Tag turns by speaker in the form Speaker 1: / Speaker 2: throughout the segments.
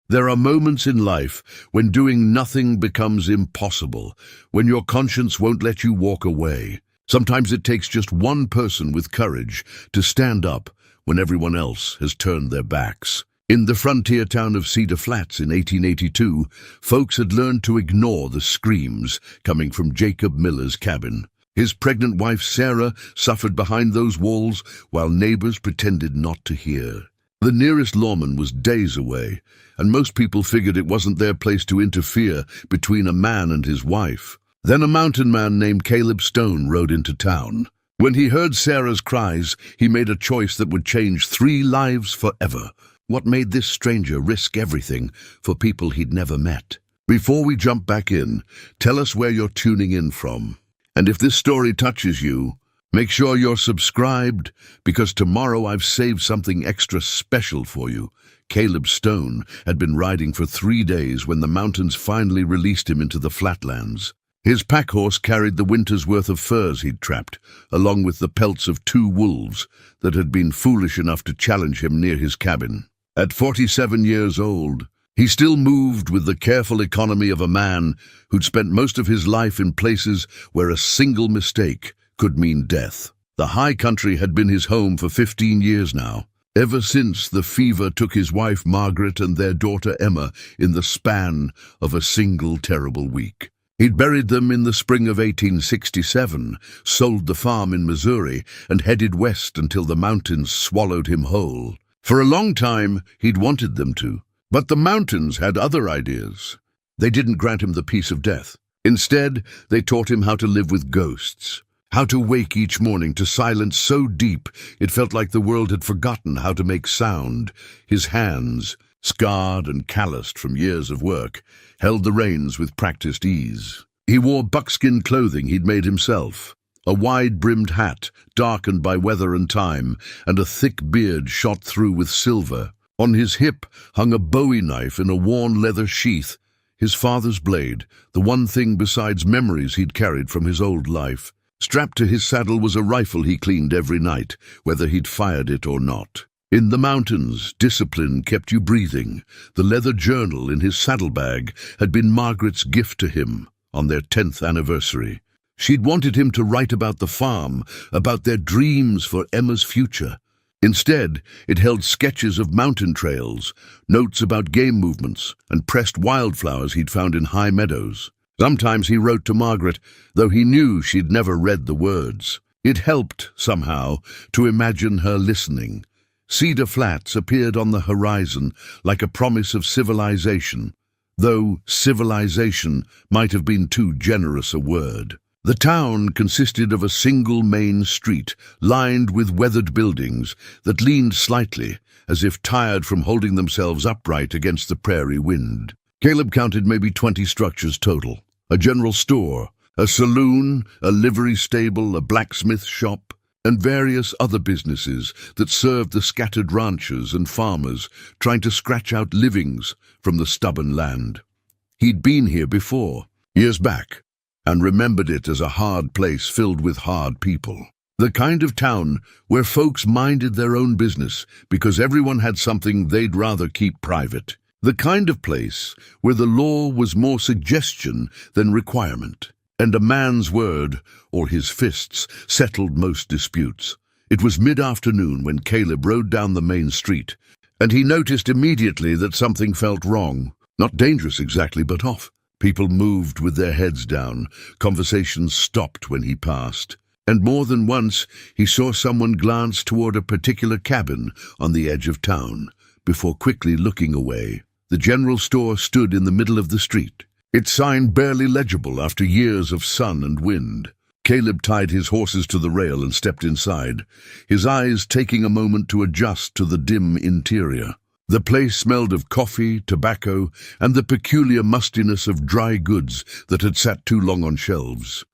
Speaker 1: There are moments in life when doing nothing becomes impossible, when your conscience won't let you walk away. Sometimes it takes just one person with courage to stand up when everyone else has turned their backs. In the frontier town of Cedar Flats in 1882, folks had learned to ignore the screams coming from Jacob Miller's cabin. His pregnant wife Sarah suffered behind those walls while neighbors pretended not to hear. The nearest lawman was days away, and most people figured it wasn't their place to interfere between a man and his wife. Then a mountain man named Caleb Stone rode into town. When he heard Sarah's cries, he made a choice that would change 3 lives forever. What made this stranger risk everything for people he'd never met? Before we jump back in, tell us where you're tuning in from. And if this story touches you, make sure you're subscribed, because tomorrow I've saved something extra special for you. Caleb Stone had been riding for 3 days when the mountains finally released him into the flatlands. His pack horse carried the winter's worth of furs he'd trapped, along with the pelts of 2 wolves that had been foolish enough to challenge him near his cabin. At 47 years old, he still moved with the careful economy of a man who'd spent most of his life in places where a single mistake could mean death. The high country had been his home for 15 years now, ever since the fever took his wife Margaret and their daughter Emma in the span of a single terrible week. He'd buried them in the spring of 1867, sold the farm in Missouri, and headed west until the mountains swallowed him whole. For a long time, he'd wanted them to, but the mountains had other ideas. They didn't grant him the peace of death. Instead, they taught him how to live with ghosts, how to wake each morning to silence so deep it felt like the world had forgotten how to make sound. His hands, scarred and calloused from years of work, held the reins with practiced ease. He wore buckskin clothing he'd made himself, a wide-brimmed hat darkened by weather and time, and a thick beard shot through with silver. On his hip hung a bowie knife in a worn leather sheath, his father's blade, the one thing besides memories he'd carried from his old life. Strapped to his saddle was a rifle he cleaned every night, whether he'd fired it or not. In the mountains, discipline kept you breathing. The leather journal in his saddlebag had been Margaret's gift to him on their 10th anniversary. She'd wanted him to write about the farm, about their dreams for Emma's future. Instead, it held sketches of mountain trails, notes about game movements, and pressed wildflowers he'd found in high meadows. Sometimes he wrote to Margaret, though he knew she'd never read the words. It helped, somehow, to imagine her listening. Cedar Flats appeared on the horizon like a promise of civilization, though civilization might have been too generous a word. The town consisted of a single main street, lined with weathered buildings that leaned slightly, as if tired from holding themselves upright against the prairie wind. Caleb counted maybe 20 structures total. A general store, a saloon, a livery stable, a blacksmith shop, and various other businesses that served the scattered ranchers and farmers trying to scratch out livings from the stubborn land. He'd been here before, years back, and remembered it as a hard place filled with hard people. The kind of town where folks minded their own business because everyone had something they'd rather keep private. The kind of place where the law was more suggestion than requirement, and a man's word, or his fists, settled most disputes. It was mid-afternoon when Caleb rode down the main street, and he noticed immediately that something felt wrong. Not dangerous exactly, but off. People moved with their heads down. Conversations stopped when he passed. And more than once, he saw someone glance toward a particular cabin on the edge of town, before quickly looking away. The general store stood in the middle of the street, its sign barely legible after years of sun and wind. Caleb tied his horses to the rail and stepped inside, his eyes taking a moment to adjust to the dim interior. The place smelled of coffee, tobacco, and the peculiar mustiness of dry goods that had sat too long on shelves.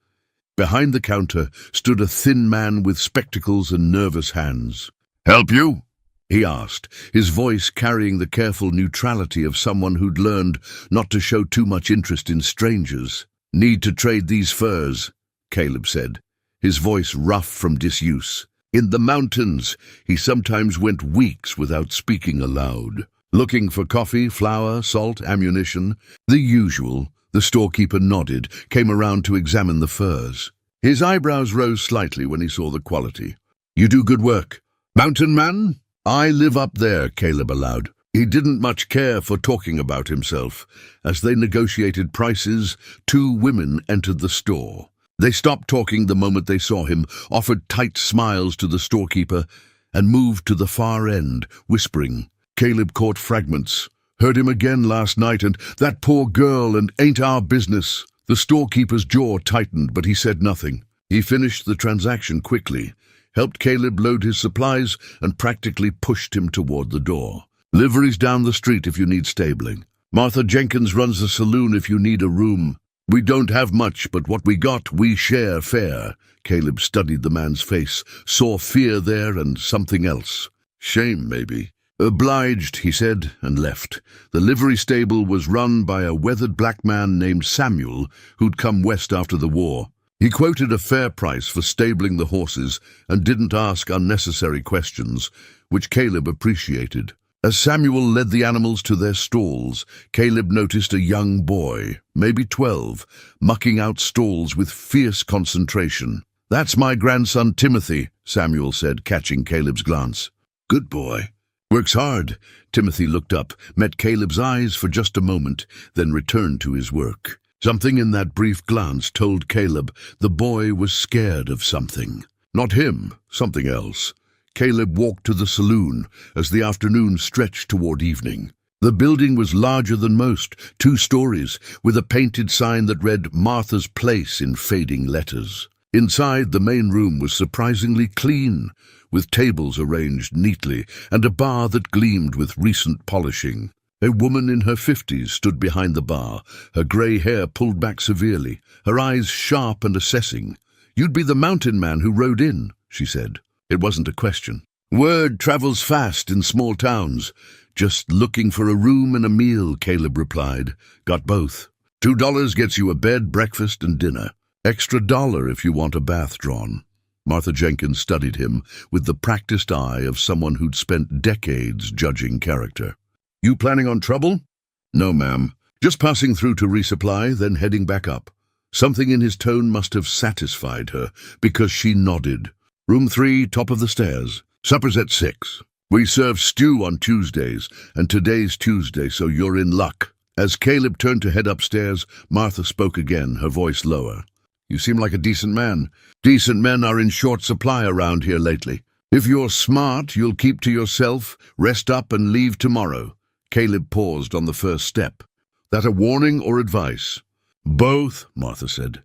Speaker 1: Behind the counter stood a thin man with spectacles and nervous hands. "Help you?" he asked, his voice carrying the careful neutrality of someone who'd learned not to show too much interest in strangers. "Need to trade these furs," Caleb said, his voice rough from disuse. In the mountains, he sometimes went weeks without speaking aloud. Looking for coffee, flour, salt, ammunition? The usual. The storekeeper nodded, came around to examine the furs. His eyebrows rose slightly when he saw the quality. You do good work. Mountain man? I live up there, Caleb allowed. He didn't much care for talking about himself. As they negotiated prices, two women entered the store. They stopped talking the moment they saw him, offered tight smiles to the storekeeper, and moved to the far end, whispering. Caleb caught fragments. Heard him again last night, and that poor girl, and ain't our business. The storekeeper's jaw tightened, but he said nothing. He finished the transaction quickly, helped Caleb load his supplies, and practically pushed him toward the door. Livery's down the street if you need stabling. Martha Jenkins runs the saloon if you need a room. We don't have much, but what we got, we share fair. Caleb studied the man's face, saw fear there and something else. Shame, maybe. Obliged, he said, and left. The livery stable was run by a weathered black man named Samuel, who'd come west after the war. He quoted a fair price for stabling the horses and didn't ask unnecessary questions, which Caleb appreciated. As Samuel led the animals to their stalls, Caleb noticed a young boy, maybe 12, mucking out stalls with fierce concentration. That's my grandson Timothy, Samuel said, catching Caleb's glance. Good boy. Works hard. Timothy looked up, met Caleb's eyes for just a moment, then returned to his work. Something in that brief glance told Caleb the boy was scared of something. Not him, something else. Caleb walked to the saloon as the afternoon stretched toward evening. The building was larger than most, 2 stories, with a painted sign that read Martha's Place in fading letters. Inside, the main room was surprisingly clean, with tables arranged neatly and a bar that gleamed with recent polishing. A woman in her 50s stood behind the bar, her grey hair pulled back severely, her eyes sharp and assessing. You'd be the mountain man who rode in, she said. It wasn't a question. Word travels fast in small towns. Just looking for a room and a meal, Caleb replied. Got both. $2 gets you a bed, breakfast, and dinner. Extra $1 if you want a bath drawn. Martha Jenkins studied him with the practiced eye of someone who'd spent decades judging character. You planning on trouble? No, ma'am. Just passing through to resupply, then heading back up. Something in his tone must have satisfied her, because she nodded. Room 3, top of the stairs. Supper's at 6. We serve stew on Tuesdays, and today's Tuesday, so you're in luck. As Caleb turned to head upstairs, Martha spoke again, her voice lower. You seem like a decent man. Decent men are in short supply around here lately. If you're smart, you'll keep to yourself, rest up and leave tomorrow. Caleb paused on the first step. That a warning or advice? Both, Martha said.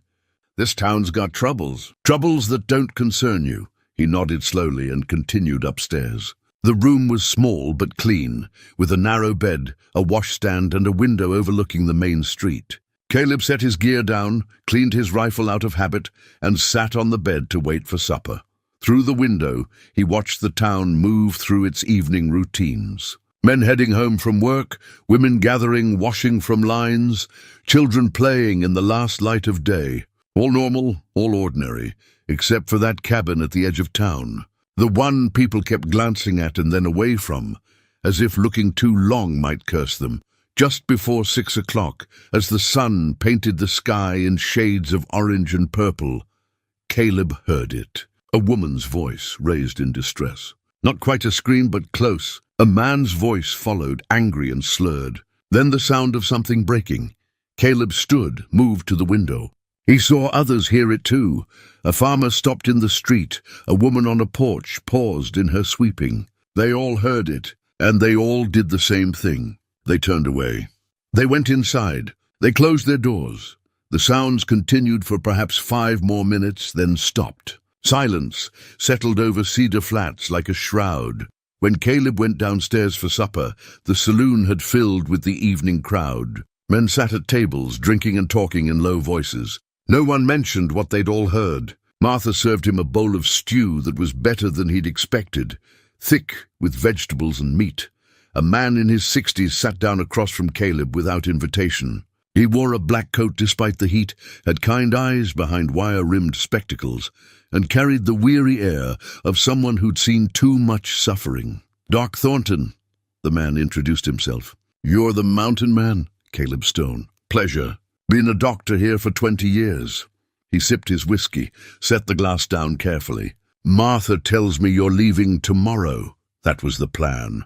Speaker 1: This town's got troubles. Troubles that don't concern you. He nodded slowly and continued upstairs. The room was small but clean, with a narrow bed, a washstand and a window overlooking the main street. Caleb set his gear down, cleaned his rifle out of habit, and sat on the bed to wait for supper. Through the window, he watched the town move through its evening routines. Men heading home from work, women gathering, washing from lines, children playing in the last light of day. All normal, all ordinary, except for that cabin at the edge of town. The one people kept glancing at and then away from, as if looking too long might curse them. Just before 6 o'clock, as the sun painted the sky in shades of orange and purple, Caleb heard it. A woman's voice raised in distress. Not quite a scream, but close. A man's voice followed, angry and slurred. Then the sound of something breaking. Caleb stood, moved to the window. He saw others hear it too. A farmer stopped in the street. A woman on a porch paused in her sweeping. They all heard it, and they all did the same thing. They turned away. They went inside. They closed their doors. The sounds continued for perhaps 5 more minutes, then stopped. Silence settled over Cedar Flats like a shroud. When Caleb went downstairs for supper, the saloon had filled with the evening crowd. Men sat at tables, drinking and talking in low voices. No one mentioned what they'd all heard. Martha served him a bowl of stew that was better than he'd expected, thick with vegetables and meat. A man in his 60s sat down across from Caleb without invitation. He wore a black coat despite the heat, had kind eyes behind wire-rimmed spectacles, and carried the weary air of someone who'd seen too much suffering. Doc Thornton, the man introduced himself. "You're the mountain man?" Caleb Stone. "Pleasure. Been a doctor here for 20 years. He sipped his whiskey, set the glass down carefully. "Martha tells me you're leaving tomorrow." That was the plan.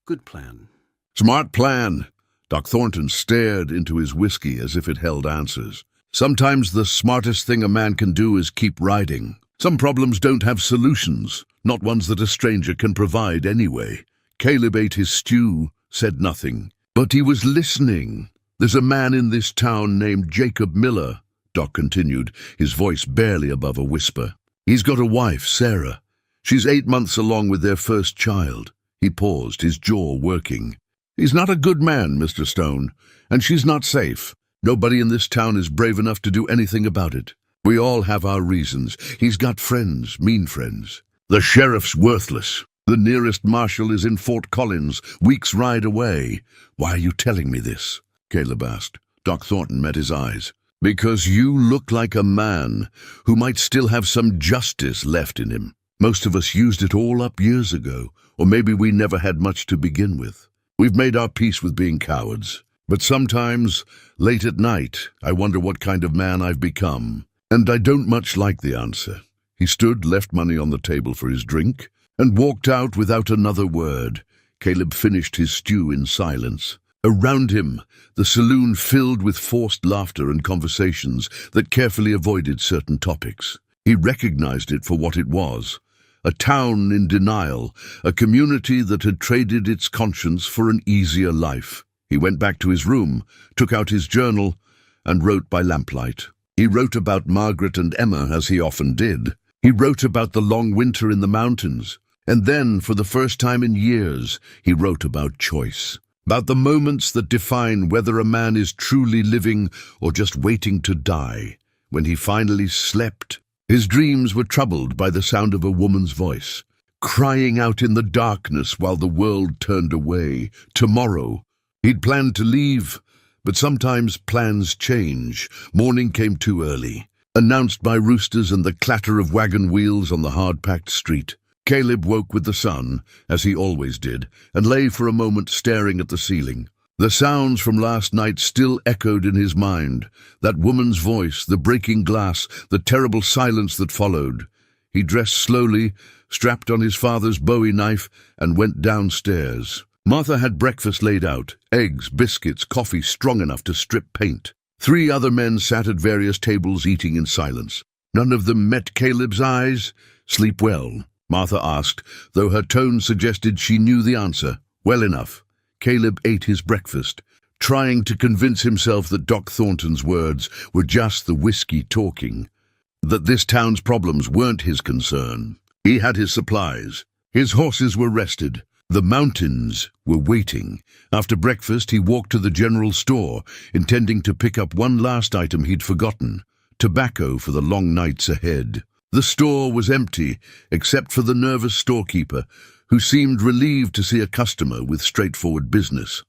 Speaker 2: Good plan.
Speaker 1: "Smart plan." Doc Thornton stared into his whiskey as if it held answers. "Sometimes the smartest thing a man can do is keep riding. Some problems don't have solutions, not ones that a stranger can provide anyway." Caleb ate his stew, said nothing. "But he was listening. There's a man in this town named Jacob Miller," Doc continued, his voice barely above a whisper. "He's got a wife, Sarah. She's 8 months along with their first child." He paused, his jaw working. "He's not a good man, Mr. Stone, and she's not safe. Nobody in this town is brave enough to do anything about it. We all have our reasons. He's got friends, mean friends. The sheriff's worthless. The nearest marshal is in Fort Collins, weeks' ride away." "Why are you telling me this?" Caleb asked. Doc Thornton met his eyes. "Because you look like a man who might still have some justice left in him. Most of us used it all up years ago, or maybe we never had much to begin with. We've made our peace with being cowards. But sometimes, late at night, I wonder what kind of man I've become. And I don't much like the answer." He stood, left money on the table for his drink, and walked out without another word. Caleb finished his stew in silence. Around him, the saloon filled with forced laughter and conversations that carefully avoided certain topics. He recognized it for what it was. A town in denial, a community that had traded its conscience for an easier life. He went back to his room, took out his journal, and wrote by lamplight. He wrote about Margaret and Emma, as he often did. He wrote about the long winter in the mountains. And then, for the first time in years, he wrote about choice. About the moments that define whether a man is truly living or just waiting to die. When he finally slept, his dreams were troubled by the sound of a woman's voice, crying out in the darkness while the world turned away. Tomorrow. He'd planned to leave, but sometimes plans change. Morning came too early, announced by roosters and the clatter of wagon wheels on the hard-packed street. Caleb woke with the sun, as he always did, and lay for a moment staring at the ceiling. The sounds from last night still echoed in his mind. That woman's voice, the breaking glass, the terrible silence that followed. He dressed slowly, strapped on his father's Bowie knife, and went downstairs. Martha had breakfast laid out, eggs, biscuits, coffee strong enough to strip paint. 3 other men sat at various tables eating in silence. None of them met Caleb's eyes. "Sleep well?" Martha asked, though her tone suggested she knew the answer. "Well enough." Caleb ate his breakfast, trying to convince himself that Doc Thornton's words were just the whiskey talking, that this town's problems weren't his concern. He had his supplies. His horses were rested. The mountains were waiting. After breakfast, he walked to the general store, intending to pick up one last item he'd forgotten: tobacco for the long nights ahead. The store was empty, except for the nervous storekeeper, who seemed relieved to see a customer with straightforward business.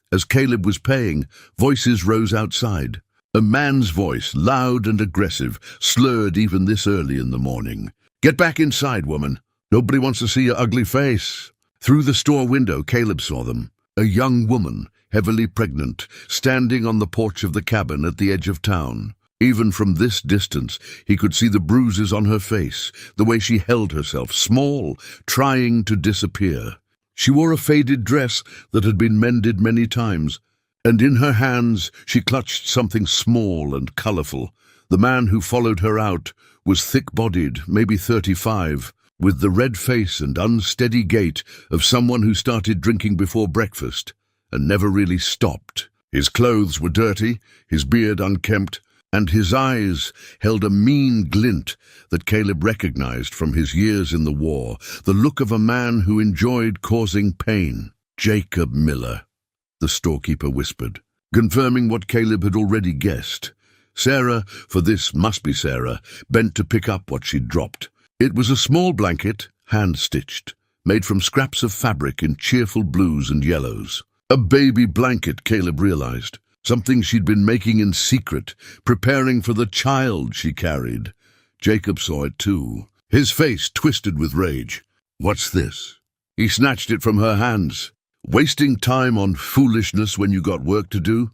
Speaker 1: As Caleb was paying, voices rose outside. A man's voice, loud and aggressive, slurred even this early in the morning. "Get back inside, woman. Nobody wants to see your ugly face." Through the store window, Caleb saw them. A young woman, heavily pregnant, standing on the porch of the cabin at the edge of town. Even from this distance, he could see the bruises on her face, the way she held herself, small, trying to disappear. She wore a faded dress that had been mended many times, and in her hands she clutched something small and colorful. The man who followed her out was thick-bodied, maybe 35, with the red face and unsteady gait of someone who started drinking before breakfast and never really stopped. His clothes were dirty, his beard unkempt, and his eyes held a mean glint that Caleb recognized from his years in the war, the look of a man who enjoyed causing pain. "Jacob Miller," the storekeeper whispered, confirming what Caleb had already guessed. Sarah, for this must be Sarah, bent to pick up what she'd dropped. It was a small blanket, hand-stitched, made from scraps of fabric in cheerful blues and yellows. A baby blanket, Caleb realized. Something she'd been making in secret, preparing for the child she carried. Jacob saw it too, his face twisted with rage. "What's this?" He snatched it from her hands. Wasting time on foolishness when you got work to do?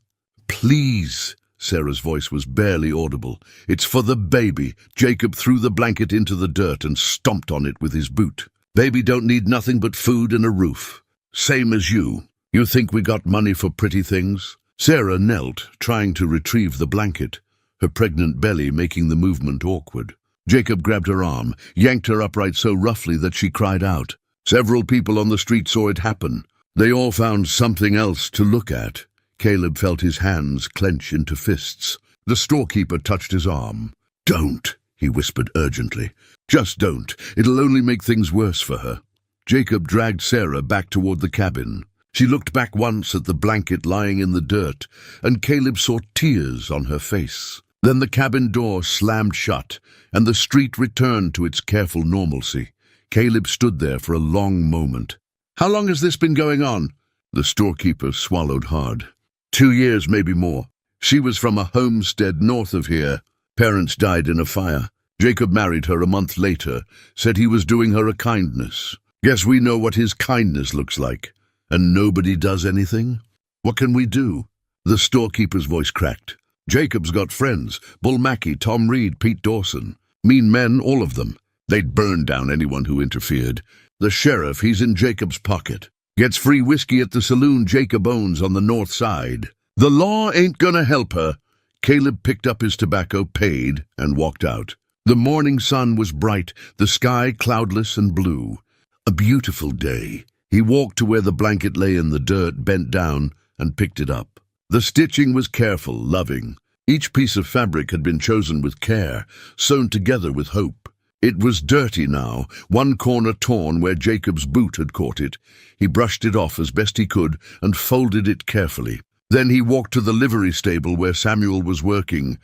Speaker 1: Please. Sarah's voice was barely audible. It's for the baby. Jacob threw the blanket into the dirt and stomped on it with his boot. Baby don't need nothing but food and a roof. Same as you. You think we got money for pretty things? Sarah knelt, trying to retrieve the blanket, her pregnant belly making the movement awkward. Jacob grabbed her arm, yanked her upright so roughly that she cried out. Several people on the street saw it happen. They all found something else to look at. Caleb felt his hands clench into fists. The storekeeper touched his arm. Don't, he whispered urgently. Just don't. It'll only make things worse for her. Jacob dragged Sarah back toward the cabin. She looked back once at the blanket lying in the dirt, and Caleb saw tears on her face. Then the cabin door slammed shut, and the street returned to its careful normalcy. Caleb stood there for a long moment. How long has this been going on? The storekeeper swallowed hard. 2 years, maybe more. She was from a homestead north of here. Parents died in a fire. Jacob married her a month later, said he was doing her a kindness. Guess we know what his kindness looks like. And nobody does anything? What can we do? The storekeeper's voice cracked. Jacob's got friends. Bull Mackey, Tom Reed, Pete Dawson. Mean men, all of them. They'd burn down anyone who interfered. The sheriff, he's in Jacob's pocket. Gets free whiskey at the saloon Jacob owns on the north side. The law ain't gonna help her. Caleb picked up his tobacco, paid, and walked out. The morning sun was bright, the sky cloudless and blue. A beautiful day. He walked to where the blanket lay in the dirt, bent down, and picked it up. The stitching was careful, loving. Each piece of fabric had been chosen with care, sewn together with hope. It was dirty now, one corner torn where Jacob's boot had caught it. He brushed it off as best he could and folded it carefully. Then he walked to the livery stable where Samuel was working.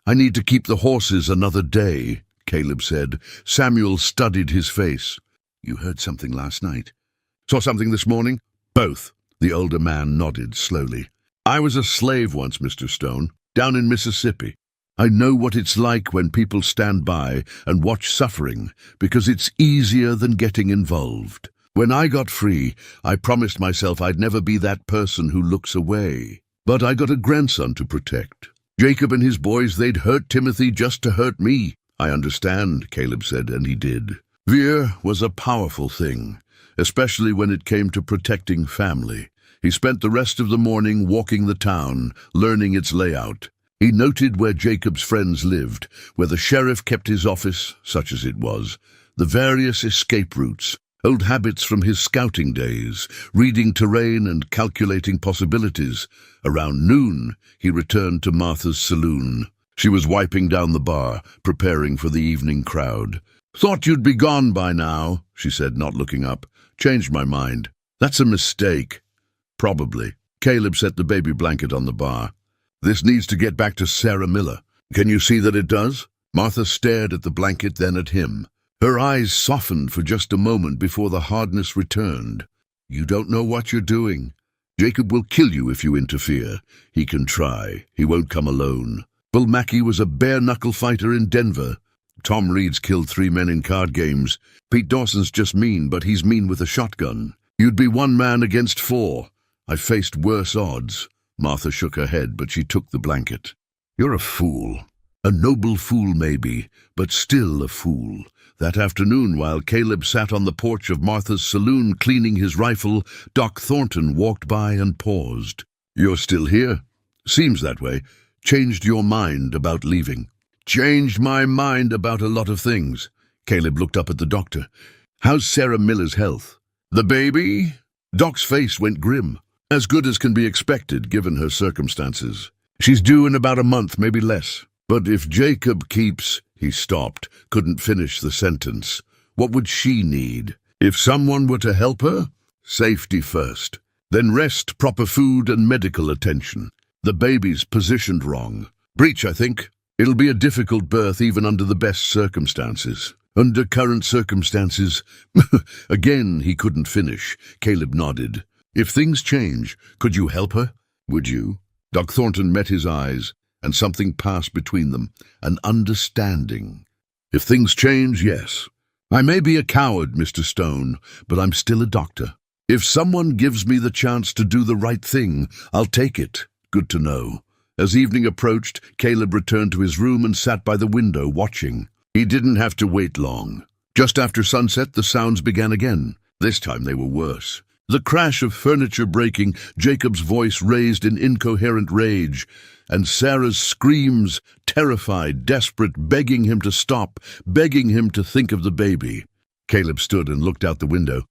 Speaker 1: I need to keep the horses another day, Caleb said. Samuel studied his face. You heard something last night? Saw something this morning? Both. The older man nodded slowly. I was a slave once, Mr. Stone, down in Mississippi. I know what it's like when people stand by and watch suffering, because it's easier than getting involved. When I got free, I promised myself I'd never be that person who looks away. But I got a grandson to protect. Jacob and his boys, they'd hurt Timothy just to hurt me. I understand, Caleb said, and he did. Veer was a powerful thing, especially when it came to protecting family. He spent the rest of the morning walking the town, learning its layout. He noted where Jacob's friends lived, where the sheriff kept his office, such as it was, the various escape routes, old habits from his scouting days, reading terrain and calculating possibilities. Around noon, he returned to Martha's saloon. She was wiping down the bar, preparing for the evening crowd. Thought you'd be gone by now, she said, not looking up. Changed my mind. That's a mistake. Probably. Caleb set the baby blanket on the bar. This needs to get back to Sarah Miller. Can you see that it does? Martha stared at the blanket, then at him. Her eyes softened for just a moment before the hardness returned. You don't know what you're doing. Jacob will kill you if you interfere. He can try. He won't come alone. Bull Mackey was a bare-knuckle fighter in Denver. Tom Reed's killed 3 men in card games. Pete Dawson's just mean, but he's mean with a shotgun. You'd be 1 man against 4. I've faced worse odds. Martha shook her head, but she took the blanket. You're a fool. A noble fool, maybe, but still a fool. That afternoon, while Caleb sat on the porch of Martha's saloon cleaning his rifle, Doc Thornton walked by and paused. You're still here? Seems that way. Changed your mind about leaving. Changed my mind about a lot of things. Caleb looked up at the doctor. How's Sarah Miller's health? The baby? Doc's face went grim. As good as can be expected, given her circumstances. She's due in about a month, maybe less. But if Jacob keeps... He stopped, couldn't finish the sentence. What would she need? If someone were to help her? Safety first. Then rest, proper food, and medical attention. The baby's positioned wrong. Breech, I think. It'll be a difficult birth even under the best circumstances. Under current circumstances... Again, he couldn't finish. Caleb nodded. If things change, could you help her? Would you? Doc Thornton met his eyes, and something passed between them, an understanding. If things change, yes. I may be a coward, Mr. Stone, but I'm still a doctor. If someone gives me the chance to do the right thing, I'll take it. Good to know. As evening approached, Caleb returned to his room and sat by the window watching. He didn't have to wait long. Just after sunset, the sounds began again. This time they were worse. The crash of furniture breaking, Jacob's voice raised in incoherent rage, and Sarah's screams, terrified, desperate, begging him to stop, begging him to think of the baby. Caleb stood and looked out the window.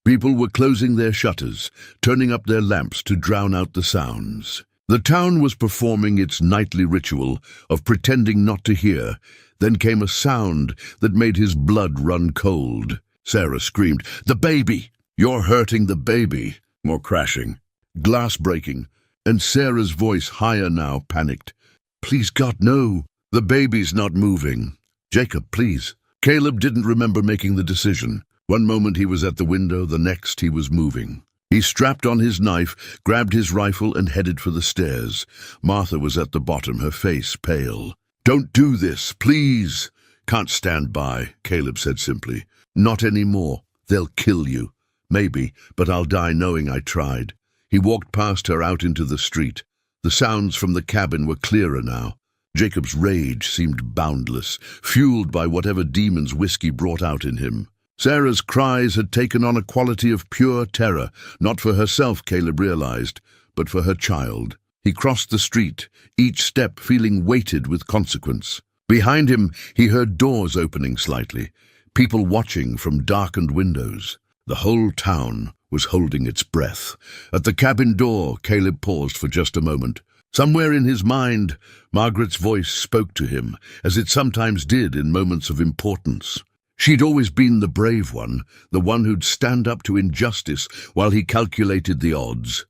Speaker 1: People were closing their shutters, turning up their lamps to drown out the sounds. The town was performing its nightly ritual of pretending not to hear. Then came a sound that made his blood run cold. Sarah screamed, "The baby! You're hurting the baby!" More crashing, glass breaking, and Sarah's voice, higher now, panicked. "Please, God, no! The baby's not moving. Jacob, please." Caleb didn't remember making the decision. One moment he was at the window, the next he was moving. He strapped on his knife, grabbed his rifle, and headed for the stairs. Martha was at the bottom, her face pale. "Don't do this, please." "Can't stand by," Caleb said simply. "Not anymore. They'll kill you. Maybe, but I'll die knowing I tried." He walked past her out into the street. The sounds from the cabin were clearer now. Jacob's rage seemed boundless, fueled by whatever demons whiskey brought out in him. Sarah's cries had taken on a quality of pure terror, not for herself, Caleb realized, but for her child. He crossed the street, each step feeling weighted with consequence. Behind him, he heard doors opening slightly, people watching from darkened windows. The whole town was holding its breath. At the cabin door, Caleb paused for just a moment. Somewhere in his mind, Margaret's voice spoke to him, as it sometimes did in moments of importance. She'd always been the brave one, the one who'd stand up to injustice while he calculated the odds.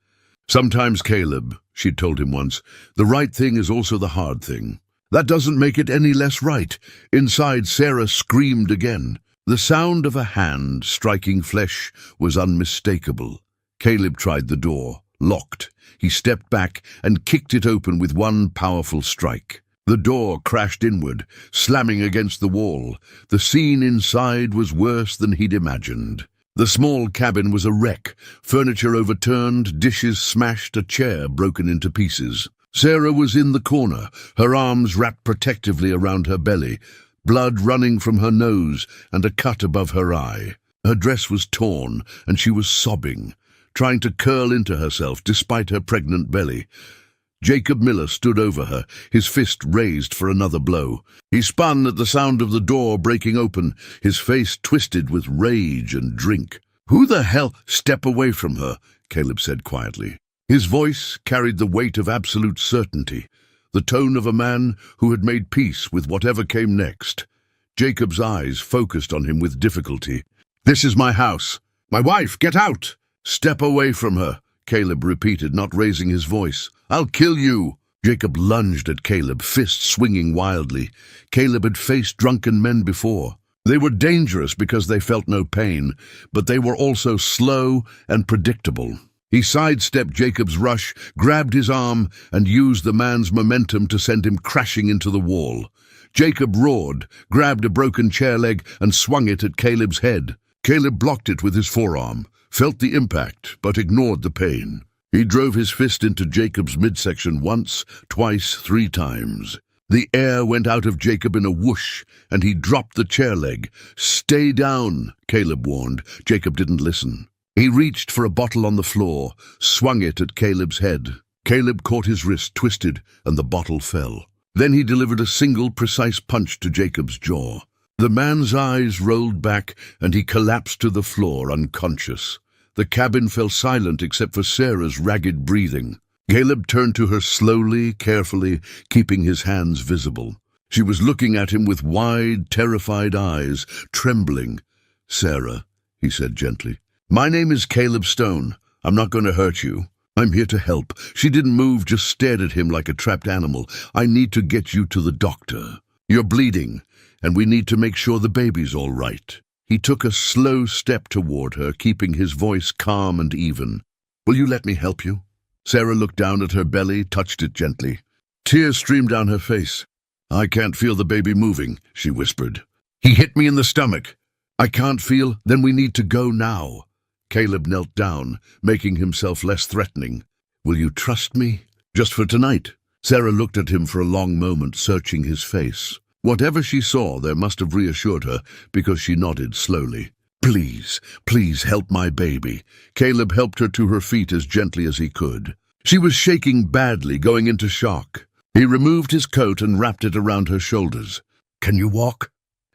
Speaker 1: "Sometimes, Caleb," she'd told him once, "the right thing is also the hard thing. That doesn't make it any less right." Inside, Sarah screamed again. The sound of a hand striking flesh was unmistakable. Caleb tried the door, locked. He stepped back and kicked it open with one powerful strike. The door crashed inward, slamming against the wall. The scene inside was worse than he'd imagined. The small cabin was a wreck, furniture overturned, dishes smashed, a chair broken into pieces. Sarah was in the corner, her arms wrapped protectively around her belly, blood running from her nose and a cut above her eye. Her dress was torn, and she was sobbing, trying to curl into herself despite her pregnant belly. Jacob Miller stood over her, his fist raised for another blow. He spun at the sound of the door breaking open, his face twisted with rage and drink. "Who the hell—" "Step away from her," Caleb said quietly. His voice carried the weight of absolute certainty, the tone of a man who had made peace with whatever came next. Jacob's eyes focused on him with difficulty. "This is my house. My wife, get out!" "Step away from her," Caleb repeated, not raising his voice. "I'll kill you." Jacob lunged at Caleb, fists swinging wildly. Caleb had faced drunken men before. They were dangerous because they felt no pain, but they were also slow and predictable. He sidestepped Jacob's rush, grabbed his arm, and used the man's momentum to send him crashing into the wall. Jacob roared, grabbed a broken chair leg, and swung it at Caleb's head. Caleb blocked it with his forearm, felt the impact, but ignored the pain. He drove his fist into Jacob's midsection once, twice, 3 times. The air went out of Jacob in a whoosh, and he dropped the chair leg. "Stay down," Caleb warned. Jacob didn't listen. He reached for a bottle on the floor, swung it at Caleb's head. Caleb caught his wrist, twisted, and the bottle fell. Then he delivered a single, precise punch to Jacob's jaw. The man's eyes rolled back, and he collapsed to the floor, unconscious. The cabin fell silent except for Sarah's ragged breathing. Caleb turned to her slowly, carefully, keeping his hands visible. She was looking at him with wide, terrified eyes, trembling. "Sarah," he said gently, "my name is Caleb Stone. I'm not going to hurt you. I'm here to help." She didn't move, just stared at him like a trapped animal. "I need to get you to the doctor. You're bleeding, and we need to make sure the baby's all right." He took a slow step toward her, keeping his voice calm and even. "Will you let me help you?" Sarah looked down at her belly, touched it gently. Tears streamed down her face. "I can't feel the baby moving," she whispered. "He hit me in the stomach." "I can't feel. Then we need to go now." Caleb knelt down, making himself less threatening. "Will you trust me? Just for tonight?" Sarah looked at him for a long moment, searching his face. Whatever she saw there must have reassured her, because she nodded slowly. "Please, please help my baby." Caleb helped her to her feet as gently as he could. She was shaking badly, going into shock. He removed his coat and wrapped it around her shoulders. "Can you walk?"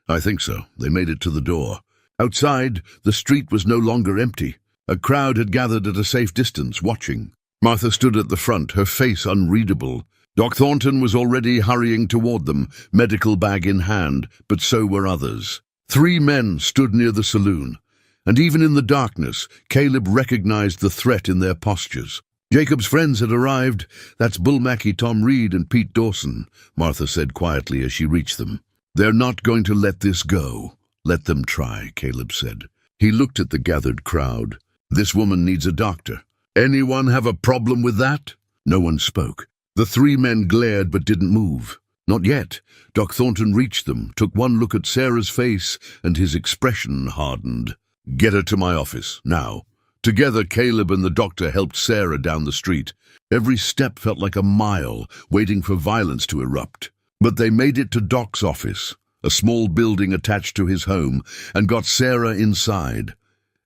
Speaker 1: "I think so." They made it to the door. Outside, the street was no longer empty. A crowd had gathered at a safe distance, watching. Martha stood at the front, her face unreadable. Doc Thornton was already hurrying toward them, medical bag in hand, but so were others. 3 men stood near the saloon, and even in the darkness, Caleb recognized the threat in their postures. Jacob's friends had arrived. "That's Bull Mackey, Tom Reed, and Pete Dawson," Martha said quietly as she reached them. "They're not going to let this go." "Let them try," Caleb said. He looked at the gathered crowd. "This woman needs a doctor. Anyone have a problem with that?" No one spoke. The 3 men glared but didn't move. Not yet. Doc Thornton reached them, took one look at Sarah's face, and his expression hardened. "Get her to my office, now." Together, Caleb and the doctor helped Sarah down the street. Every step felt like a mile, waiting for violence to erupt. But they made it to Doc's office, a small building attached to his home, and got Sarah inside.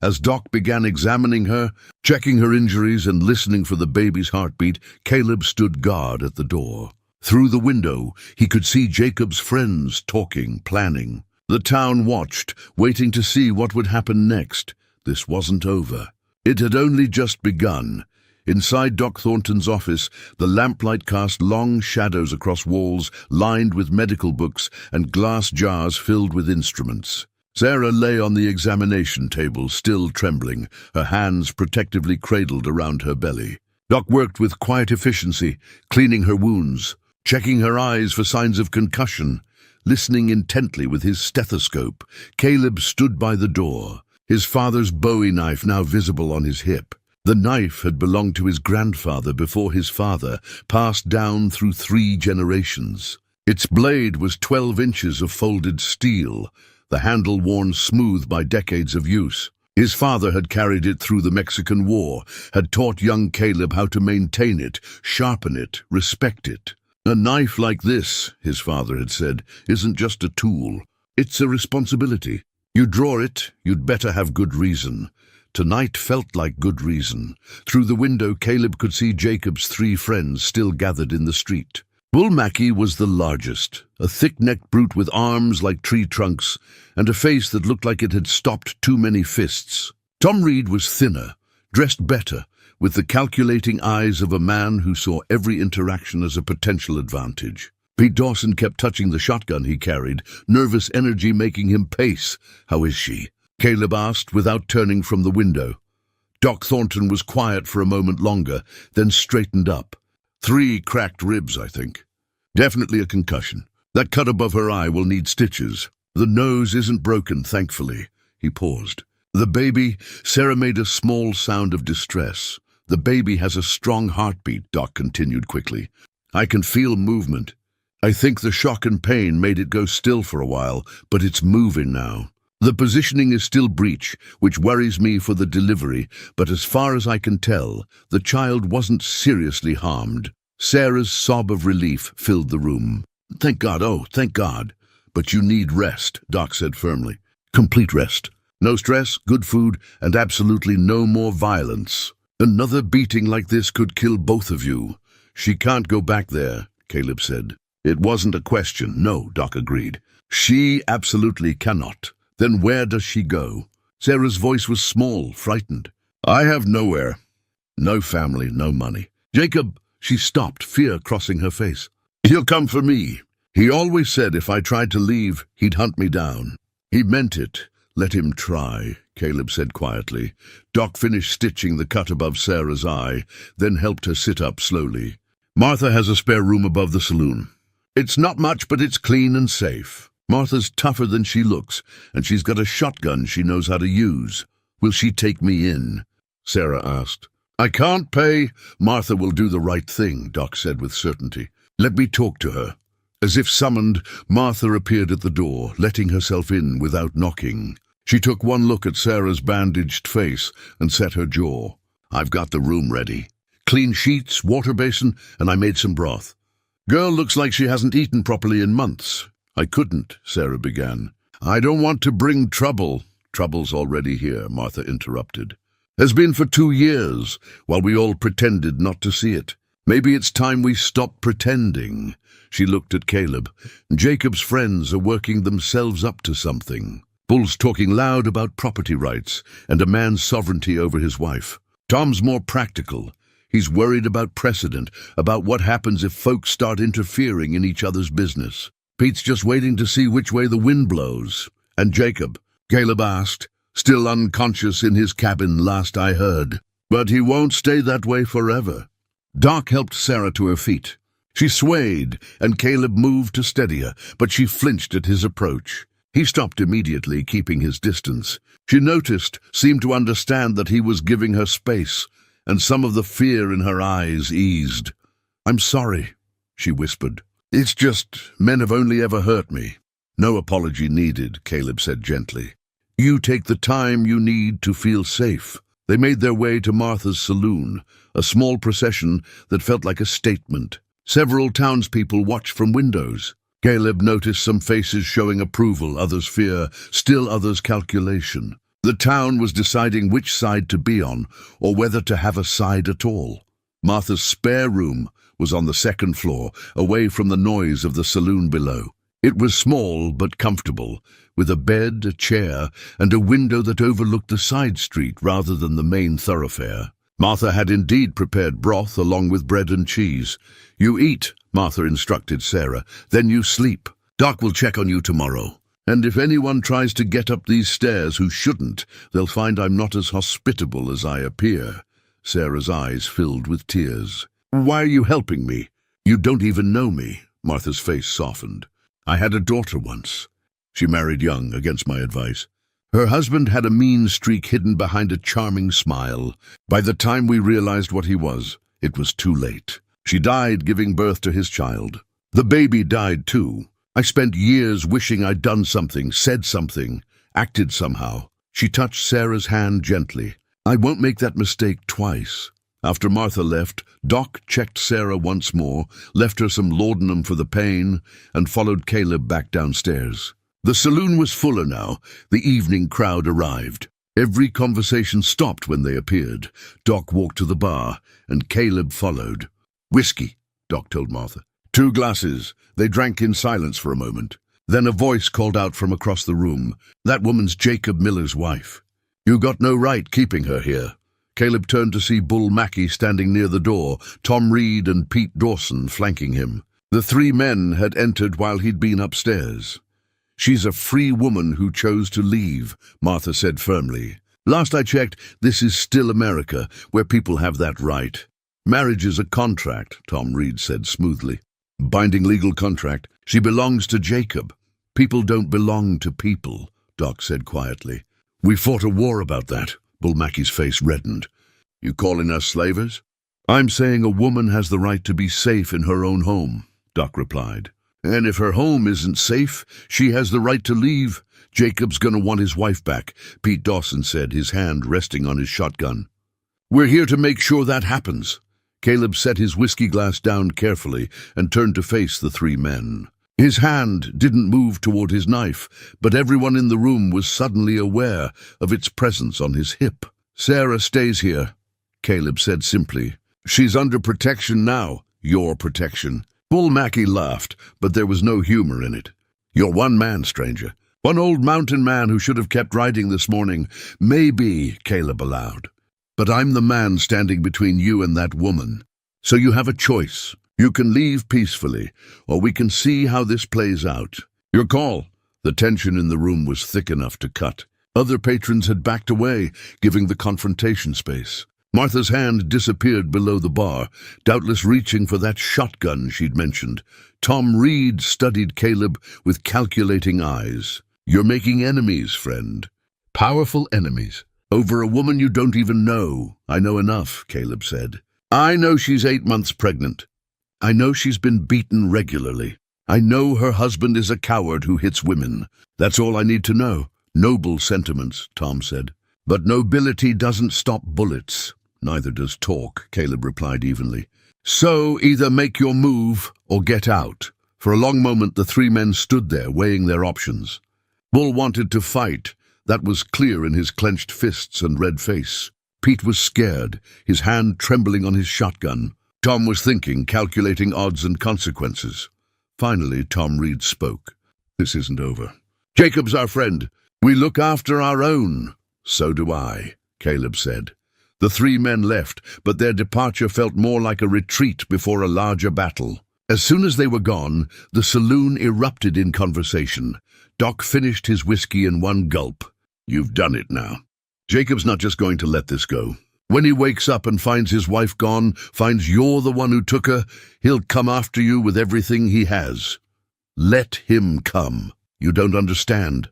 Speaker 1: As Doc began examining her, checking her injuries and listening for the baby's heartbeat, Caleb stood guard at the door. Through the window, he could see Jacob's friends talking, planning. The town watched, waiting to see what would happen next. This wasn't over. It had only just begun. Inside Doc Thornton's office, the lamplight cast long shadows across walls lined with medical books and glass jars filled with instruments. Sarah lay on the examination table, still trembling, her hands protectively cradled around her belly. Doc worked with quiet efficiency, cleaning her wounds, checking her eyes for signs of concussion, listening intently with his stethoscope. Caleb stood by the door, his father's Bowie knife now visible on his hip. The knife had belonged to his grandfather before his father, passed down through 3 generations. Its blade was 12 inches of folded steel, the handle worn smooth by decades of use. His father had carried it through the Mexican War, had taught young Caleb how to maintain it, sharpen it, respect it. "A knife like this," his father had said, "isn't just a tool. It's a responsibility. You draw it, you'd better have good reason." Tonight felt like good reason. Through the window, Caleb could see Jacob's 3 friends still gathered in the street. Bull Mackey was the largest, a thick-necked brute with arms like tree trunks and a face that looked like it had stopped too many fists. Tom Reed was thinner, dressed better, with the calculating eyes of a man who saw every interaction as a potential advantage. Pete Dawson kept touching the shotgun he carried, nervous energy making him pace. "How is she?" Caleb asked without turning from the window. Doc Thornton was quiet for a moment longer, then straightened up. 3 cracked ribs, I think. Definitely a concussion. That cut above her eye will need stitches. The nose isn't broken, thankfully." He paused. "The baby," Sarah made a small sound of distress. "The baby has a strong heartbeat," Doc continued quickly. "I can feel movement. I think the shock and pain made it go still for a while, but it's moving now. The positioning is still breech, which worries me for the delivery, but as far as I can tell, the child wasn't seriously harmed." Sarah's sob of relief filled the room. "Thank God, oh, thank God. But you need rest," Doc said firmly. "Complete rest. No stress, good food, and absolutely no more violence. Another beating like this could kill both of you." "She can't go back there," Caleb said. "It wasn't a question." "No," Doc agreed. "She absolutely cannot." "Then where does she go?" Sarah's voice was small, frightened. "I have nowhere. No family, no money." "Jacob," she stopped, fear crossing her face. "He'll come for me. He always said if I tried to leave, he'd hunt me down." "He meant it. Let him try," Caleb said quietly. Doc finished stitching the cut above Sarah's eye, then helped her sit up slowly. "Martha has a spare room above the saloon. It's not much, but it's clean and safe. Martha's tougher than she looks, and she's got a shotgun she knows how to use. Will she take me in?" Sarah asked. "I can't pay." "Martha will do the right thing," Doc said with certainty. "Let me talk to her." As if summoned, Martha appeared at the door, letting herself in without knocking. She took one look at Sarah's bandaged face and set her jaw. "I've got the room ready. Clean sheets, water basin, and I made some broth. Girl looks like she hasn't eaten properly in months." "I couldn't," Sarah began. "I don't want to bring trouble." "Trouble's already here," Martha interrupted. "Has been for 2 years, while we all pretended not to see it. Maybe it's time we stop pretending." She looked at Caleb. "Jacob's friends are working themselves up to something. Bull's talking loud about property rights and a man's sovereignty over his wife. Tom's more practical. He's worried about precedent, about what happens if folks start interfering in each other's business. Pete's just waiting to see which way the wind blows." "And Jacob?" Caleb asked. "Still unconscious in his cabin, last I heard. But he won't stay that way forever." Doc helped Sarah to her feet. She swayed, and Caleb moved to steady her, but she flinched at his approach. He stopped immediately, keeping his distance. She noticed, seemed to understand that he was giving her space, and some of the fear in her eyes eased. "I'm sorry," she whispered. "It's just, men have only ever hurt me." "No apology needed," Caleb said gently. "You take the time you need to feel safe." They made their way to Martha's saloon, a small procession that felt like a statement. Several townspeople watched from windows. Caleb noticed some faces showing approval, others fear, still others calculation. The town was deciding which side to be on, or whether to have a side at all. Martha's spare room was on the second floor, away from the noise of the saloon below. It was small but comfortable, with a bed, a chair, and a window that overlooked the side street rather than the main thoroughfare. Martha had indeed prepared broth along with bread and cheese. "You eat," Martha instructed Sarah, "then you sleep. Doc will check on you tomorrow. And if anyone tries to get up these stairs who shouldn't, they'll find I'm not as hospitable as I appear." Sarah's eyes filled with tears. "Why are you helping me? You don't even know me." Martha's face softened. "I had a daughter once. She married young, against my advice. Her husband had a mean streak hidden behind a charming smile. By the time we realized what he was, it was too late. She died giving birth to his child. The baby died too. I spent years wishing I'd done something, said something, acted somehow." She touched Sarah's hand gently. "I won't make that mistake twice." After Martha left, Doc checked Sarah once more, left her some laudanum for the pain, and followed Caleb back downstairs. The saloon was fuller now. The evening crowd arrived. Every conversation stopped when they appeared. Doc walked to the bar, and Caleb followed. "Whiskey," Doc told Martha. 2 glasses. They drank in silence for a moment. Then a voice called out from across the room. "That woman's Jacob Miller's wife. You got no right keeping her here." Caleb turned to see Bull Mackey standing near the door, Tom Reed and Pete Dawson flanking him. The 3 men had entered while he'd been upstairs. "She's a free woman who chose to leave," Martha said firmly. "Last I checked, this is still America, where people have that right." "Marriage is a contract," Tom Reed said smoothly. "Binding legal contract. She belongs to Jacob." "People don't belong to people," Doc said quietly. "We fought a war about that." Bull Mackey's face reddened. "You calling us slavers?" "I'm saying a woman has the right to be safe in her own home," Doc replied. "And if her home isn't safe, she has the right to leave. Jacob's gonna want his wife back," Pete Dawson said, his hand resting on his shotgun. "We're here to make sure that happens." Caleb set his whiskey glass down carefully and turned to face the 3 men. His hand didn't move toward his knife, but everyone in the room was suddenly aware of its presence on his hip. "Sarah stays here," Caleb said simply. "She's under protection now, your protection." Bull Mackey laughed, but there was no humor in it. "You're one man, stranger. One old mountain man who should have kept riding this morning." "Maybe," Caleb allowed. "But I'm the man standing between you and that woman. So you have a choice. You can leave peacefully, or we can see how this plays out. Your call." The tension in the room was thick enough to cut. Other patrons had backed away, giving the confrontation space. Martha's hand disappeared below the bar, doubtless reaching for that shotgun she'd mentioned. Tom Reed studied Caleb with calculating eyes. "You're making enemies, friend. Powerful enemies. Over a woman you don't even know." "I know enough," Caleb said. "I know she's 8 months pregnant. I know she's been beaten regularly. I know her husband is a coward who hits women. That's all I need to know. Noble sentiments, Tom said. But nobility doesn't stop bullets. Neither does talk, Caleb replied evenly. So either make your move or get out. For a long moment the three men stood there, weighing their options. Bull wanted to fight. That was clear in his clenched fists and red face. Pete was scared, his hand trembling on his shotgun. Tom was thinking, calculating odds and consequences. Finally, Tom Reed spoke. This isn't over. Jacob's our friend. We look after our own. So do I, Caleb said. The three men left, but their departure felt more like a retreat before a larger battle. As soon as they were gone, the saloon erupted in conversation. Doc finished his whiskey in one gulp. You've done it now. Jacob's not just going to let this go. When he wakes up and finds his wife gone, finds you're the one who took her, he'll come after you with everything he has. Let him come. You don't understand,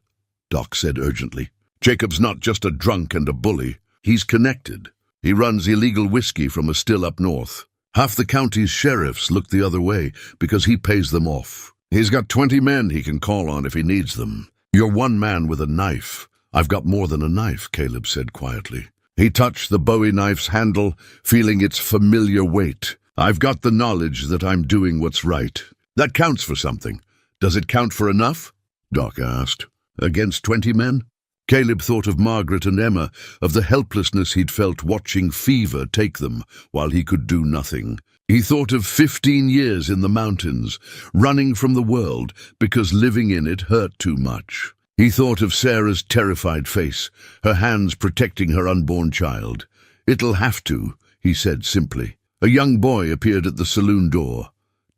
Speaker 1: Doc said urgently. Jacob's not just a drunk and a bully. He's connected. He runs illegal whiskey from a still up north. Half the county's sheriffs look the other way because he pays them off. He's got 20 men he can call on if he needs them. You're one man with a knife. I've got more than a knife, Caleb said quietly. He touched the Bowie knife's handle, feeling its familiar weight. I've got the knowledge that I'm doing what's right. That counts for something. Does it count for enough? Doc asked. Against 20 men? Caleb thought of Margaret and Emma, of the helplessness he'd felt watching fever take them while he could do nothing. He thought of 15 years in the mountains, running from the world because living in it hurt too much. He thought of Sarah's terrified face, her hands protecting her unborn child. It'll have to, he said simply. A young boy appeared at the saloon door.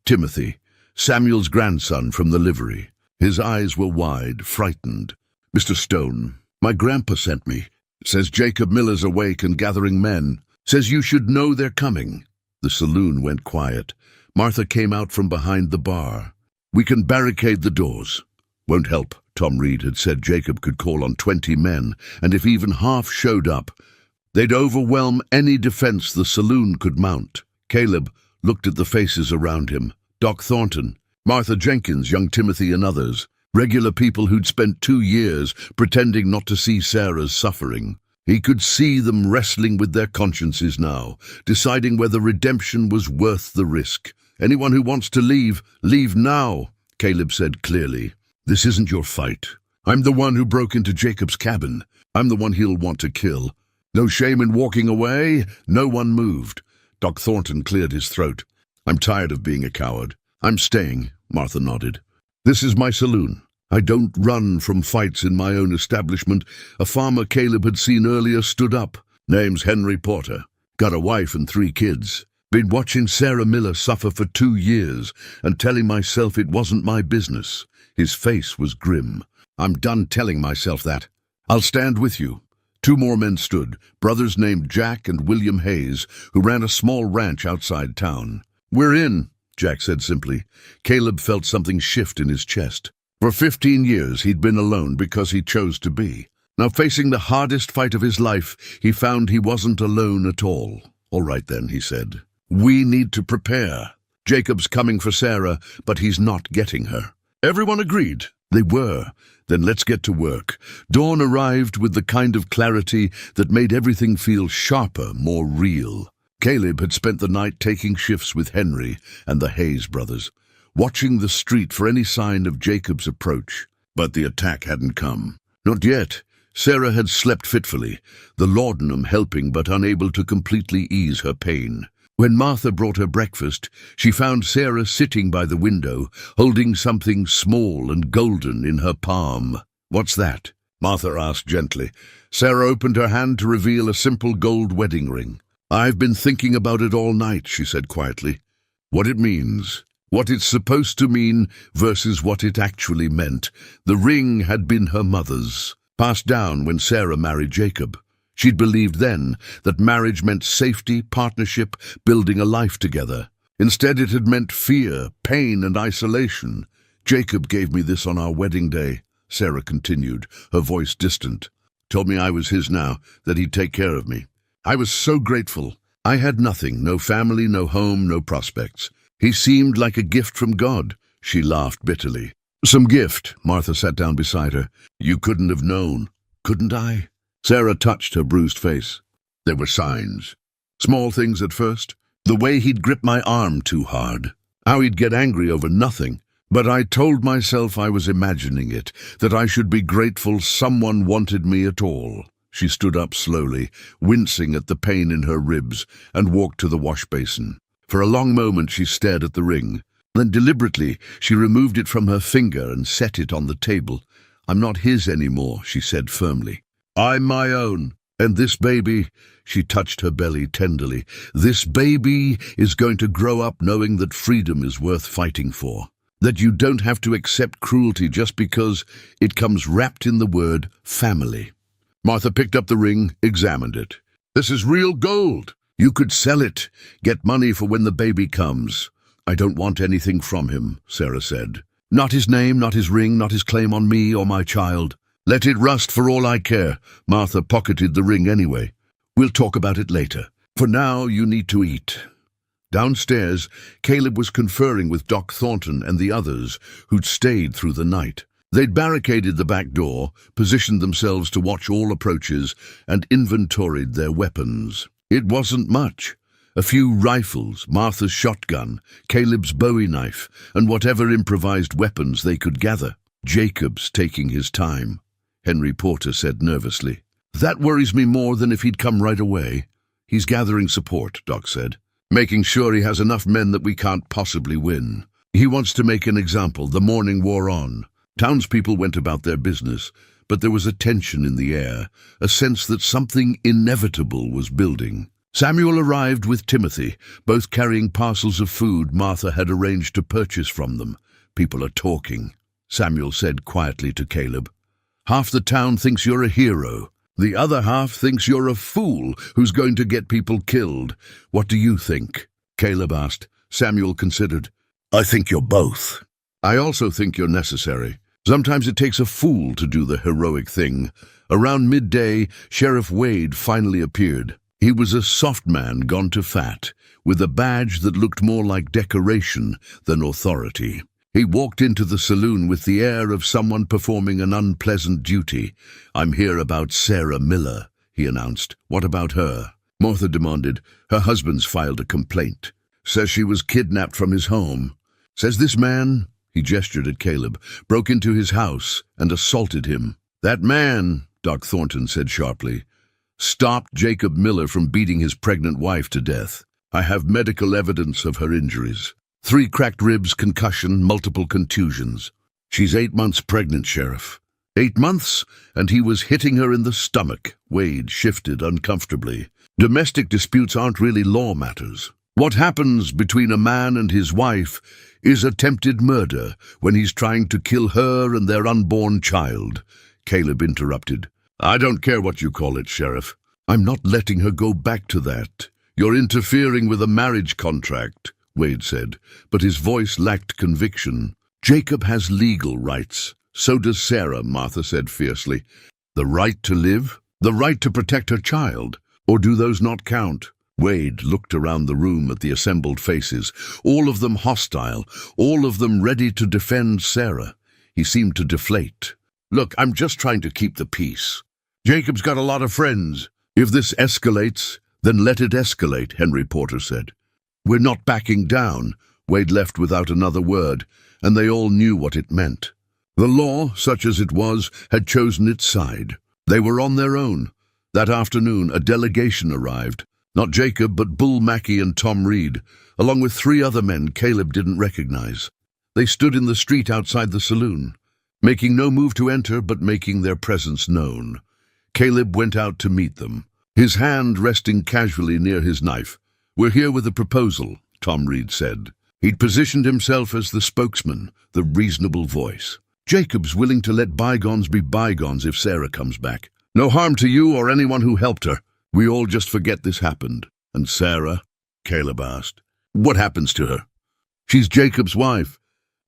Speaker 1: Timothy, Samuel's grandson from the livery. His eyes were wide, frightened. Mr. Stone, my grandpa sent me. Says Jacob Miller's awake and gathering men. Says you should know they're coming. The saloon went quiet. Martha came out from behind the bar. We can barricade the doors. Won't help. Tom Reed had said Jacob could call on 20 men, and if even half showed up, they'd overwhelm any defense the saloon could mount. Caleb looked at the faces around him. Doc Thornton, Martha Jenkins, young Timothy and others. Regular people who'd spent 2 years pretending not to see Sarah's suffering. He could see them wrestling with their consciences now, deciding whether redemption was worth the risk. Anyone who wants to leave, leave now, Caleb said clearly. This isn't your fight. I'm the one who broke into Jacob's cabin. I'm the one he'll want to kill. No shame in walking away. No one moved. Doc Thornton cleared his throat. I'm tired of being a coward. I'm staying, Martha nodded. This is my saloon. I don't run from fights in my own establishment. A farmer Caleb had seen earlier stood up. Name's Henry Porter. Got a wife and 3 kids. Been watching Sarah Miller suffer for 2 years and telling myself it wasn't my business. His face was grim. I'm done telling myself that. I'll stand with you. 2 more men stood, brothers named Jack and William Hayes, who ran a small ranch outside town. We're in, Jack said simply. Caleb felt something shift in his chest. For 15 years he'd been alone because he chose to be. Now facing the hardest fight of his life, he found he wasn't alone at all. All right then, he said. We need to prepare. Jacob's coming for Sarah, but he's not getting her. Everyone agreed. They were. Then let's get to work. Dawn arrived with the kind of clarity that made everything feel sharper, more real. Caleb had spent the night taking shifts with Henry and the Hayes brothers, watching the street for any sign of Jacob's approach. But the attack hadn't come. Not yet. Sarah had slept fitfully, the laudanum helping but unable to completely ease her pain. When Martha brought her breakfast, she found Sarah sitting by the window, holding something small and golden in her palm. What's that? Martha asked gently. Sarah opened her hand to reveal a simple gold wedding ring. I've been thinking about it all night, she said quietly. What it means, what it's supposed to mean versus what it actually meant. The ring had been her mother's, passed down when Sarah married Jacob. She'd believed then that marriage meant safety, partnership, building a life together. Instead, it had meant fear, pain, and isolation. Jacob gave me this on our wedding day, Sarah continued, her voice distant. Told me I was his now, that he'd take care of me. I was so grateful. I had nothing, no family, no home, no prospects. He seemed like a gift from God. She laughed bitterly. Some gift. Martha sat down beside her. You couldn't have known, couldn't I? Sarah touched her bruised face. There were signs. Small things at first. The way he'd grip my arm too hard. How he'd get angry over nothing. But I told myself I was imagining it, that I should be grateful someone wanted me at all. She stood up slowly, wincing at the pain in her ribs, and walked to the wash basin. For a long moment she stared at the ring. Then deliberately she removed it from her finger and set it on the table. I'm not his anymore, she said firmly. I'm my own. And this baby, she touched her belly tenderly, this baby is going to grow up knowing that freedom is worth fighting for. That you don't have to accept cruelty just because it comes wrapped in the word family. Martha picked up the ring, examined it. This is real gold. You could sell it, get money for when the baby comes. I don't want anything from him, Sarah said. Not his name, not his ring, not his claim on me or my child. Let it rust for all I care. Martha pocketed the ring anyway. We'll talk about it later. For now, you need to eat. Downstairs, Caleb was conferring with Doc Thornton and the others who'd stayed through the night. They'd barricaded the back door, positioned themselves to watch all approaches, and inventoried their weapons. It wasn't much. A few rifles, Martha's shotgun, Caleb's bowie knife, and whatever improvised weapons they could gather. Jacob's taking his time, Henry Porter said nervously. That worries me more than if he'd come right away. He's gathering support, Doc said. Making sure he has enough men that we can't possibly win. He wants to make an example. The morning wore on. Townspeople went about their business, but there was a tension in the air, a sense that something inevitable was building. Samuel arrived with Timothy, both carrying parcels of food Martha had arranged to purchase from them. People are talking, Samuel said quietly to Caleb. Half the town thinks you're a hero. The other half thinks you're a fool who's going to get people killed. What do you think? Caleb asked. Samuel considered. I think you're both. I also think you're necessary. Sometimes it takes a fool to do the heroic thing. Around midday, Sheriff Wade finally appeared. He was a soft man gone to fat, with a badge that looked more like decoration than authority. He walked into the saloon with the air of someone performing an unpleasant duty. I'm here about Sarah Miller, he announced. What about her? Martha demanded. Her husband's filed a complaint. Says she was kidnapped from his home. Says this man, he gestured at Caleb, broke into his house and assaulted him. That man, Doc Thornton said sharply, stopped Jacob Miller from beating his pregnant wife to death. I have medical evidence of her injuries. 3 cracked ribs, concussion, multiple contusions. She's 8 months pregnant, Sheriff. 8 months, and he was hitting her in the stomach. Wade shifted uncomfortably. Domestic disputes aren't really law matters. What happens between a man and his wife is attempted murder when he's trying to kill her and their unborn child. Caleb interrupted. I don't care what you call it, Sheriff. I'm not letting her go back to that. You're interfering with a marriage contract, Wade said, but his voice lacked conviction. Jacob has legal rights. So does Sarah, Martha said fiercely. The right to live? The right to protect her child? Or do those not count? Wade looked around the room at the assembled faces, all of them hostile, all of them ready to defend Sarah. He seemed to deflate. Look, I'm just trying to keep the peace. Jacob's got a lot of friends. If this escalates, then let it escalate, Henry Porter said. We're not backing down. Wade left without another word, and they all knew what it meant. The law, such as it was, had chosen its side. They were on their own. That afternoon, a delegation arrived. Not Jacob, but Bull Mackey and Tom Reed, along with 3 other men Caleb didn't recognize. They stood in the street outside the saloon, making no move to enter, but making their presence known. Caleb went out to meet them, his hand resting casually near his knife. We're here with a proposal, Tom Reed said. He'd positioned himself as the spokesman, the reasonable voice. Jacob's willing to let bygones be bygones if Sarah comes back. No harm to you or anyone who helped her. We all just forget this happened. And Sarah? Caleb asked. What happens to her? She's Jacob's wife.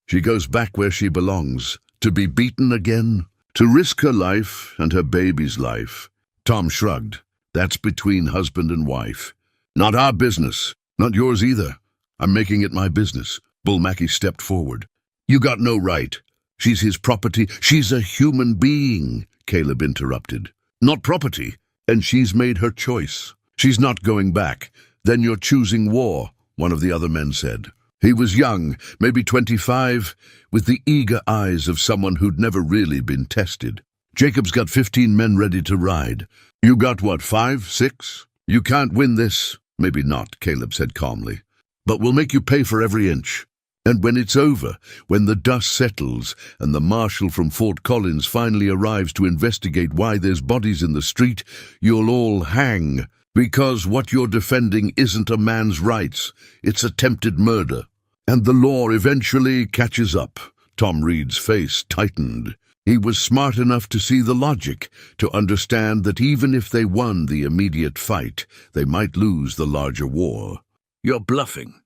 Speaker 1: She goes back where she belongs. To be beaten again? To risk her life and her baby's life? Tom shrugged. That's between husband and wife. Not our business. Not yours either. I'm making it my business. Bull Mackey stepped forward. You got no right. She's his property. She's a human being, Caleb interrupted. Not property. And she's made her choice. She's not going back. Then you're choosing war, one of the other men said. He was young, maybe 25, with the eager eyes of someone who'd never really been tested. Jacob's got 15 men ready to ride. You got what, 5, 6? You can't win this. Maybe not, Caleb said calmly. But we'll make you pay for every inch. And when it's over, when the dust settles and the marshal from Fort Collins finally arrives to investigate why there's bodies in the street, you'll all hang. Because what you're defending isn't a man's rights, it's attempted murder. And the law eventually catches up. Tom Reed's face tightened. He was smart enough to see the logic, to understand that even if they won the immediate fight, they might lose the larger war. You're bluffing.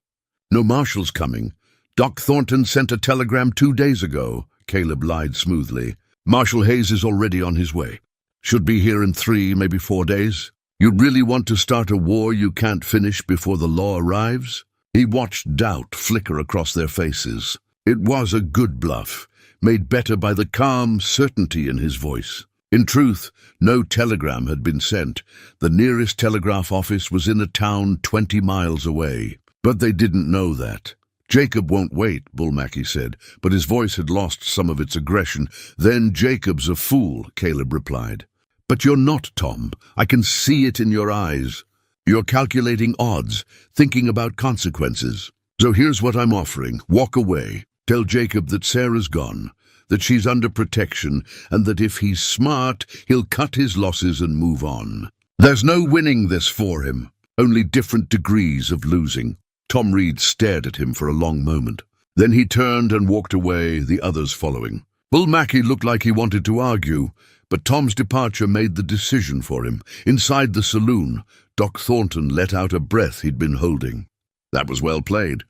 Speaker 1: No marshal's coming. Doc Thornton sent a telegram 2 days ago, Caleb lied smoothly. Marshal Hayes is already on his way. Should be here in 3, maybe 4 days. You'd really want to start a war you can't finish before the law arrives? He watched doubt flicker across their faces. It was a good bluff, made better by the calm certainty in his voice. In truth, no telegram had been sent. The nearest telegraph office was in a town 20 miles away. But they didn't know that. Jacob won't wait, Bull Mackey said, but his voice had lost some of its aggression. Then Jacob's a fool, Caleb replied. But you're not, Tom. I can see it in your eyes. You're calculating odds, thinking about consequences. So here's what I'm offering. Walk away. Tell Jacob that Sarah's gone, that she's under protection, and that if he's smart, he'll cut his losses and move on. There's no winning this for him, only different degrees of losing. Tom Reed stared at him for a long moment. Then he turned and walked away, the others following. Bull Mackey looked like he wanted to argue, but Tom's departure made the decision for him. Inside the saloon, Doc Thornton let out a breath he'd been holding. That was well played.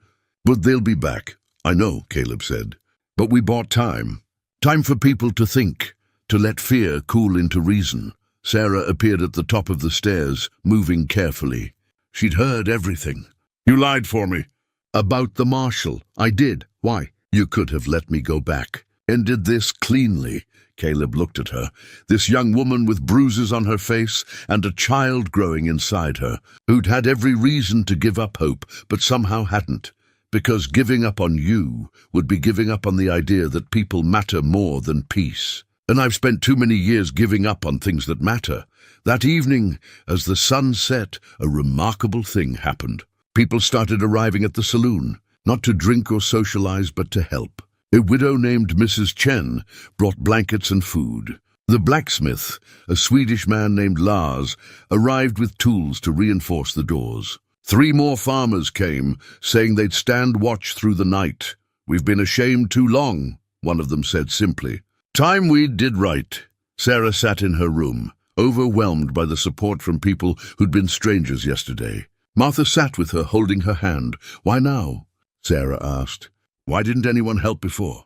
Speaker 1: But they'll be back. I know, Caleb said. But we bought time. Time for people to think, to let fear cool into reason. Sarah appeared at the top of the stairs, moving carefully. She'd heard everything. You lied for me. About the marshal. I did. Why? You could have let me go back. Ended this cleanly. Caleb looked at her, this young woman with bruises on her face and a child growing inside her, who'd had every reason to give up hope, but somehow hadn't, because giving up on you would be giving up on the idea that people matter more than peace. And I've spent too many years giving up on things that matter. That evening, as the sun set, a remarkable thing happened. People started arriving at the saloon, not to drink or socialize, but to help. A widow named Mrs. Chen brought blankets and food. The blacksmith, a Swedish man named Lars, arrived with tools to reinforce the doors. 3 more farmers came, saying they'd stand watch through the night. We've been ashamed too long, one of them said simply. Time we did right. Sarah sat in her room, overwhelmed by the support from people who'd been strangers yesterday. Martha sat with her, holding her hand. Why now? Sarah asked. Why didn't anyone help before?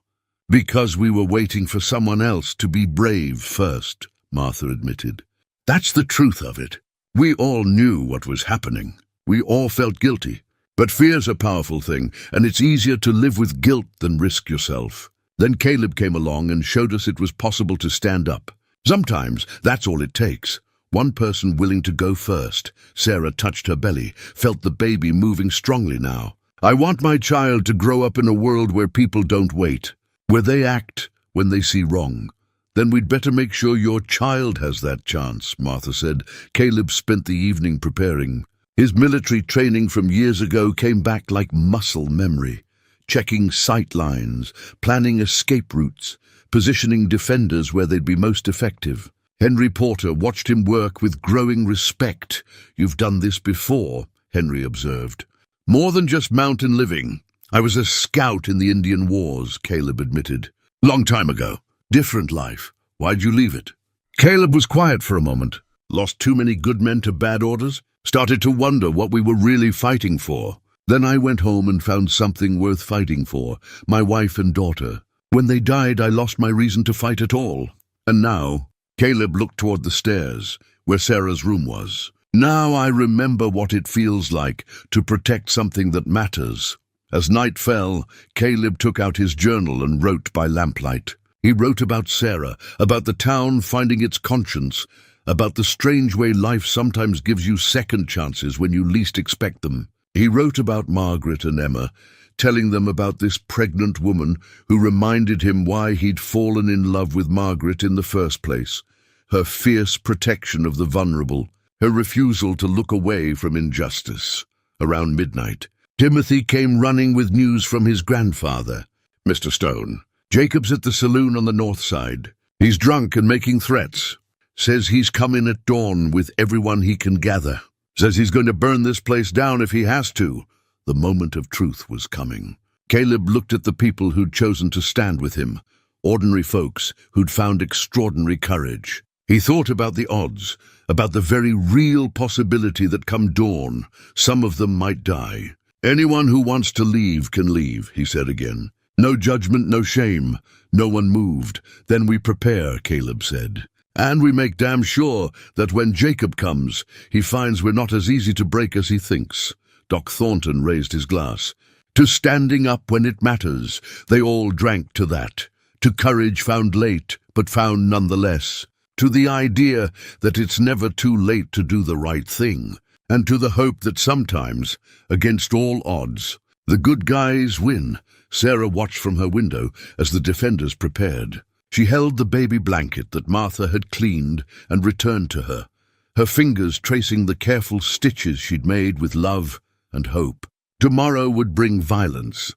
Speaker 1: Because we were waiting for someone else to be brave first, Martha admitted. That's the truth of it. We all knew what was happening. We all felt guilty. But fear's a powerful thing, and it's easier to live with guilt than risk yourself. Then Caleb came along and showed us it was possible to stand up. Sometimes that's all it takes. One person willing to go first. Sarah touched her belly, felt the baby moving strongly now. I want my child to grow up in a world where people don't wait, where they act when they see wrong. Then we'd better make sure your child has that chance, Martha said. Caleb spent the evening preparing. His military training from years ago came back like muscle memory, checking sight lines, planning escape routes, positioning defenders where they'd be most effective. Henry Porter watched him work with growing respect. You've done this before, Henry observed. More than just mountain living. I was a scout in the Indian Wars, Caleb admitted. Long time ago. Different life. Why'd you leave it? Caleb was quiet for a moment. Lost too many good men to bad orders? Started to wonder what we were really fighting for. Then I went home and found something worth fighting for. My wife and daughter. When they died, I lost my reason to fight at all. And now, Caleb looked toward the stairs, where Sarah's room was. Now I remember what it feels like to protect something that matters. As night fell, Caleb took out his journal and wrote by lamplight. He wrote about Sarah, about the town finding its conscience, about the strange way life sometimes gives you second chances when you least expect them. He wrote about Margaret and Emma, telling them about this pregnant woman who reminded him why he'd fallen in love with Margaret in the first place, her fierce protection of the vulnerable, her refusal to look away from injustice. Around midnight, Timothy came running with news from his grandfather. "Mr. Stone, Jacob's at the saloon on the north side. He's drunk and making threats. Says he's come in at dawn with everyone he can gather. Says he's going to burn this place down if he has to." The moment of truth was coming. Caleb looked at the people who'd chosen to stand with him, ordinary folks who'd found extraordinary courage. He thought about the odds, about the very real possibility that come dawn, some of them might die. "Anyone who wants to leave can leave," he said again. "No judgment, no shame. No one moved. Then we prepare," Caleb said. "And we make damn sure that when Jacob comes, he finds we're not as easy to break as he thinks." Doc Thornton raised his glass. "To standing up when it matters." They all drank to that. To courage found late, but found nonetheless. To the idea that it's never too late to do the right thing. And to the hope that sometimes, against all odds, the good guys win. Sarah watched from her window as the defenders prepared. She held the baby blanket that Martha had cleaned and returned to her, her fingers tracing the careful stitches she'd made with love and hope. Tomorrow would bring violence.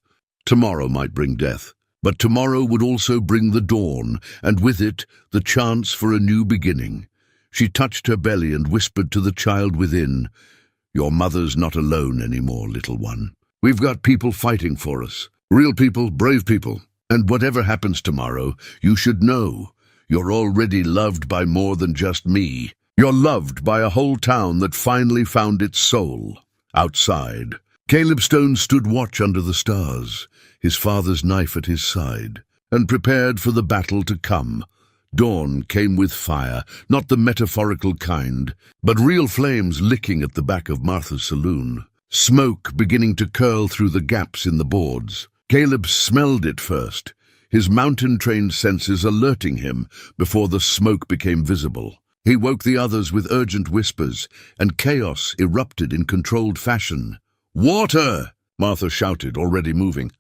Speaker 1: Tomorrow might bring death. But tomorrow would also bring the dawn, and with it, the chance for a new beginning. She touched her belly and whispered to the child within, "Your mother's not alone anymore, little one. We've got people fighting for us. Real people, brave people. And whatever happens tomorrow, you should know you're already loved by more than just me. You're loved by a whole town that finally found its soul." Outside, Caleb Stone stood watch under the stars, his father's knife at his side, and prepared for the battle to come. Dawn came with fire, not the metaphorical kind, but real flames licking at the back of Martha's saloon. Smoke beginning to curl through the gaps in the boards. Caleb smelled it first, his mountain-trained senses alerting him before the smoke became visible. He woke the others with urgent whispers, and chaos erupted in controlled fashion. "Water!" Martha shouted, already moving.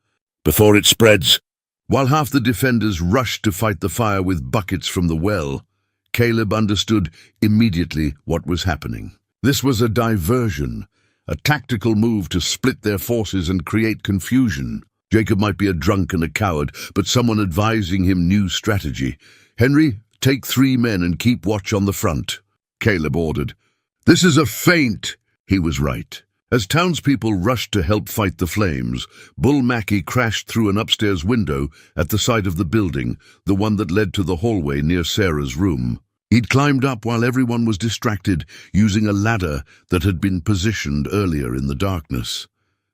Speaker 1: "Before it spreads." While half the defenders rushed to fight the fire with buckets from the well, Caleb understood immediately what was happening. This was a diversion, a tactical move to split their forces and create confusion. Jacob might be a drunk and a coward, but someone advising him new strategy. "Henry, take 3 men and keep watch on the front," Caleb ordered. "This is a feint." He was right. As townspeople rushed to help fight the flames, Bull Mackey crashed through an upstairs window at the side of the building, the one that led to the hallway near Sarah's room. He'd climbed up while everyone was distracted, using a ladder that had been positioned earlier in the darkness.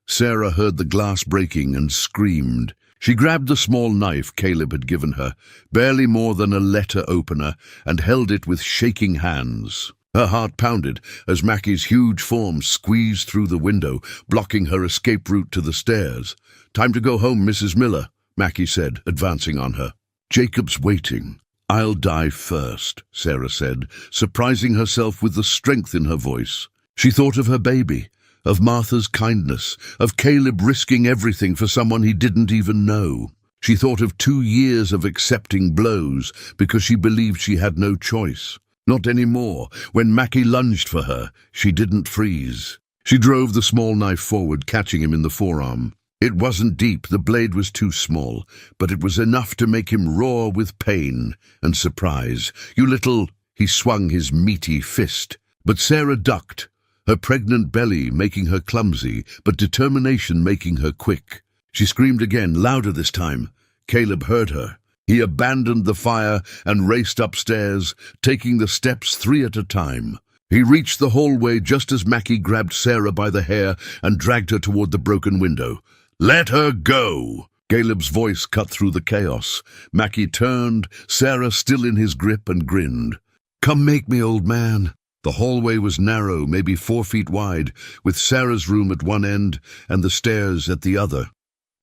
Speaker 1: Sarah heard the glass breaking and screamed. She grabbed the small knife Caleb had given her, barely more than a letter opener, and held it with shaking hands. Her heart pounded as Mackie's huge form squeezed through the window, blocking her escape route to the stairs. "Time to go home, Mrs. Miller," Mackie said, advancing on her. "Jacob's waiting." "I'll die first," Sarah said, surprising herself with the strength in her voice. She thought of her baby, of Martha's kindness, of Caleb risking everything for someone he didn't even know. She thought of 2 years of accepting blows because she believed she had no choice. Not anymore. When Mackie lunged for her, she didn't freeze. She drove the small knife forward, catching him in the forearm. It wasn't deep, the blade was too small, but it was enough to make him roar with pain and surprise. "You little—" He swung his meaty fist, but Sarah ducked, her pregnant belly making her clumsy, but determination making her quick. She screamed again, louder this time. Caleb heard her. He abandoned the fire and raced upstairs, taking the steps 3 at a time. He reached the hallway just as Mackie grabbed Sarah by the hair and dragged her toward the broken window. "Let her go!" Caleb's voice cut through the chaos. Mackie turned, Sarah still in his grip, and grinned. "Come make me, old man." The hallway was narrow, maybe 4 feet wide, with Sarah's room at one end and the stairs at the other.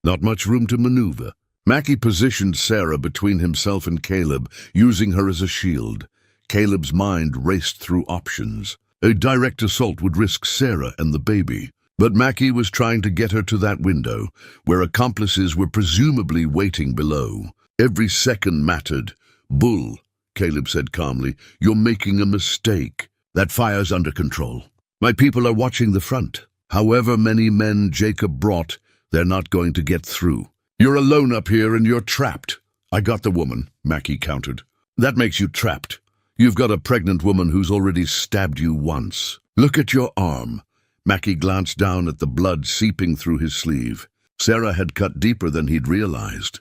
Speaker 1: Not much room to maneuver. Mackie positioned Sarah between himself and Caleb, using her as a shield. Caleb's mind raced through options. A direct assault would risk Sarah and the baby. But Mackie was trying to get her to that window, where accomplices were presumably waiting below. Every second mattered. "Bull," Caleb said calmly, "you're making a mistake. That fire's under control. My people are watching the front. However many men Jacob brought, they're not going to get through. You're alone up here and you're trapped." "I got the woman," Mackie countered. "That makes you trapped. You've got a pregnant woman who's already stabbed you once. Look at your arm." Mackie glanced down at the blood seeping through his sleeve. Sarah had cut deeper than he'd realized.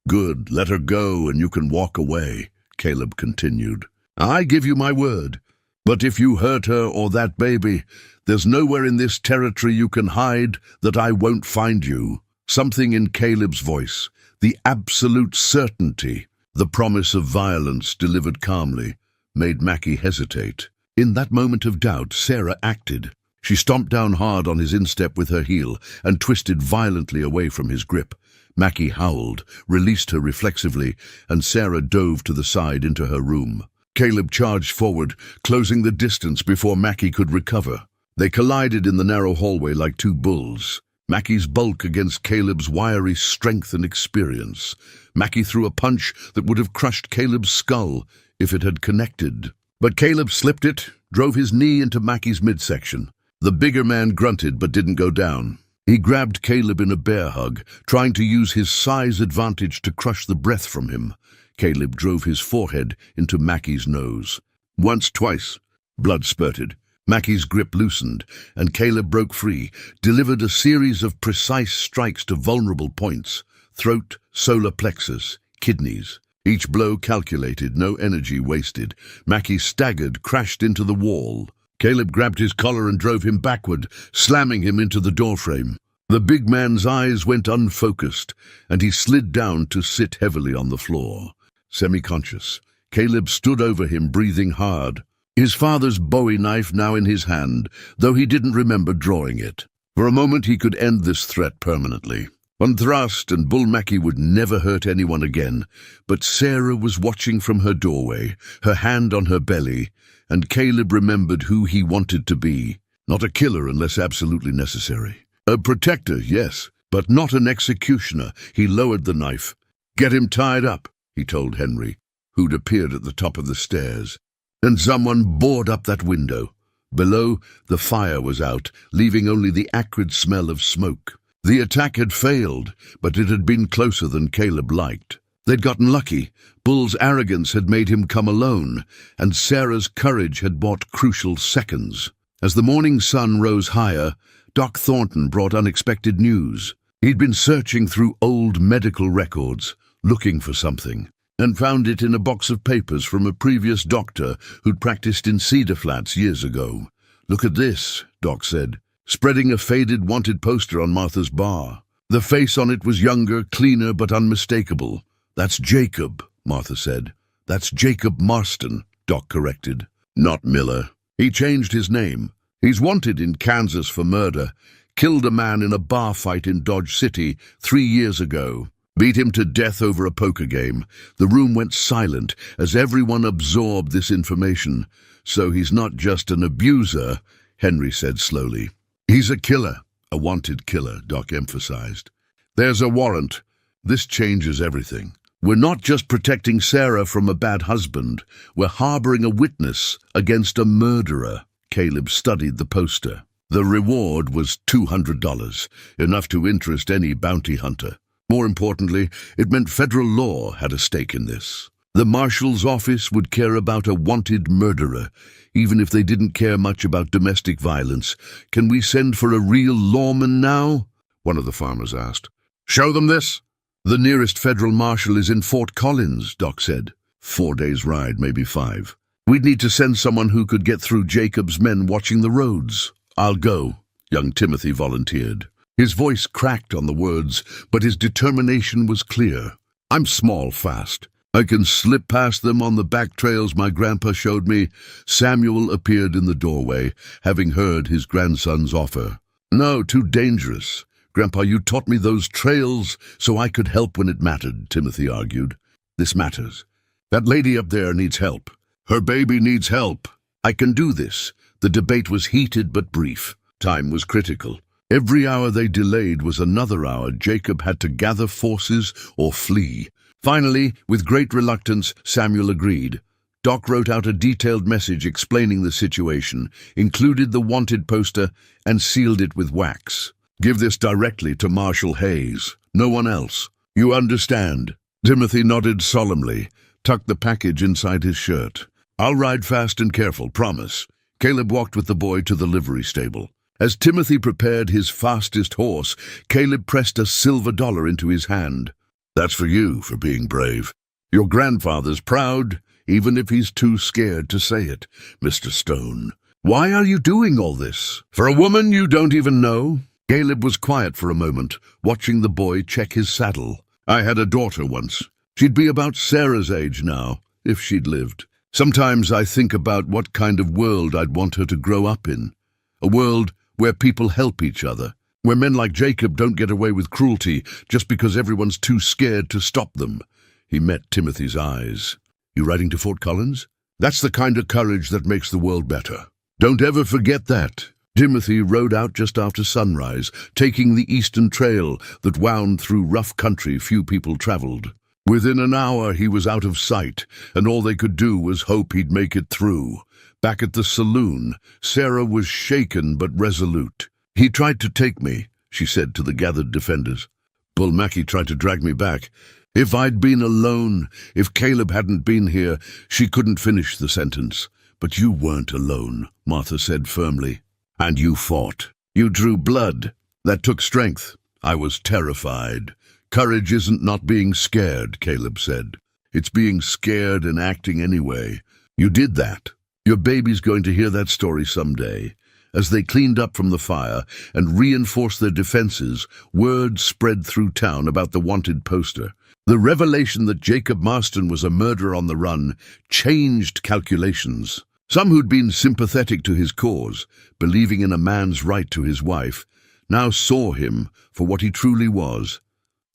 Speaker 1: "Good, let her go and you can walk away," Caleb continued. "I give you my word. But if you hurt her or that baby, there's nowhere in this territory you can hide that I won't find you." Something in Caleb's voice, the absolute certainty, the promise of violence delivered calmly, made Mackie hesitate. In that moment of doubt, Sarah acted. She stomped down hard on his instep with her heel and twisted violently away from his grip. Mackie howled, released her reflexively, and Sarah dove to the side into her room. Caleb charged forward, closing the distance before Mackie could recover. They collided in the narrow hallway like two bulls. Mackie's bulk against Caleb's wiry strength and experience. Mackie threw a punch that would have crushed Caleb's skull if it had connected. But Caleb slipped it, drove his knee into Mackie's midsection. The bigger man grunted but didn't go down. He grabbed Caleb in a bear hug, trying to use his size advantage to crush the breath from him. Caleb drove his forehead into Mackie's nose. Once, twice. Blood spurted. Mackie's grip loosened, and Caleb broke free, delivered a series of precise strikes to vulnerable points: throat, solar plexus, kidneys. Each blow calculated, no energy wasted. Mackie staggered, crashed into the wall. Caleb grabbed his collar and drove him backward, slamming him into the doorframe. The big man's eyes went unfocused, and he slid down to sit heavily on the floor. Semi-conscious, Caleb stood over him, breathing hard. His father's Bowie knife now in his hand, though he didn't remember drawing it. For a moment he could end this threat permanently. One thrust and Bull Mackie would never hurt anyone again, but Sarah was watching from her doorway, her hand on her belly, and Caleb remembered who he wanted to be. Not a killer unless absolutely necessary. A protector, yes, but not an executioner. He lowered the knife. "Get him tied up," he told Henry, who'd appeared at the top of the stairs. And someone bored up that window. Below, the fire was out, leaving only the acrid smell of smoke. The attack had failed, but it had been closer than Caleb liked. They'd gotten lucky. Bull's arrogance had made him come alone, and Sarah's courage had bought crucial seconds. As the morning sun rose higher, Doc Thornton brought unexpected news. He'd been searching through old medical records, looking for something, and found it in a box of papers from a previous doctor who'd practiced in Cedar Flats years ago. "Look at this," Doc said, spreading a faded wanted poster on Martha's bar. The face on it was younger, cleaner, but unmistakable. "That's Jacob," Martha said. "That's Jacob Marston," Doc corrected. "Not Miller. He changed his name. He's wanted in Kansas for murder. Killed a man in a bar fight in Dodge City 3 years ago. Beat him to death over a poker game." The room went silent as everyone absorbed this information. "So he's not just an abuser," Henry said slowly. "He's a killer, a wanted killer," Doc emphasized. "There's a warrant. This changes everything. We're not just protecting Sarah from a bad husband. We're harboring a witness against a murderer." Caleb studied the poster. The reward was $200, enough to interest any bounty hunter. More importantly, it meant federal law had a stake in this. The marshal's office would care about a wanted murderer, even if they didn't care much about domestic violence. "Can we send for a real lawman now?" one of the farmers asked. "Show them this." "The nearest federal marshal is in Fort Collins," Doc said. 4 days' ride, maybe 5. "We'd need to send someone who could get through Jacob's men watching the roads." "I'll go," young Timothy volunteered. His voice cracked on the words, but his determination was clear. "I'm small fast. I can slip past them on the back trails my grandpa showed me." Samuel appeared in the doorway, having heard his grandson's offer. "No, too dangerous. Grandpa, you taught me those trails so I could help when it mattered, Timothy argued. This matters. That lady up there needs help. Her baby needs help. I can do this. The debate was heated but brief. Time was critical. Every hour they delayed was another hour Jacob had to gather forces or flee. Finally, with great reluctance, Samuel agreed. Doc wrote out a detailed message explaining the situation, included the wanted poster, and sealed it with wax. Give this directly to Marshal Hayes. No one else. You understand? Timothy nodded solemnly, tucked the package inside his shirt. I'll ride fast and careful, promise. Caleb walked with the boy to the livery stable. As Timothy prepared his fastest horse, Caleb pressed a silver dollar into his hand. That's for you, for being brave. Your grandfather's proud, even if he's too scared to say it, Mr. Stone. Why are you doing all this? For a woman you don't even know? Caleb was quiet for a moment, watching the boy check his saddle. I had a daughter once. She'd be about Sarah's age now, if she'd lived. Sometimes I think about what kind of world I'd want her to grow up in. A world where people help each other, where men like Jacob don't get away with cruelty just because everyone's too scared to stop them. He met Timothy's eyes. You riding to Fort Collins? That's the kind of courage that makes the world better. Don't ever forget that. Timothy rode out just after sunrise, taking the eastern trail that wound through rough country few people traveled. Within an hour he was out of sight, and all they could do was hope he'd make it through. Back at the saloon, Sarah was shaken but resolute. He tried to take me, she said to the gathered defenders. Bull Mackey tried to drag me back. If I'd been alone, if Caleb hadn't been here, she couldn't finish the sentence. But you weren't alone, Martha said firmly. And you fought. You drew blood. That took strength. I was terrified. Courage isn't not being scared, Caleb said. It's being scared and acting anyway. You did that. Your baby's going to hear that story someday. As they cleaned up from the fire and reinforced their defenses, word spread through town about the wanted poster. The revelation that Jacob Marston was a murderer on the run changed calculations. Some who'd been sympathetic to his cause, believing in a man's right to his wife, now saw him for what he truly was,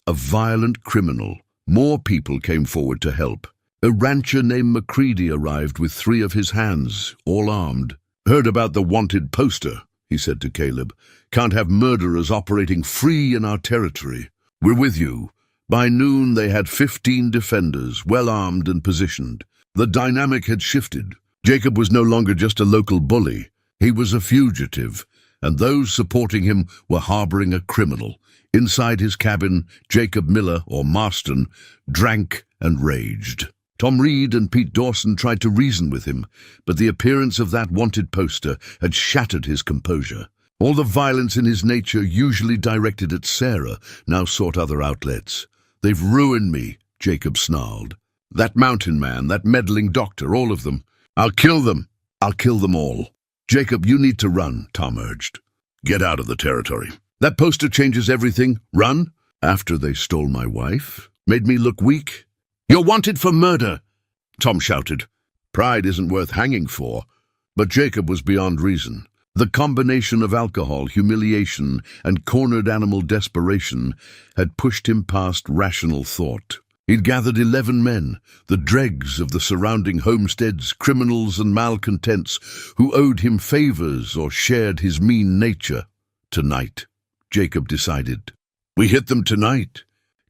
Speaker 1: a violent criminal. More people came forward to help. A rancher named Macready arrived with 3 of his hands, all armed. Heard about the wanted poster, he said to Caleb. Can't have murderers operating free in our territory. We're with you. By noon they had 15 defenders, well armed and positioned. The dynamic had shifted. Jacob was no longer just a local bully. He was a fugitive, and those supporting him were harboring a criminal. Inside his cabin, Jacob Miller, or Marston, drank and raged. Tom Reed and Pete Dawson tried to reason with him, but the appearance of that wanted poster had shattered his composure. All the violence in his nature, usually directed at Sarah, now sought other outlets. They've ruined me, Jacob snarled. That mountain man, that meddling doctor, all of them. I'll kill them. I'll kill them all. Jacob, you need to run, Tom urged. Get out of the territory. That poster changes everything. Run? After they stole my wife? Made me look weak? You're wanted for murder, Tom shouted. Pride isn't worth hanging for. But Jacob was beyond reason. The combination of alcohol, humiliation, and cornered animal desperation had pushed him past rational thought. He'd gathered 11 men, the dregs of the surrounding homesteads, criminals and malcontents who owed him favors or shared his mean nature. Tonight, Jacob decided. We hit them tonight.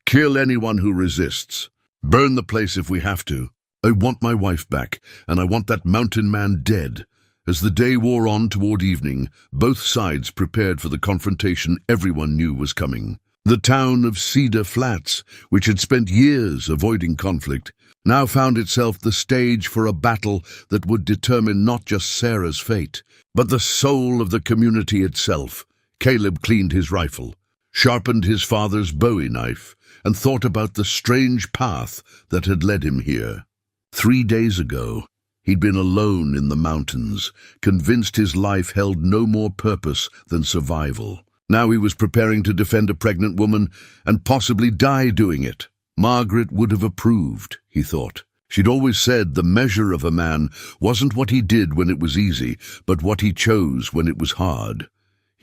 Speaker 1: Kill anyone who resists. Burn the place if we have to. I want my wife back, and I want that mountain man dead. As the day wore on toward evening, both sides prepared for the confrontation everyone knew was coming. The town of Cedar Flats, which had spent years avoiding conflict, now found itself the stage for a battle that would determine not just Sarah's fate, but the soul of the community itself. Caleb cleaned his rifle, sharpened his father's bowie knife, and thought about the strange path that had led him here. 3 days ago, he'd been alone in the mountains, convinced his life held no more purpose than survival. Now he was preparing to defend a pregnant woman and possibly die doing it. Margaret would have approved, he thought. She'd always said the measure of a man wasn't what he did when it was easy, but what he chose when it was hard.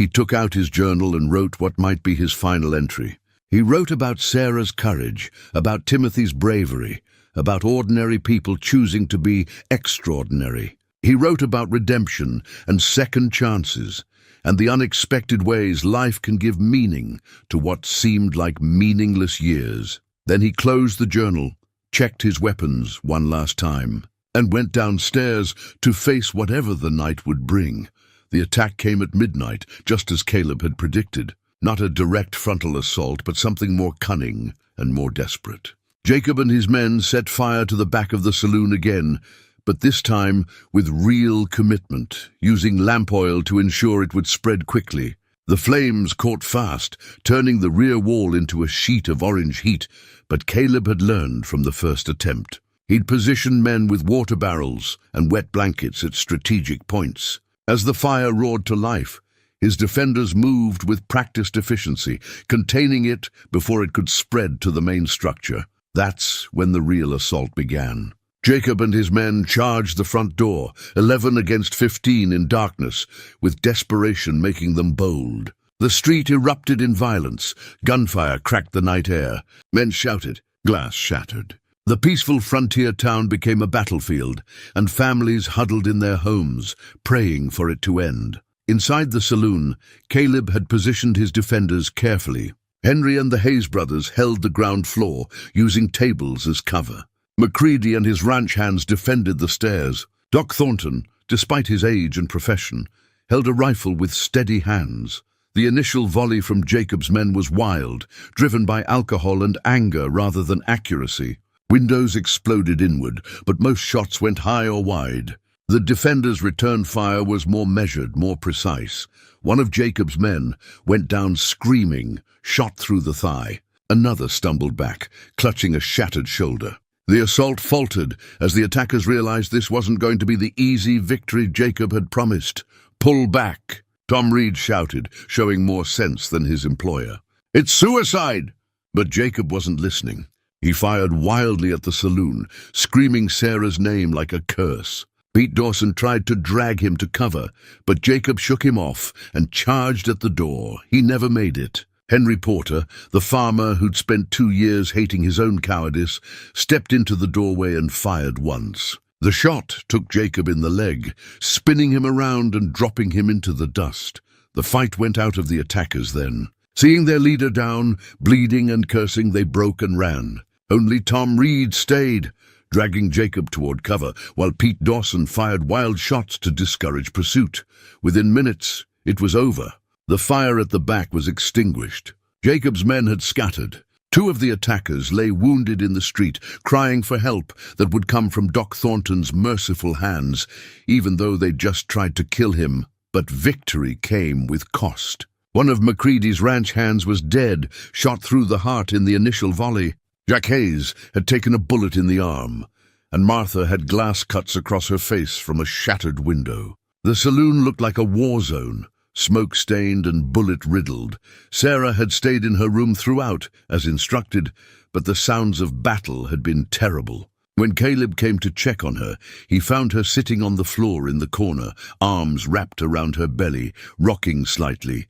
Speaker 1: He took out his journal and wrote what might be his final entry. He wrote about Sarah's courage, about Timothy's bravery, about ordinary people choosing to be extraordinary. He wrote about redemption and second chances, and the unexpected ways life can give meaning to what seemed like meaningless years. Then he closed the journal, checked his weapons one last time, and went downstairs to face whatever the night would bring. The attack came at midnight, just as Caleb had predicted. Not a direct frontal assault, but something more cunning and more desperate. Jacob and his men set fire to the back of the saloon again, but this time with real commitment, using lamp oil to ensure it would spread quickly. The flames caught fast, turning the rear wall into a sheet of orange heat, but Caleb had learned from the first attempt. He'd positioned men with water barrels and wet blankets at strategic points. As the fire roared to life, his defenders moved with practiced efficiency, containing it before it could spread to the main structure. That's when the real assault began. Jacob and his men charged the front door, 11 against 15 in darkness, with desperation making them bold. The street erupted in violence. Gunfire cracked the night air. Men shouted. Glass shattered. The peaceful frontier town became a battlefield, and families huddled in their homes, praying for it to end. Inside the saloon, Caleb had positioned his defenders carefully. Henry and the Hayes brothers held the ground floor, using tables as cover. Macready and his ranch hands defended the stairs. Doc Thornton, despite his age and profession, held a rifle with steady hands. The initial volley from Jacob's men was wild, driven by alcohol and anger rather than accuracy. Windows exploded inward, but most shots went high or wide. The defenders' return fire was more measured, more precise. One of Jacob's men went down screaming, shot through the thigh. Another stumbled back, clutching a shattered shoulder. The assault faltered as the attackers realized this wasn't going to be the easy victory Jacob had promised. "Pull back!" Tom Reed shouted, showing more sense than his employer. "It's suicide!" But Jacob wasn't listening. He fired wildly at the saloon, screaming Sarah's name like a curse. Pete Dawson tried to drag him to cover, but Jacob shook him off and charged at the door. He never made it. Henry Porter, the farmer who'd spent 2 years hating his own cowardice, stepped into the doorway and fired once. The shot took Jacob in the leg, spinning him around and dropping him into the dust. The fight went out of the attackers then. Seeing their leader down, bleeding and cursing, they broke and ran. Only Tom Reed stayed, dragging Jacob toward cover, while Pete Dawson fired wild shots to discourage pursuit. Within minutes, it was over. The fire at the back was extinguished. Jacob's men had scattered. 2 of the attackers lay wounded in the street, crying for help that would come from Doc Thornton's merciful hands, even though they'd just tried to kill him. But victory came with cost. One of Macready's ranch hands was dead, shot through the heart in the initial volley. Jack Hayes had taken a bullet in the arm, and Martha had glass cuts across her face from a shattered window. The saloon looked like a war zone, smoke-stained and bullet-riddled. Sarah had stayed in her room throughout, as instructed, but the sounds of battle had been terrible. When Caleb came to check on her, he found her sitting on the floor in the corner, arms wrapped around her belly, rocking slightly.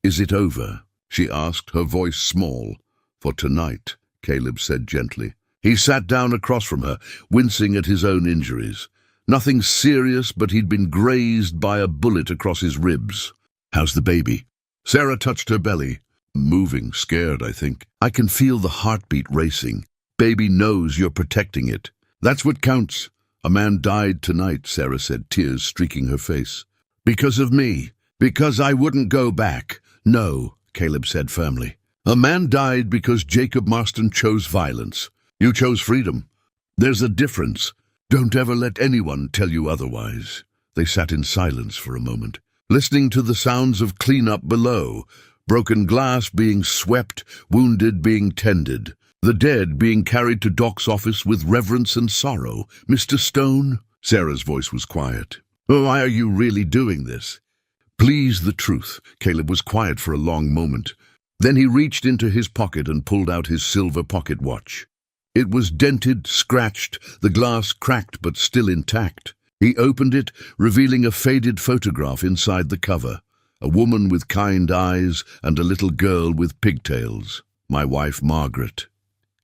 Speaker 1: "Is it over?" she asked, her voice small. "For tonight," Caleb said gently. He sat down across from her, wincing at his own injuries. Nothing serious, but he'd been grazed by a bullet across his ribs. "How's the baby?" Sarah touched her belly. "Moving, scared, I think. I can feel the heartbeat racing. Baby knows you're protecting it. That's what counts." "A man died tonight," Sarah said, tears streaking her face. "Because of me. Because I wouldn't go back." "No," Caleb said firmly. "A man died because Jacob Marston chose violence. You chose freedom. There's a difference. Don't ever let anyone tell you otherwise." They sat in silence for a moment, listening to the sounds of cleanup below, broken glass being swept, wounded being tended, the dead being carried to Doc's office with reverence and sorrow. "Mr. Stone?" Sarah's voice was quiet. "Why are you really doing this?" "Please, the truth." Caleb was quiet for a long moment. Then he reached into his pocket and pulled out his silver pocket watch. It was dented, scratched, the glass cracked but still intact. He opened it, revealing a faded photograph inside the cover. A woman with kind eyes and a little girl with pigtails. My wife Margaret,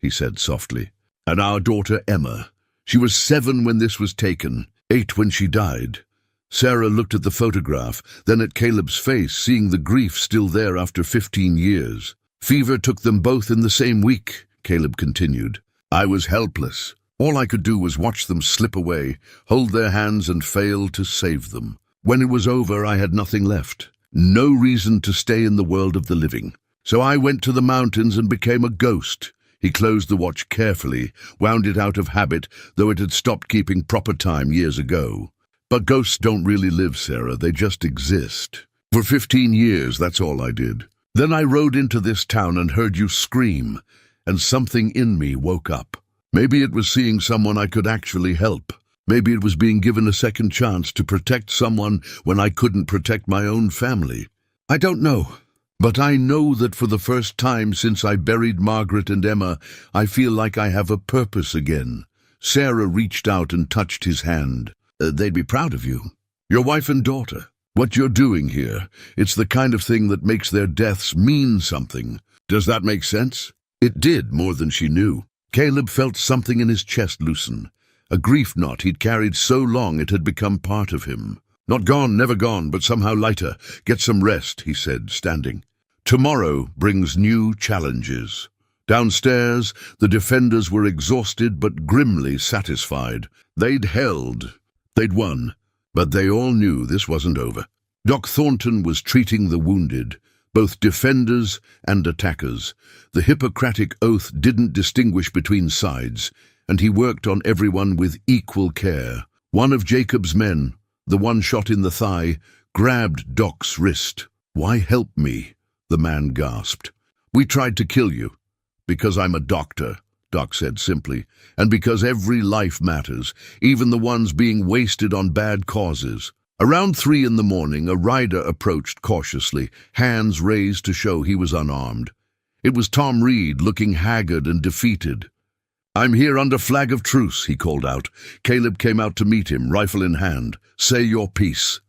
Speaker 1: he said softly. And our daughter Emma. She was 7 when this was taken, 8 when she died. Sarah looked at the photograph, then at Caleb's face, seeing the grief still there after 15 years. Fever took them both in the same week, Caleb continued. I was helpless. All I could do was watch them slip away, hold their hands and fail to save them. When it was over, I had nothing left. No reason to stay in the world of the living. So I went to the mountains and became a ghost. He closed the watch carefully, wound it out of habit, though it had stopped keeping proper time years ago. But ghosts don't really live, Sarah. They just exist. For 15 years, that's all I did. Then I rode into this town and heard you scream, and something in me woke up. Maybe it was seeing someone I could actually help. Maybe it was being given a second chance to protect someone when I couldn't protect my own family. I don't know. But I know that for the first time since I buried Margaret and Emma, I feel like I have a purpose again. Sarah reached out and touched his hand. They'd be proud of you. Your wife and daughter. What you're doing here, it's the kind of thing that makes their deaths mean something. Does that make sense? It did, more than she knew. Caleb felt something in his chest loosen. A grief knot he'd carried so long it had become part of him. Not gone, never gone, but somehow lighter. Get some rest, he said, standing. Tomorrow brings new challenges. Downstairs, the defenders were exhausted but grimly satisfied. They'd held. They'd won. But they all knew this wasn't over. Doc Thornton was treating the wounded, both defenders and attackers. The Hippocratic oath didn't distinguish between sides, and he worked on everyone with equal care. One of Jacob's men, the one shot in the thigh, grabbed Doc's wrist. "Why help me?" the man gasped. "We tried to kill you." "Because I'm a doctor," Doc said simply, "and because every life matters, even the ones being wasted on bad causes." Around 3 in the morning, a rider approached cautiously, hands raised to show he was unarmed. It was Tom Reed, looking haggard and defeated. "I'm here under flag of truce," he called out. Caleb came out to meet him, rifle in hand. "Say your piece."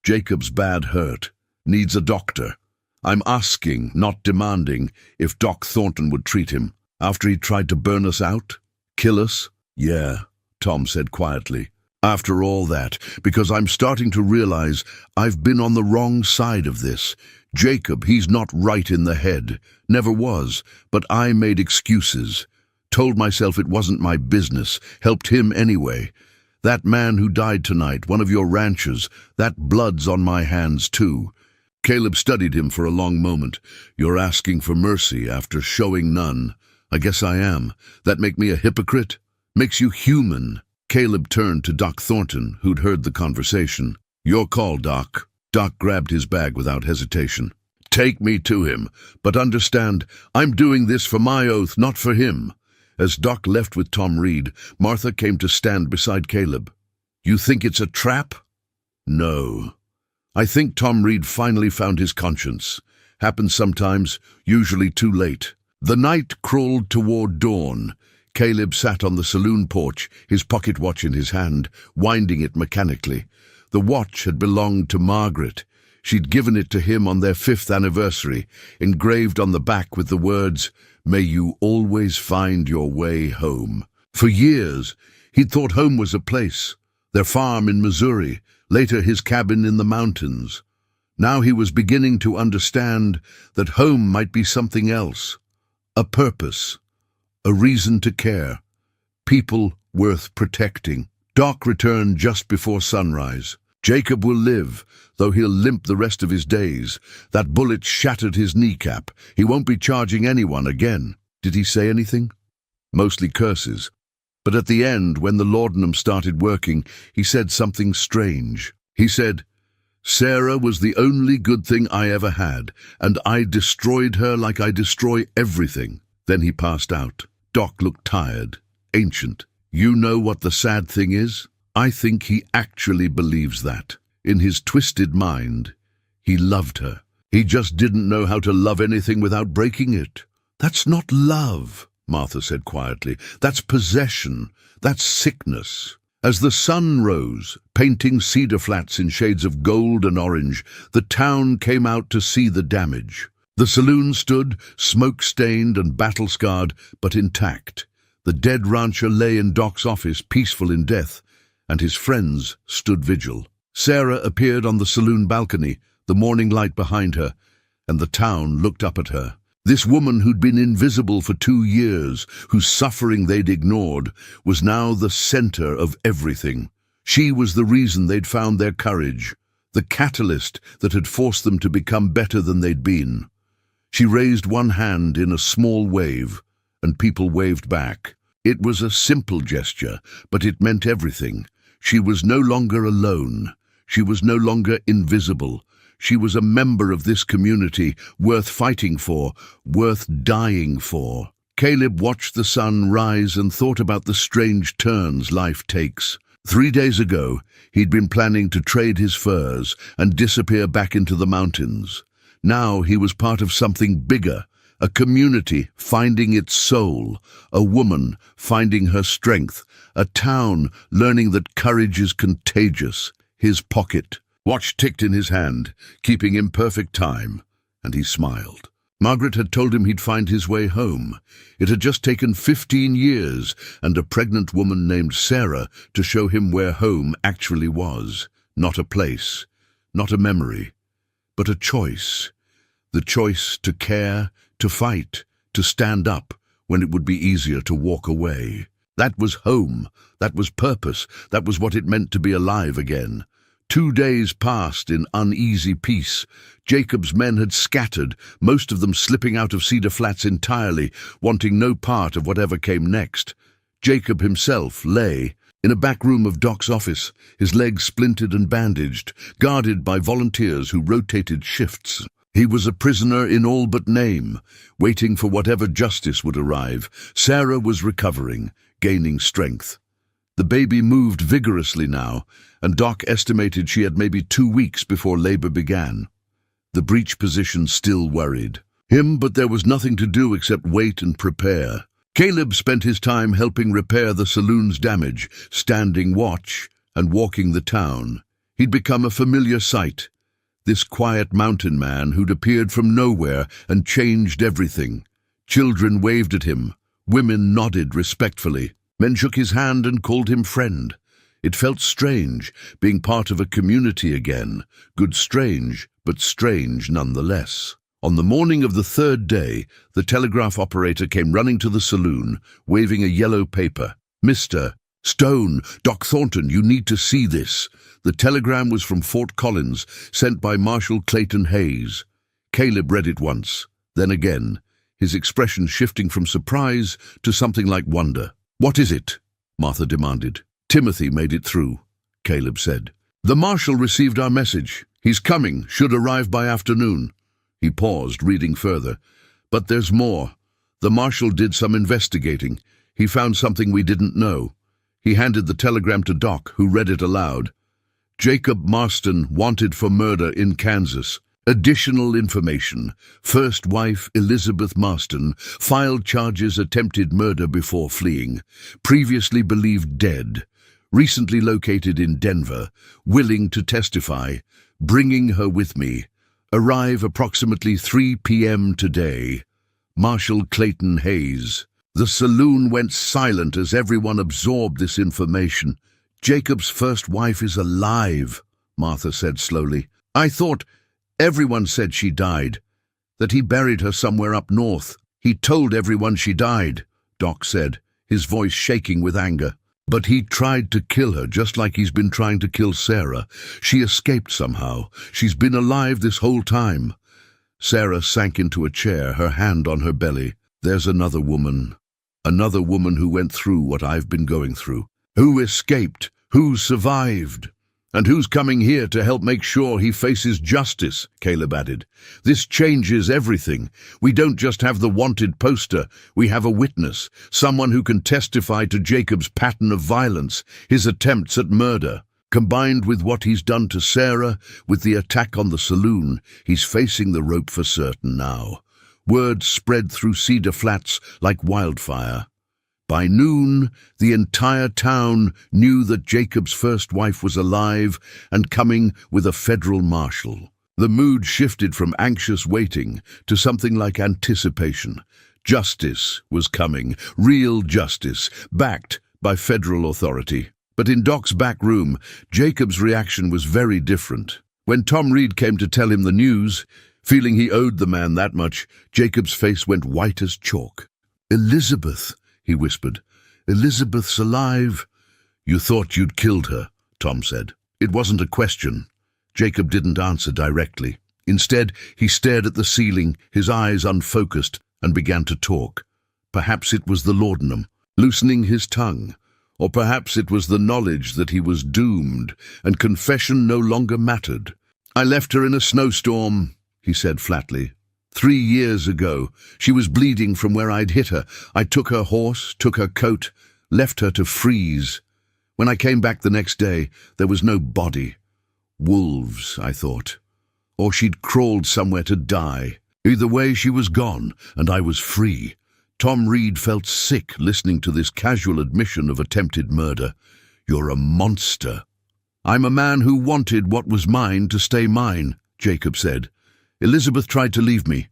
Speaker 1: "Jacob's bad hurt. Needs a doctor. I'm asking, not demanding, if Doc Thornton would treat him. After he tried to burn us out? Kill us?" "Yeah," Tom said quietly. "After all that, because I'm starting to realize I've been on the wrong side of this. Jacob, he's not right in the head. Never was, but I made excuses. Told myself it wasn't my business, helped him anyway. That man who died tonight, one of your ranchers, that blood's on my hands too." Caleb studied him for a long moment. "You're asking for mercy after showing none. I guess I am. That make me a hypocrite? Makes you human." Caleb turned to Doc Thornton, who'd heard the conversation. "Your call, Doc." Doc grabbed his bag without hesitation. "Take me to him, but understand, I'm doing this for my oath, not for him." As Doc left with Tom Reed, Martha came to stand beside Caleb. "You think it's a trap?" "No. I think Tom Reed finally found his conscience. Happens sometimes, usually too late." The night crawled toward dawn. Caleb sat on the saloon porch, his pocket watch in his hand, winding it mechanically. The watch had belonged to Margaret. She'd given it to him on their 5th anniversary, engraved on the back with the words, "May you always find your way home." For years, he'd thought home was a place, their farm in Missouri, later his cabin in the mountains. Now he was beginning to understand that home might be something else, a purpose, a reason to care, people worth protecting. Doc returned just before sunrise. "Jacob will live, though he'll limp the rest of his days. That bullet shattered his kneecap. He won't be charging anyone again." "Did he say anything?" "Mostly curses. But at the end, when the laudanum started working, he said something strange. He said, 'Sarah was the only good thing I ever had, and I destroyed her like I destroy everything.' Then he passed out." Doc looked tired, ancient. "You know what the sad thing is? I think he actually believes that. In his twisted mind, he loved her. He just didn't know how to love anything without breaking it." "That's not love," Martha said quietly. "That's possession. That's sickness." As the sun rose, painting Cedar Flats in shades of gold and orange, the town came out to see the damage. The saloon stood, smoke-stained and battle-scarred, but intact. The dead rancher lay in Doc's office, peaceful in death, and his friends stood vigil. Sarah appeared on the saloon balcony, the morning light behind her, and the town looked up at her. This woman who'd been invisible for 2 years, whose suffering they'd ignored, was now the center of everything. She was the reason they'd found their courage, the catalyst that had forced them to become better than they'd been. She raised one hand in a small wave, and people waved back. It was a simple gesture, but it meant everything. She was no longer alone. She was no longer invisible. She was a member of this community, worth fighting for, worth dying for. Caleb watched the sun rise and thought about the strange turns life takes. 3 days ago, he'd been planning to trade his furs and disappear back into the mountains. Now he was part of something bigger, a community finding its soul, a woman finding her strength, a town learning that courage is contagious. His pocket watch ticked in his hand, keeping imperfect time, and he smiled. Margaret had told him he'd find his way home. It had just taken 15 years and a pregnant woman named Sarah to show him where home actually was. Not a place, not a memory, but a choice. The choice to care, to fight, to stand up when it would be easier to walk away. That was home. That was purpose. That was what it meant to be alive again. 2 days passed in uneasy peace. Jacob's men had scattered, most of them slipping out of Cedar Flats entirely, wanting no part of whatever came next. Jacob himself lay in a back room of Doc's office, his legs splintered and bandaged, guarded by volunteers who rotated shifts. He was a prisoner in all but name, waiting for whatever justice would arrive. Sarah was recovering, gaining strength. The baby moved vigorously now, and Doc estimated she had maybe 2 weeks before labor began. The breech position still worried him, but there was nothing to do except wait and prepare. Caleb spent his time helping repair the saloon's damage, standing watch and walking the town. He'd become a familiar sight. This quiet mountain man who'd appeared from nowhere and changed everything. Children waved at him. Women nodded respectfully. Men shook his hand and called him friend. It felt strange, being part of a community again. Good strange, but strange nonetheless. On the morning of the 3rd day, the telegraph operator came running to the saloon, waving a yellow paper. "Mr. Stone, Doc Thornton, you need to see this." The telegram was from Fort Collins, sent by Marshal Clayton Hayes. Caleb read it once, then again, his expression shifting from surprise to something like wonder. "What is it?" Martha demanded. "Timothy made it through," Caleb said. "The marshal received our message. He's coming, should arrive by afternoon." He paused, reading further. "But there's more. The marshal did some investigating. He found something we didn't know." He handed the telegram to Doc, who read it aloud. "Jacob Marston wanted for murder in Kansas. Additional information. First wife Elizabeth Marston filed charges attempted murder before fleeing. Previously believed dead. Recently located in Denver. Willing to testify. Bringing her with me. Arrive approximately 3 p.m. today. Marshal Clayton Hayes." The saloon went silent as everyone absorbed this information. "Jacob's first wife is alive," Martha said slowly. "I thought everyone said she died, that he buried her somewhere up north." "He told everyone she died," Doc said, his voice shaking with anger. "But he tried to kill her, just like he's been trying to kill Sarah. She escaped somehow. She's been alive this whole time." Sarah sank into a chair, her hand on her belly. "There's another woman who went through what I've been going through. Who escaped? Who survived? And who's coming here to help make sure he faces justice," Caleb added. "This changes everything. We don't just have the wanted poster, we have a witness, someone who can testify to Jacob's pattern of violence, his attempts at murder. Combined with what he's done to Sarah, with the attack on the saloon, he's facing the rope for certain now." Word spread through Cedar Flats like wildfire. By noon, the entire town knew that Jacob's first wife was alive and coming with a federal marshal. The mood shifted from anxious waiting to something like anticipation. Justice was coming, real justice, backed by federal authority. But in Doc's back room, Jacob's reaction was very different. When Tom Reed came to tell him the news, feeling he owed the man that much, Jacob's face went white as chalk. "Elizabeth," he whispered. "Elizabeth's alive." "You thought you'd killed her," Tom said. It wasn't a question. Jacob didn't answer directly. Instead, he stared at the ceiling, his eyes unfocused, and began to talk. Perhaps it was the laudanum, loosening his tongue. Or perhaps it was the knowledge that he was doomed, and confession no longer mattered. "I left her in a snowstorm," he said flatly. 3 years ago. She was bleeding from where I'd hit her. I took her horse, took her coat, left her to freeze. When I came back the next day, there was no body. Wolves, I thought. Or she'd crawled somewhere to die. Either way, she was gone, and I was free. Tom Reed felt sick listening to this casual admission of attempted murder. "You're a monster." "I'm a man who wanted what was mine to stay mine," Jacob said. "Elizabeth tried to leave me.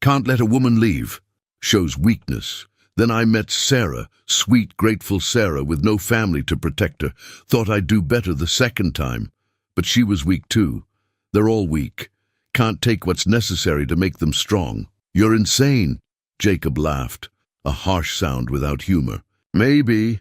Speaker 1: Can't let a woman leave. Shows weakness. Then I met Sarah, sweet, grateful Sarah with no family to protect her. Thought I'd do better the second time. But she was weak too. They're all weak. Can't take what's necessary to make them strong." "You're insane." Jacob laughed, a harsh sound without humor. "Maybe.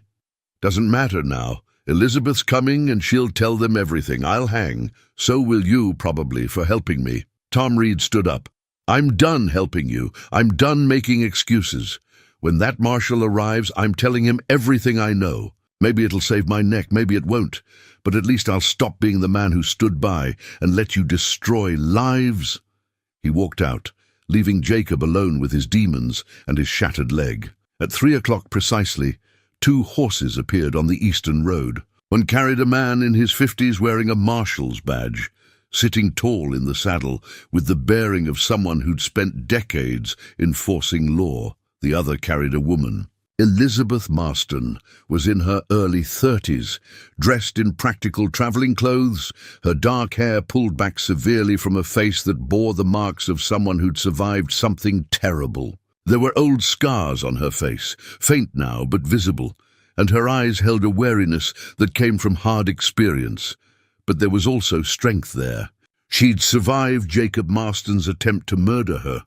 Speaker 1: Doesn't matter now. Elizabeth's coming and she'll tell them everything. I'll hang. So will you, probably, for helping me." Tom Reed stood up. "I'm done helping you. I'm done making excuses. When that marshal arrives, I'm telling him everything I know. Maybe it'll save my neck, maybe it won't. But at least I'll stop being the man who stood by and let you destroy lives." He walked out, leaving Jacob alone with his demons and his shattered leg. At 3 o'clock precisely, 2 horses appeared on the eastern road. One carried a man in his 50s wearing a marshal's badge, sitting tall in the saddle with the bearing of someone who'd spent decades enforcing law. The other carried a woman. Elizabeth Marston was in her early 30s, dressed in practical traveling clothes, her dark hair pulled back severely from a face that bore the marks of someone who'd survived something terrible. There were old scars on her face, faint now but visible, and her eyes held a wariness that came from hard experience. But there was also strength there. She'd survived Jacob Marston's attempt to murder her.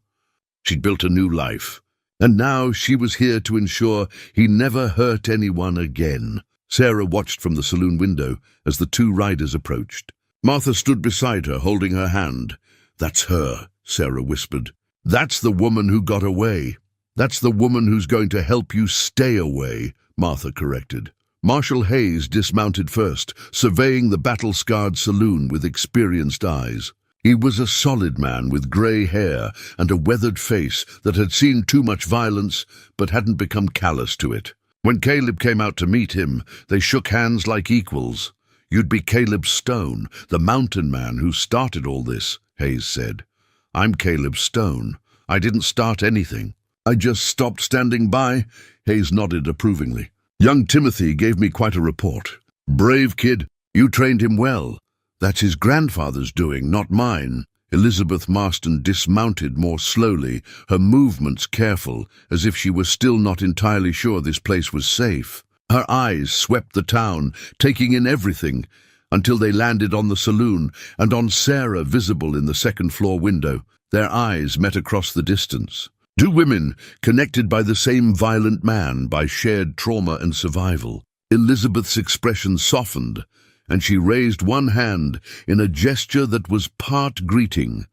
Speaker 1: She'd built a new life. And now she was here to ensure he never hurt anyone again. Sarah watched from the saloon window as the 2 riders approached. Martha stood beside her, holding her hand. "That's her," Sarah whispered. "That's the woman who got away." "That's the woman who's going to help you stay away," Martha corrected. Marshal Hayes dismounted first, surveying the battle-scarred saloon with experienced eyes. He was a solid man with grey hair and a weathered face that had seen too much violence but hadn't become callous to it. When Caleb came out to meet him, they shook hands like equals. "You'd be Caleb Stone, the mountain man who started all this," Hayes said. "I'm Caleb Stone. I didn't start anything. I just stopped standing by." Hayes nodded approvingly. "Young Timothy gave me quite a report. Brave kid. You trained him well. That's his grandfather's doing, not mine." Elizabeth Marston dismounted more slowly, her movements careful, as if she was still not entirely sure this place was safe. Her eyes swept the town, taking in everything, until they landed on the saloon and on Sarah visible in the second-floor window. Their eyes met across the distance. 2 women connected by the same violent man, by shared trauma and survival. Elizabeth's expression softened, and she raised one hand in a gesture that was part greeting,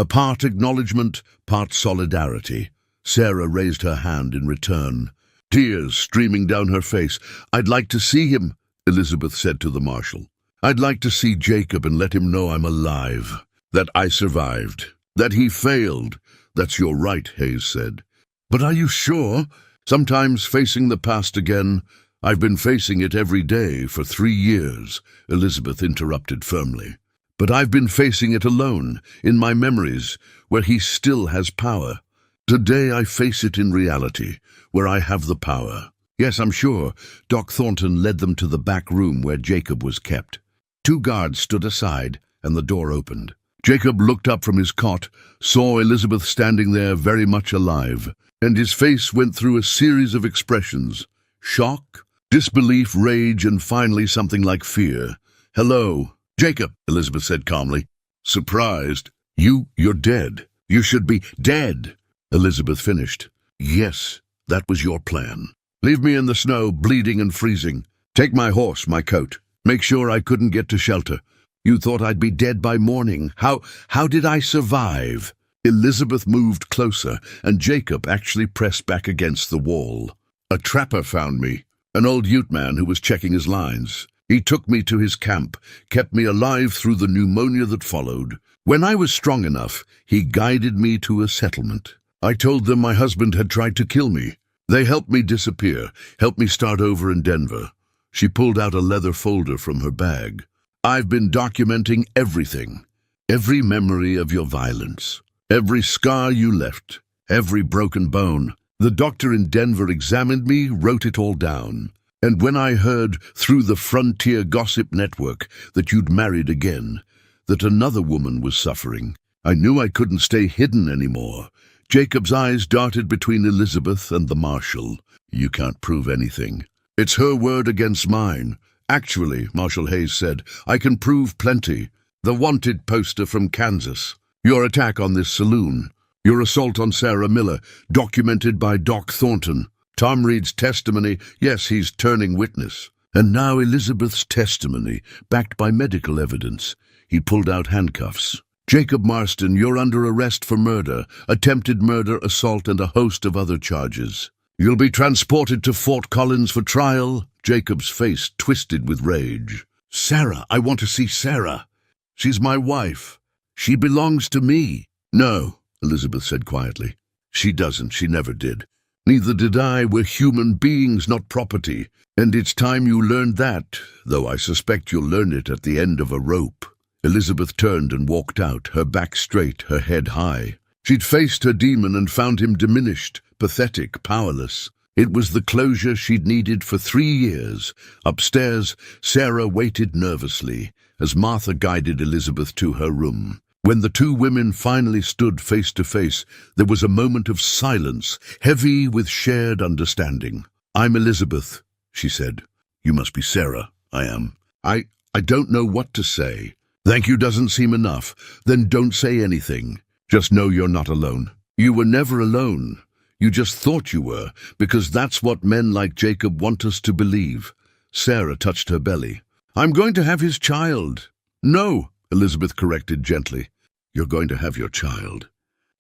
Speaker 1: part acknowledgement, part solidarity. Sarah raised her hand in return, tears streaming down her face. "I'd like to see him," Elizabeth said to the marshal. "I'd like to see Jacob and let him know I'm alive, that I survived, that he failed." "That's your right," Hayes said. "But are you sure? Sometimes facing the past again." "I've been facing it every day for 3 years, Elizabeth interrupted firmly. "But I've been facing it alone, in my memories, where he still has power. Today I face it in reality, where I have the power." Yes, I'm sure. Doc Thornton led them to the back room where Jacob was kept. 2 guards stood aside, and the door opened. Jacob looked up from his cot, saw Elizabeth standing there very much alive, and his face went through a series of expressions: shock, disbelief, rage, and finally something like fear. "Hello, Jacob," Elizabeth said calmly. Surprised. You're dead. You should be dead." Elizabeth finished. "Yes, that was your plan. Leave me in the snow, bleeding and freezing. Take my horse, my coat. Make sure I couldn't get to shelter. You thought I'd be dead by morning. How did I survive?" Elizabeth moved closer, and Jacob actually pressed back against the wall. "A trapper found me, an old Ute man who was checking his lines. He took me to his camp, kept me alive through the pneumonia that followed. When I was strong enough, he guided me to a settlement. I told them my husband had tried to kill me. They helped me disappear, helped me start over in Denver." She pulled out a leather folder from her bag. "I've been documenting everything. Every memory of your violence. Every scar you left. Every broken bone. The doctor in Denver examined me, wrote it all down. And when I heard through the Frontier Gossip Network that you'd married again, that another woman was suffering, I knew I couldn't stay hidden anymore." Jacob's eyes darted between Elizabeth and the marshal. "You can't prove anything. It's her word against mine. Actually," Marshal Hayes said, "I can prove plenty. The wanted poster from Kansas. Your attack on this saloon. Your assault on Sarah Miller, documented by Doc Thornton. Tom Reed's testimony, yes, he's turning witness. And now Elizabeth's testimony, backed by medical evidence." He pulled out handcuffs. "Jacob Marston, you're under arrest for murder, attempted murder, assault, and a host of other charges. You'll be transported to Fort Collins for trial." Jacob's face twisted with rage. "Sarah, I want to see Sarah. She's my wife. She belongs to me." "No," Elizabeth said quietly. "She doesn't. She never did. Neither did I. We're human beings, not property. And it's time you learned that, though I suspect you'll learn it at the end of a rope." Elizabeth turned and walked out, her back straight, her head high. She'd faced her demon and found him diminished, pathetic, powerless. It was the closure she'd needed for 3 years. Upstairs, Sarah waited nervously as Martha guided Elizabeth to her room. When the 2 women finally stood face to face, there was a moment of silence, heavy with shared understanding. "I'm Elizabeth," she said. "You must be Sarah." "I am." I don't know what to say." "Thank you doesn't seem enough. Then don't say anything. Just know you're not alone. You were never alone. You just thought you were, because that's what men like Jacob want us to believe." Sarah touched her belly. "I'm going to have his child." "No," Elizabeth corrected gently. "You're going to have your child.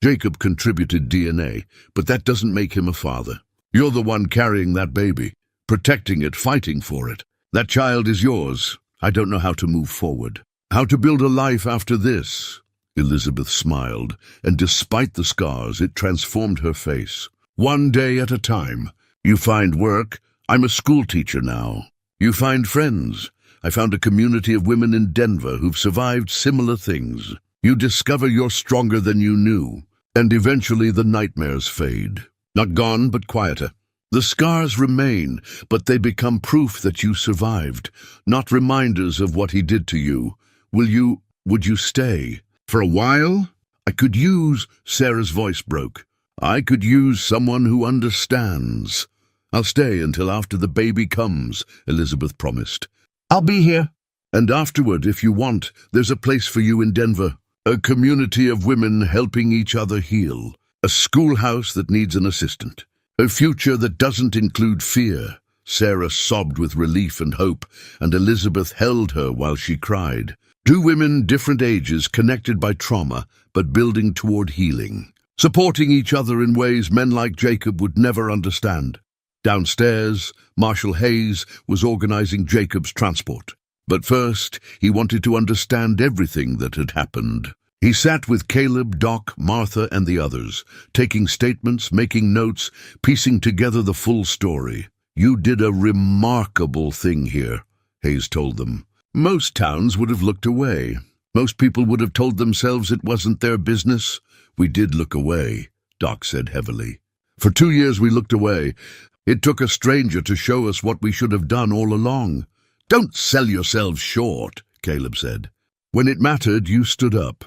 Speaker 1: Jacob contributed DNA, but that doesn't make him a father. You're the one carrying that baby, protecting it, fighting for it. That child is yours. I don't know how to move forward. How to build a life after this." Elizabeth smiled, and despite the scars, it transformed her face. "One day at a time. You find work. I'm a school teacher now. You find friends. I found a community of women in Denver who've survived similar things. You discover you're stronger than you knew. And eventually the nightmares fade. Not gone, but quieter. The scars remain, but they become proof that you survived, not reminders of what he did to you. Would you stay? For a while? I could use," Sarah's voice broke. "I could use someone who understands." "I'll stay until after the baby comes," Elizabeth promised. "I'll be here." "And afterward, if you want, there's a place for you in Denver. A community of women helping each other heal. A schoolhouse that needs an assistant. A future that doesn't include fear." Sarah sobbed with relief and hope, and Elizabeth held her while she cried. 2 women, different ages, connected by trauma, but building toward healing. Supporting each other in ways men like Jacob would never understand. Downstairs, Marshal Hayes was organizing Jacob's transport. But first, he wanted to understand everything that had happened. He sat with Caleb, Doc, Martha, and the others, taking statements, making notes, piecing together the full story. "You did a remarkable thing here," Hayes told them. "Most towns would have looked away. Most people would have told themselves it wasn't their business." "We did look away," Doc said heavily. "For 2 years we looked away, It took a stranger to show us what we should have done all along. Don't sell yourselves short, Caleb said. When it mattered, you stood up.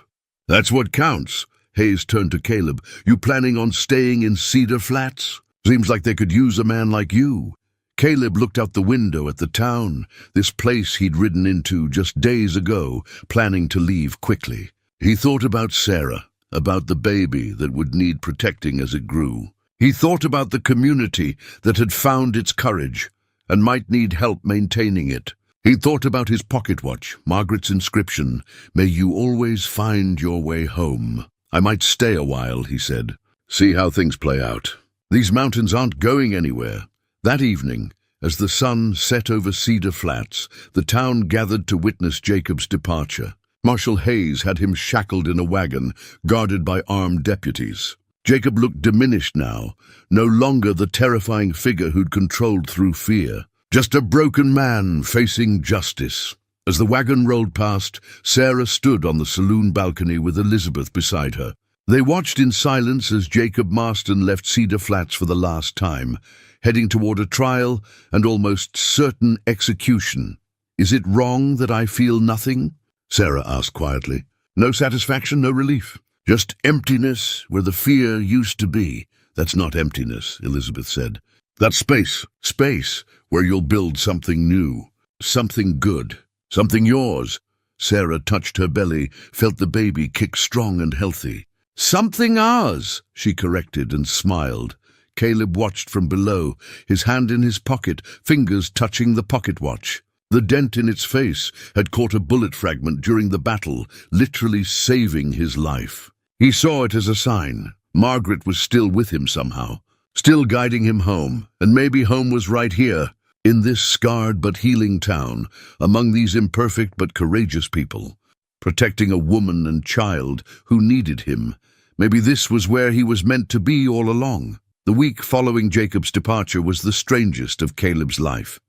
Speaker 1: That's what counts. Hayes turned to Caleb. You planning on staying in Cedar Flats? Seems like they could use a man like you. Caleb looked out the window at the town, this place he'd ridden into just days ago, planning to leave quickly. He thought about Sarah, about the baby that would need protecting as it grew. He thought about the community that had found its courage and might need help maintaining it. He thought about his pocket watch, Margaret's inscription, "May you always find your way home." I might stay a while, he said. See how things play out. These mountains aren't going anywhere. That evening, as the sun set over Cedar Flats, the town gathered to witness Jacob's departure. Marshal Hayes had him shackled in a wagon, guarded by armed deputies. Jacob looked diminished now, no longer the terrifying figure who'd controlled through fear. Just a broken man facing justice. As the wagon rolled past, Sarah stood on the saloon balcony with Elizabeth beside her. They watched in silence as Jacob Marston left Cedar Flats for the last time, heading toward a trial and almost certain execution. Is it wrong that I feel nothing? Sarah asked quietly. No satisfaction, no relief. Just emptiness where the fear used to be. That's not emptiness, Elizabeth said. That's space. Space where you'll build something new. Something good. Something yours. Sarah touched her belly, felt the baby kick strong and healthy. Something ours, she corrected and smiled. Caleb watched from below, his hand in his pocket, fingers touching the pocket watch. The dent in its face had caught a bullet fragment during the battle, literally saving his life. He saw it as a sign. Margaret was still with him somehow, still guiding him home, and maybe home was right here, in this scarred but healing town, among these imperfect but courageous people, protecting a woman and child who needed him. Maybe this was where he was meant to be all along. The week following Jacob's departure was the strangest of Caleb's life.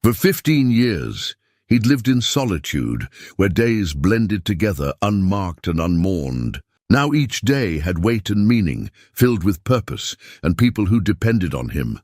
Speaker 1: For 15 years, he'd lived in solitude, where days blended together, unmarked and unmourned. Now each day had weight and meaning, filled with purpose and people who depended on him.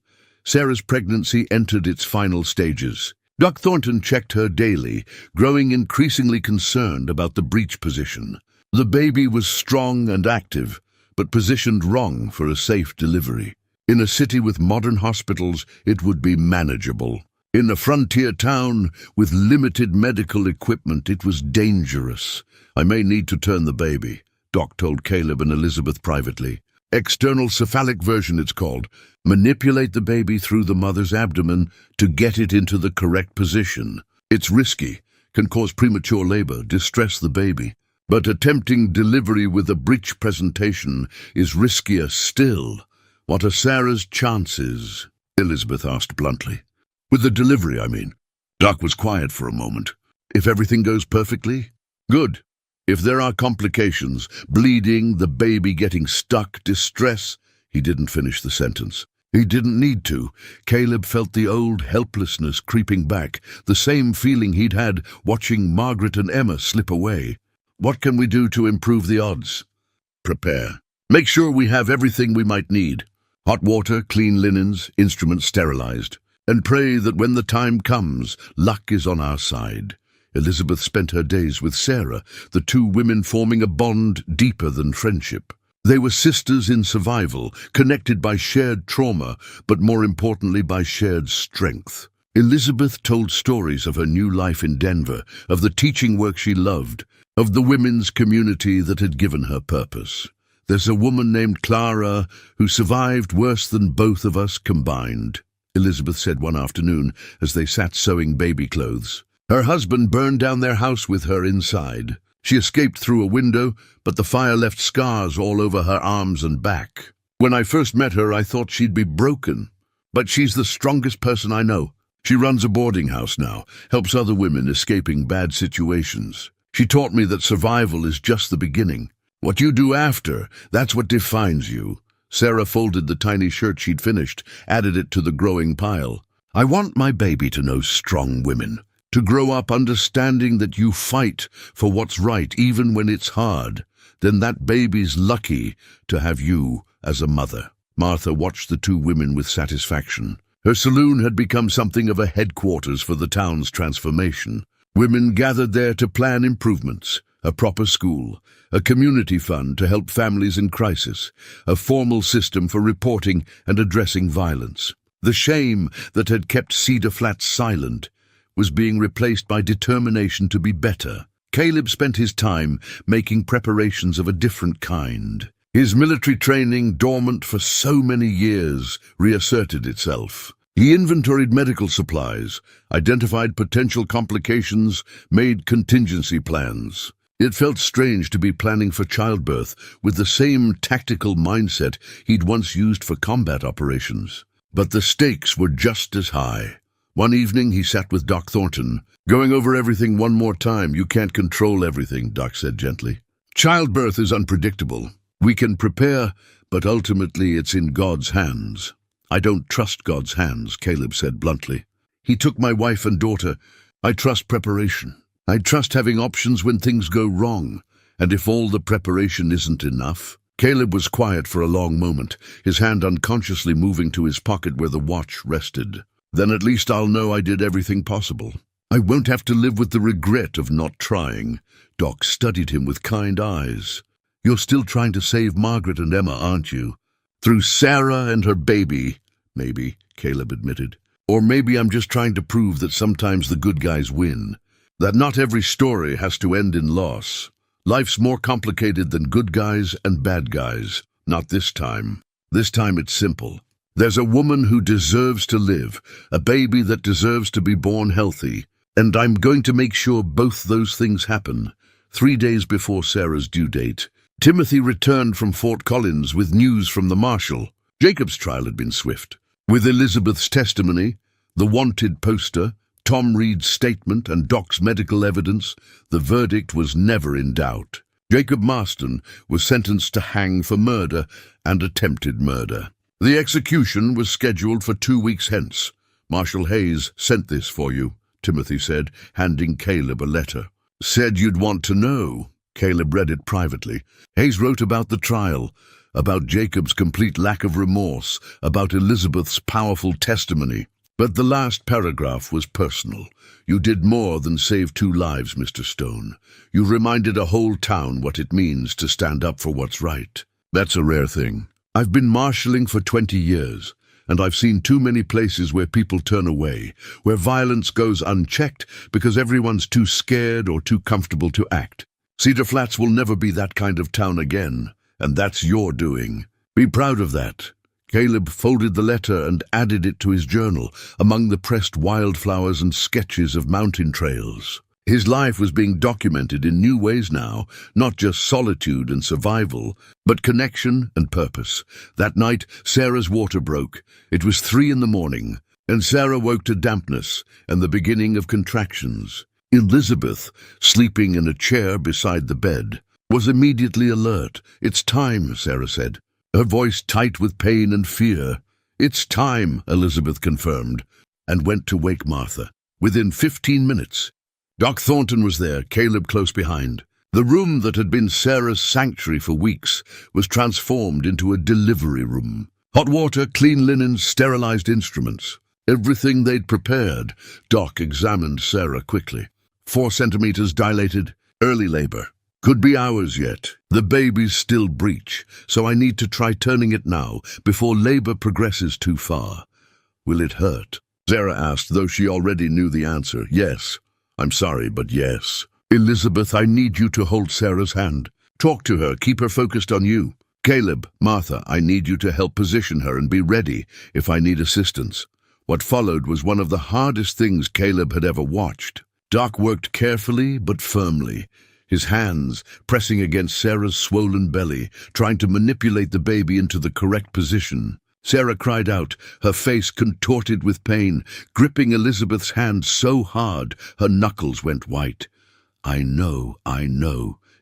Speaker 1: Sarah's pregnancy entered its final stages. Doc Thornton checked her daily, growing increasingly concerned about the breech position. The baby was strong and active, but positioned wrong for a safe delivery. In a city with modern hospitals, it would be manageable. In a frontier town with limited medical equipment, it was dangerous. I may need to turn the baby, Doc told Caleb and Elizabeth privately. External cephalic version, it's called. Manipulate the baby through the mother's abdomen to get it into the correct position. It's risky, can cause premature labor, distress the baby. But attempting delivery with a breech presentation is riskier still. What are Sarah's chances? Elizabeth asked bluntly. With the delivery, I mean. Doc was quiet for a moment. If everything goes perfectly? Good. If there are complications, bleeding, the baby getting stuck, distress, he didn't finish the sentence. He didn't need to. Caleb felt the old helplessness creeping back, the same feeling he'd had watching Margaret and Emma slip away. What can we do to improve the odds? Prepare. Make sure we have everything we might need. Hot water, clean linens, instruments sterilized. And pray that when the time comes, luck is on our side. Elizabeth spent her days with Sarah, the two women forming a bond deeper than friendship. They were sisters in survival, connected by shared trauma, but more importantly by shared strength. Elizabeth told stories of her new life in Denver, of the teaching work she loved, of the women's community that had given her purpose. There's a woman named Clara who survived worse than both of us combined, Elizabeth said one afternoon as they sat sewing baby clothes. Her husband burned down their house with her inside. She escaped through a window, but the fire left scars all over her arms and back. When I first met her, I thought she'd be broken. But she's the strongest person I know. She runs a boarding house now, helps other women escaping bad situations. She taught me that survival is just the beginning. What you do after, that's what defines you. Sarah folded the tiny shirt she'd finished, added it to the growing pile. I want my baby to know strong women, to grow up understanding that you fight for what's right even when it's hard. Then that baby's lucky to have you as a mother. Martha watched the two women with satisfaction. Her saloon had become something of a headquarters for the town's transformation. Women gathered there to plan improvements, a proper school, a community fund to help families in crisis, a formal system for reporting and addressing violence. The shame that had kept Cedar Flats silent was being replaced by determination to be better. Caleb spent his time making preparations of a different kind. His military training, dormant for so many years, reasserted itself. He inventoried medical supplies, identified potential complications, made contingency plans. It felt strange to be planning for childbirth with the same tactical mindset he'd once used for combat operations. But the stakes were just as high. One evening he sat with Doc Thornton. "Going over everything one more time. You can't control everything," Doc said gently. "Childbirth is unpredictable. We can prepare, but ultimately it's in God's hands." "I don't trust God's hands," Caleb said bluntly. "He took my wife and daughter. I trust preparation. I trust having options when things go wrong. And if all the preparation isn't enough?" Caleb was quiet for a long moment, his hand unconsciously moving to his pocket where the watch rested. "Then at least I'll know I did everything possible. I won't have to live with the regret of not trying." Doc studied him with kind eyes. "You're still trying to save Margaret and Emma, aren't you?" "Through Sarah and her baby." "Maybe," Caleb admitted. "Or maybe I'm just trying to prove that sometimes the good guys win. That not every story has to end in loss. Life's more complicated than good guys and bad guys. Not this time. This time it's simple. There's a woman who deserves to live, a baby that deserves to be born healthy, and I'm going to make sure both those things happen." 3 days before Sarah's due date, Timothy returned from Fort Collins with news from the marshal. Jacob's trial had been swift. With Elizabeth's testimony, the wanted poster, Tom Reed's statement, and Doc's medical evidence, the verdict was never in doubt. Jacob Marston was sentenced to hang for murder and attempted murder. The execution was scheduled for 2 weeks hence. "Marshal Hayes sent this for you," Timothy said, handing Caleb a letter. "Said you'd want to know." Caleb read it privately. Hayes wrote about the trial, about Jacob's complete lack of remorse, about Elizabeth's powerful testimony. But the last paragraph was personal. "You did more than save 2 lives, Mr. Stone. You reminded a whole town what it means to stand up for what's right. That's a rare thing. I've been marshalling for 20 years, and I've seen too many places where people turn away, where violence goes unchecked because everyone's too scared or too comfortable to act. Cedar Flats will never be that kind of town again, and that's your doing. Be proud of that." Caleb folded the letter and added it to his journal, among the pressed wildflowers and sketches of mountain trails. His life was being documented in new ways now, not just solitude and survival, but connection and purpose. That night, Sarah's water broke. It was 3 a.m, and Sarah woke to dampness and the beginning of contractions. Elizabeth, sleeping in a chair beside the bed, was immediately alert. "It's time," Sarah said, her voice tight with pain and fear. "It's time," Elizabeth confirmed, and went to wake Martha. Within 15 minutes, Doc Thornton was there, Caleb close behind. The room that had been Sarah's sanctuary for weeks was transformed into a delivery room. Hot water, clean linen, sterilized instruments. Everything they'd prepared. Doc examined Sarah quickly. 4 centimeters dilated, early labor. Could be hours yet. The baby's still breech, so I need to try turning it now, before labor progresses too far. Will it hurt? Sarah asked, though she already knew the answer. Yes. I'm sorry, but yes. Elizabeth, I need you to hold Sarah's hand. Talk to her, keep her focused on you. Caleb, Martha, I need you to help position her and be ready if I need assistance. What followed was one of the hardest things Caleb had ever watched. Doc worked carefully but firmly, his hands pressing against Sarah's swollen belly, trying to manipulate the baby into the correct position. Sarah cried out, her face contorted with pain, gripping Elizabeth's hand so hard her knuckles went white. I know,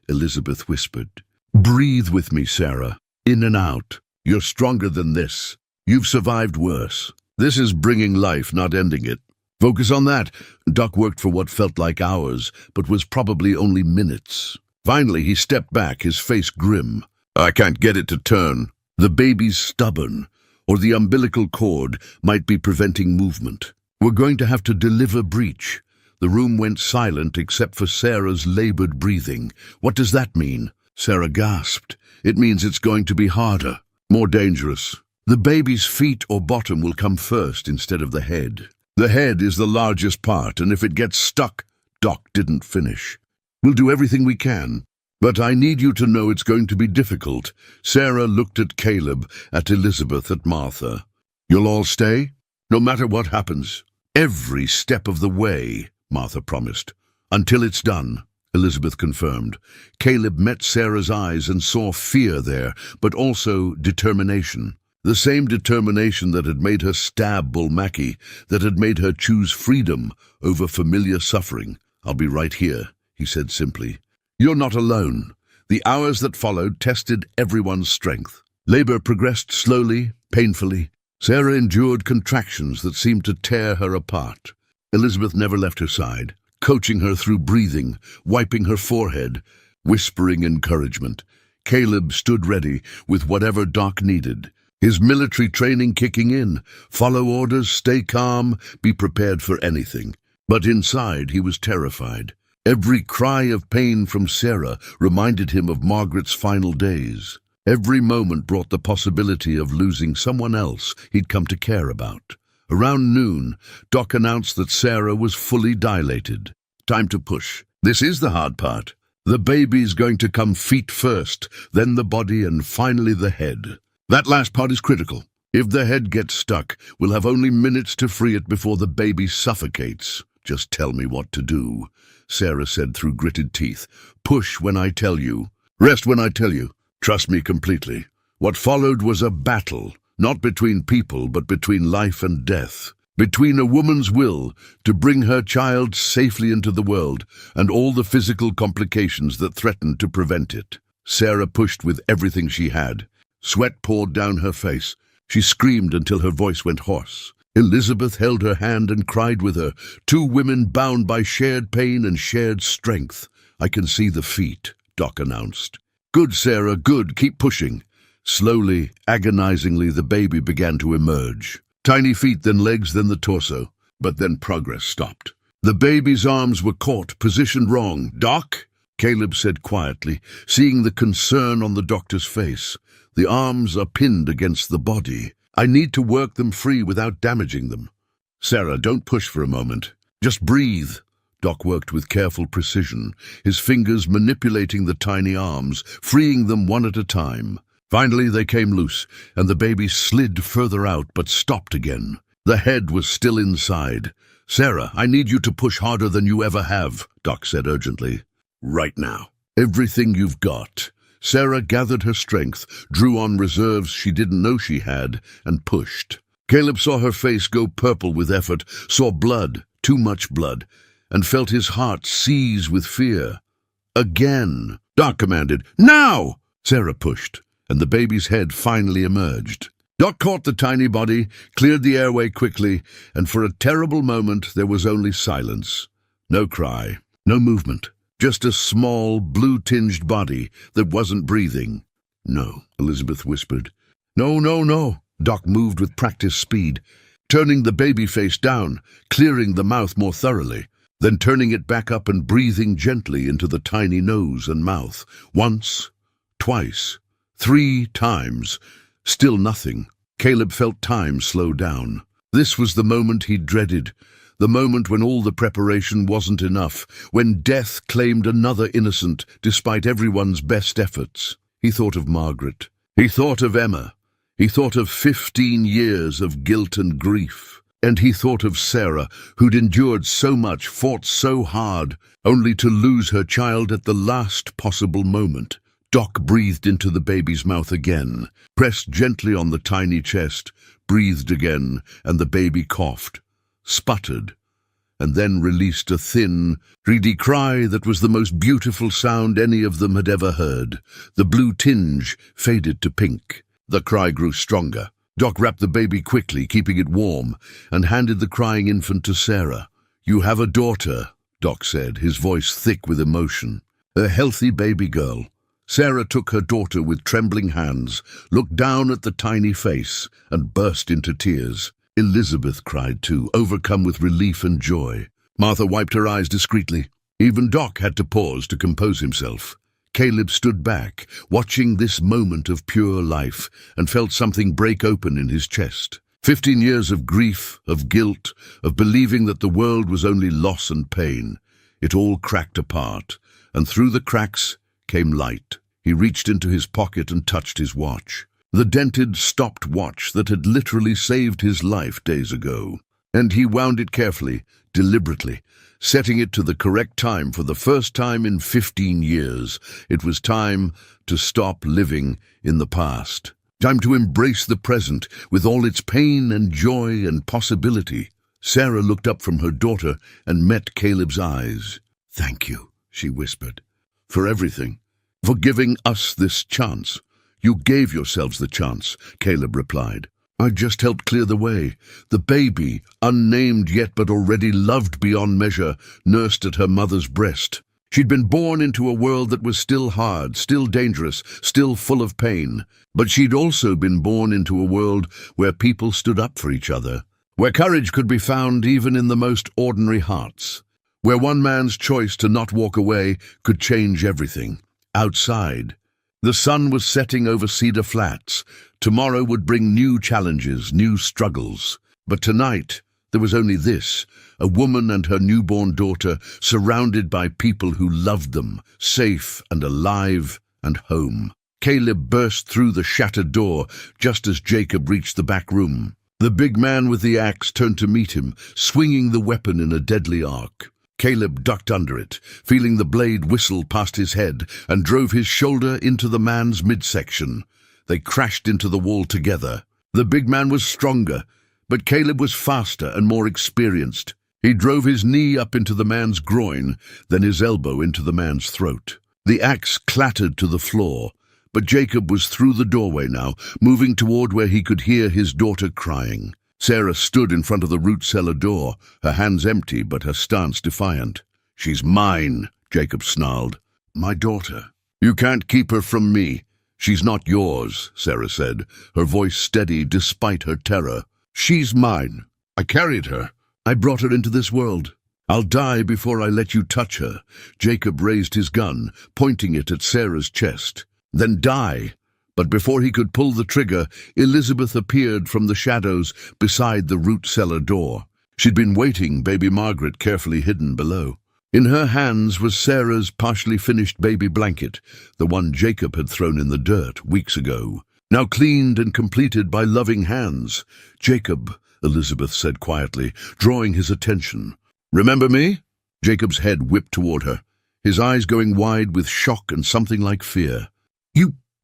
Speaker 1: Elizabeth whispered. Breathe with me, Sarah. In and out. You're stronger than this. You've survived worse. This is bringing life, not ending it. Focus on that. Doc worked for what felt like hours, but was probably only minutes. Finally, he stepped back, his face grim. I can't get it to turn. The baby's stubborn, or the umbilical cord might be preventing movement. We're going to have to deliver breech. The room went silent except for Sarah's labored breathing. What does that mean? Sarah gasped. It means it's going to be harder, more dangerous. The baby's feet or bottom will come first instead of the head. The head is the largest part, and if it gets stuck, Doc didn't finish. We'll do everything we can, but I need you to know it's going to be difficult. Sarah looked at Caleb, at Elizabeth, at Martha. You'll all stay? No matter what happens. Every step of the way, Martha promised. Until it's done, Elizabeth confirmed. Caleb met Sarah's eyes and saw fear there, but also determination. The same determination that had made her stab Bulmaki, that had made her choose freedom over familiar suffering. I'll be right here, he said simply. You're not alone. The hours that followed tested everyone's strength. Labor progressed slowly, painfully. Sarah endured contractions that seemed to tear her apart. Elizabeth never left her side, coaching her through breathing, wiping her forehead, whispering encouragement. Caleb stood ready with whatever Doc needed. His military training kicking in. Follow orders, stay calm, be prepared for anything. But inside he was terrified. Every cry of pain from Sarah reminded him of Margaret's final days. Every moment brought the possibility of losing someone else he'd come to care about. Around noon, Doc announced that Sarah was fully dilated. Time to push. This is the hard part. The baby's going to come feet first, then the body, and finally the head. That last part is critical. If the head gets stuck, we'll have only minutes to free it before the baby suffocates. Just tell me what to do, Sarah said through gritted teeth. Push when I tell you. Rest when I tell you. Trust me completely. What followed was a battle, not between people, but between life and death. Between a woman's will to bring her child safely into the world and all the physical complications that threatened to prevent it. Sarah pushed with everything she had. Sweat poured down her face. She screamed until her voice went hoarse. Elizabeth held her hand and cried with her, two women bound by shared pain and shared strength. I can see the feet, Doc announced. Good, Sarah, good, keep pushing. Slowly, agonizingly, the baby began to emerge. Tiny feet, then legs, then the torso. But then progress stopped. The baby's arms were caught, positioned wrong. Doc? Caleb said quietly, seeing the concern on the doctor's face. The arms are pinned against the body. I need to work them free without damaging them. Sarah, don't push for a moment. Just breathe. Doc worked with careful precision, his fingers manipulating the tiny arms, freeing them one at a time. Finally, they came loose, and the baby slid further out but stopped again. The head was still inside. Sarah, I need you to push harder than you ever have, Doc said urgently. Right now. Everything you've got. Sarah gathered her strength, drew on reserves she didn't know she had, and pushed. Caleb saw her face go purple with effort, saw blood, too much blood, and felt his heart seize with fear. Again. Doc commanded, now! Sarah pushed, and the baby's head finally emerged. Doc caught the tiny body, cleared the airway quickly, and for a terrible moment there was only silence. No cry, no movement. Just a small, blue-tinged body that wasn't breathing. No, Elizabeth whispered. No, no, no. Doc moved with practiced speed, turning the baby face down, clearing the mouth more thoroughly, then turning it back up and breathing gently into the tiny nose and mouth. Once, twice, 3 times. Still nothing. Caleb felt time slow down. This was the moment he dreaded. The moment when all the preparation wasn't enough, when death claimed another innocent despite everyone's best efforts. He thought of Margaret. He thought of Emma. He thought of 15 years of guilt and grief. And he thought of Sarah, who'd endured so much, fought so hard, only to lose her child at the last possible moment. Doc breathed into the baby's mouth again, pressed gently on the tiny chest, breathed again, and the baby coughed, sputtered, and then released a thin, reedy cry that was the most beautiful sound any of them had ever heard. The blue tinge faded to pink. The cry grew stronger. Doc wrapped the baby quickly, keeping it warm, and handed the crying infant to Sarah. You have a daughter, Doc said, his voice thick with emotion. A healthy baby girl. Sarah took her daughter with trembling hands, looked down at the tiny face, and burst into tears. Elizabeth cried too, overcome with relief and joy. Martha wiped her eyes discreetly. Even Doc had to pause to compose himself. Caleb stood back, watching this moment of pure life, and felt something break open in his chest. 15 years of grief, of guilt, of believing that the world was only loss and pain. It all cracked apart, and through the cracks came light. He reached into his pocket and touched his watch. The dented, stopped watch that had literally saved his life days ago. And he wound it carefully, deliberately, setting it to the correct time for the first time in 15 years. It was time to stop living in the past. Time to embrace the present with all its pain and joy and possibility. Sarah looked up from her daughter and met Caleb's eyes. "Thank you," she whispered, "for everything, for giving us this chance." "You gave yourselves the chance," Caleb replied. "I just helped clear the way." The baby, unnamed yet but already loved beyond measure, nursed at her mother's breast. She'd been born into a world that was still hard, still dangerous, still full of pain. But she'd also been born into a world where people stood up for each other, where courage could be found even in the most ordinary hearts, where one man's choice to not walk away could change everything. Outside, the sun was setting over Cedar Flats. Tomorrow would bring new challenges, new struggles. But tonight, there was only this, a woman and her newborn daughter surrounded by people who loved them, safe and alive and home. Caleb burst through the shattered door just as Jacob reached the back room. The big man with the axe turned to meet him, swinging the weapon in a deadly arc. Caleb ducked under it, feeling the blade whistle past his head, and drove his shoulder into the man's midsection. They crashed into the wall together. The big man was stronger, but Caleb was faster and more experienced. He drove his knee up into the man's groin, then his elbow into the man's throat. The axe clattered to the floor, but Jacob was through the doorway now, moving toward where he could hear his daughter crying. Sarah stood in front of the root cellar door, her hands empty but her stance defiant. "She's mine," Jacob snarled. "My daughter. You can't keep her from me." "She's not yours," Sarah said, her voice steady despite her terror. "She's mine. I carried her. I brought her into this world. I'll die before I let you touch her." Jacob raised his gun, pointing it at Sarah's chest. "Then die." But before he could pull the trigger, Elizabeth appeared from the shadows beside the root cellar door. She'd been waiting, baby Margaret carefully hidden below. In her hands was Sarah's partially finished baby blanket, the one Jacob had thrown in the dirt weeks ago, now cleaned and completed by loving hands. "Jacob," Elizabeth said quietly, drawing his attention. "Remember me?" Jacob's head whipped toward her, his eyes going wide with shock and something like fear.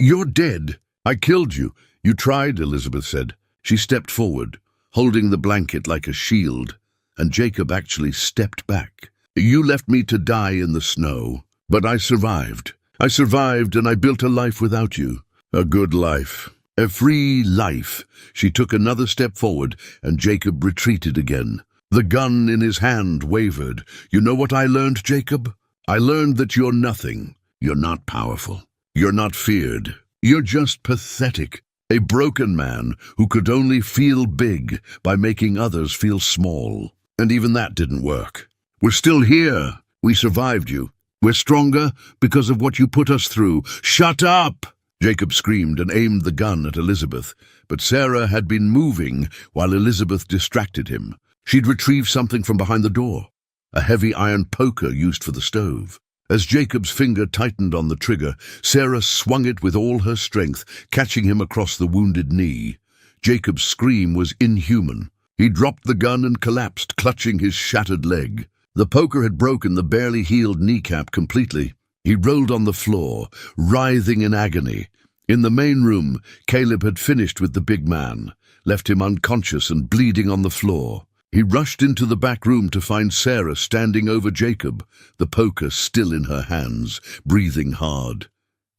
Speaker 1: You're dead. I killed you." "You tried," Elizabeth said. She stepped forward, holding the blanket like a shield, and Jacob actually stepped back. "You left me to die in the snow, but I survived. I survived, and I built a life without you. A good life. A free life." She took another step forward, and Jacob retreated again. The gun in his hand wavered. "You know what I learned, Jacob? I learned that you're nothing. You're not powerful. You're not feared. You're just pathetic. A broken man who could only feel big by making others feel small. And even that didn't work. We're still here. We survived you. We're stronger because of what you put us through." "Shut up!" Jacob screamed and aimed the gun at Elizabeth, but Sarah had been moving while Elizabeth distracted him. She'd retrieved something from behind the door, a heavy iron poker used for the stove. As Jacob's finger tightened on the trigger, Sarah swung it with all her strength, catching him across the wounded knee. Jacob's scream was inhuman. He dropped the gun and collapsed, clutching his shattered leg. The poker had broken the barely healed kneecap completely. He rolled on the floor, writhing in agony. In the main room, Caleb had finished with the big man, left him unconscious and bleeding on the floor. He rushed into the back room to find Sarah standing over Jacob, the poker still in her hands, breathing hard.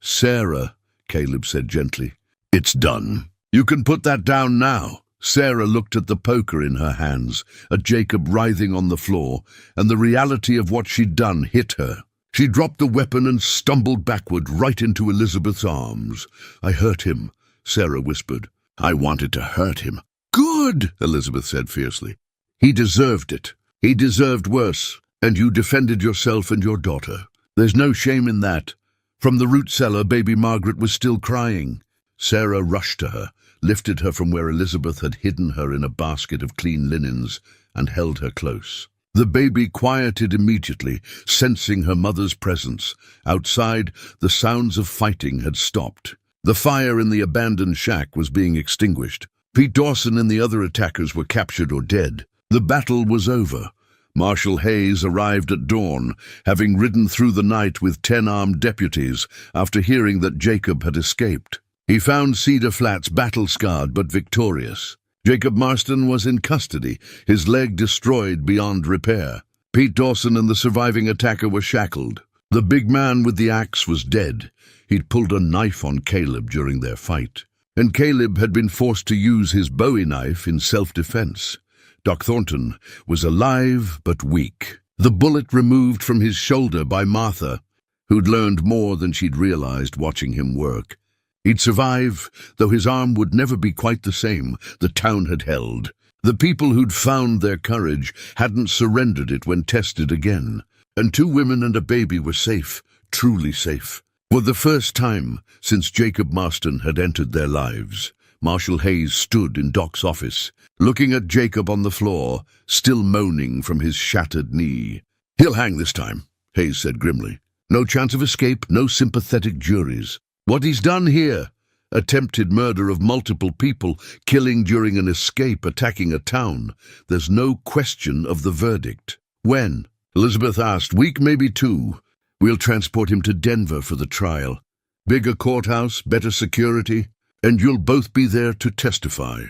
Speaker 1: "Sarah," Caleb said gently, "it's done. You can put that down now." Sarah looked at the poker in her hands, at Jacob writhing on the floor, and the reality of what she'd done hit her. She dropped the weapon and stumbled backward right into Elizabeth's arms. "I hurt him," Sarah whispered. "I wanted to hurt him." "Good," Elizabeth said fiercely. "He deserved it. He deserved worse, and you defended yourself and your daughter. There's no shame in that." From the root cellar, baby Margaret was still crying. Sarah rushed to her, lifted her from where Elizabeth had hidden her in a basket of clean linens, and held her close. The baby quieted immediately, sensing her mother's presence. Outside, the sounds of fighting had stopped. The fire in the abandoned shack was being extinguished. Pete Dawson and the other attackers were captured or dead. The battle was over. Marshal Hayes arrived at dawn, having ridden through the night with 10 armed deputies after hearing that Jacob had escaped. He found Cedar Flats battle-scarred but victorious. Jacob Marston was in custody, his leg destroyed beyond repair. Pete Dawson and the surviving attacker were shackled. The big man with the axe was dead. He'd pulled a knife on Caleb during their fight. And Caleb had been forced to use his Bowie knife in self-defense. Doc Thornton was alive but weak, the bullet removed from his shoulder by Martha, who'd learned more than she'd realized watching him work. He'd survive, though his arm would never be quite the same the town had held. The people who'd found their courage hadn't surrendered it when tested again. And 2 women and a baby were safe, truly safe. For the first time since Jacob Marston had entered their lives, Marshal Hayes stood in Doc's office, looking at Jacob on the floor, still moaning from his shattered knee. "He'll hang this time," Hayes said grimly. "No chance of escape, no sympathetic juries. What he's done here, attempted murder of multiple people, killing during an escape, attacking a town, there's no question of the verdict." "When?" Elizabeth asked. "Week, maybe 2. We'll transport him to Denver for the trial. Bigger courthouse, better security, and you'll both be there to testify."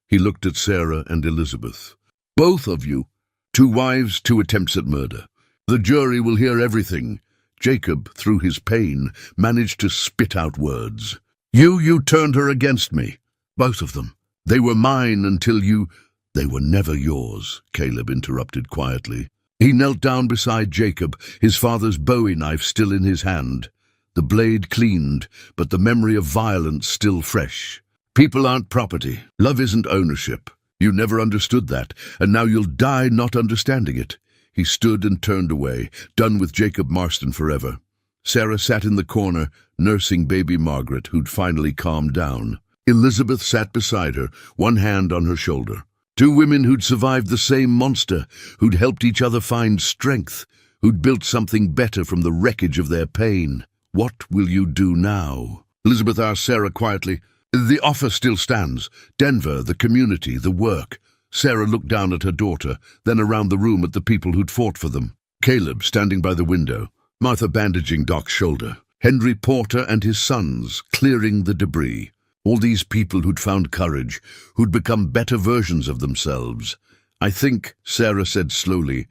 Speaker 1: He looked at Sarah and Elizabeth. "Both of you. 2 wives, 2 attempts at murder. The jury will hear everything." Jacob, through his pain, managed to spit out words. You turned her against me. Both of them. They were mine until you—" "They were never yours," Caleb interrupted quietly. He knelt down beside Jacob, his father's Bowie knife still in his hand. The blade cleaned, but the memory of violence still fresh. "People aren't property. Love isn't ownership. You never understood that, and now you'll die not understanding it." He stood and turned away, done with Jacob Marston forever. Sarah sat in the corner, nursing baby Margaret, who'd finally calmed down. Elizabeth sat beside her, one hand on her shoulder. 2 women who'd survived the same monster, who'd helped each other find strength, who'd built something better from the wreckage of their pain. "What will you do now?" Elizabeth asked Sarah quietly. "The offer still stands. Denver, the community, the work." Sarah looked down at her daughter, then around the room at the people who'd fought for them. Caleb standing by the window, Martha bandaging Doc's shoulder, Henry Porter and his sons clearing the debris. All these people who'd found courage, who'd become better versions of themselves. "I think," Sarah said slowly,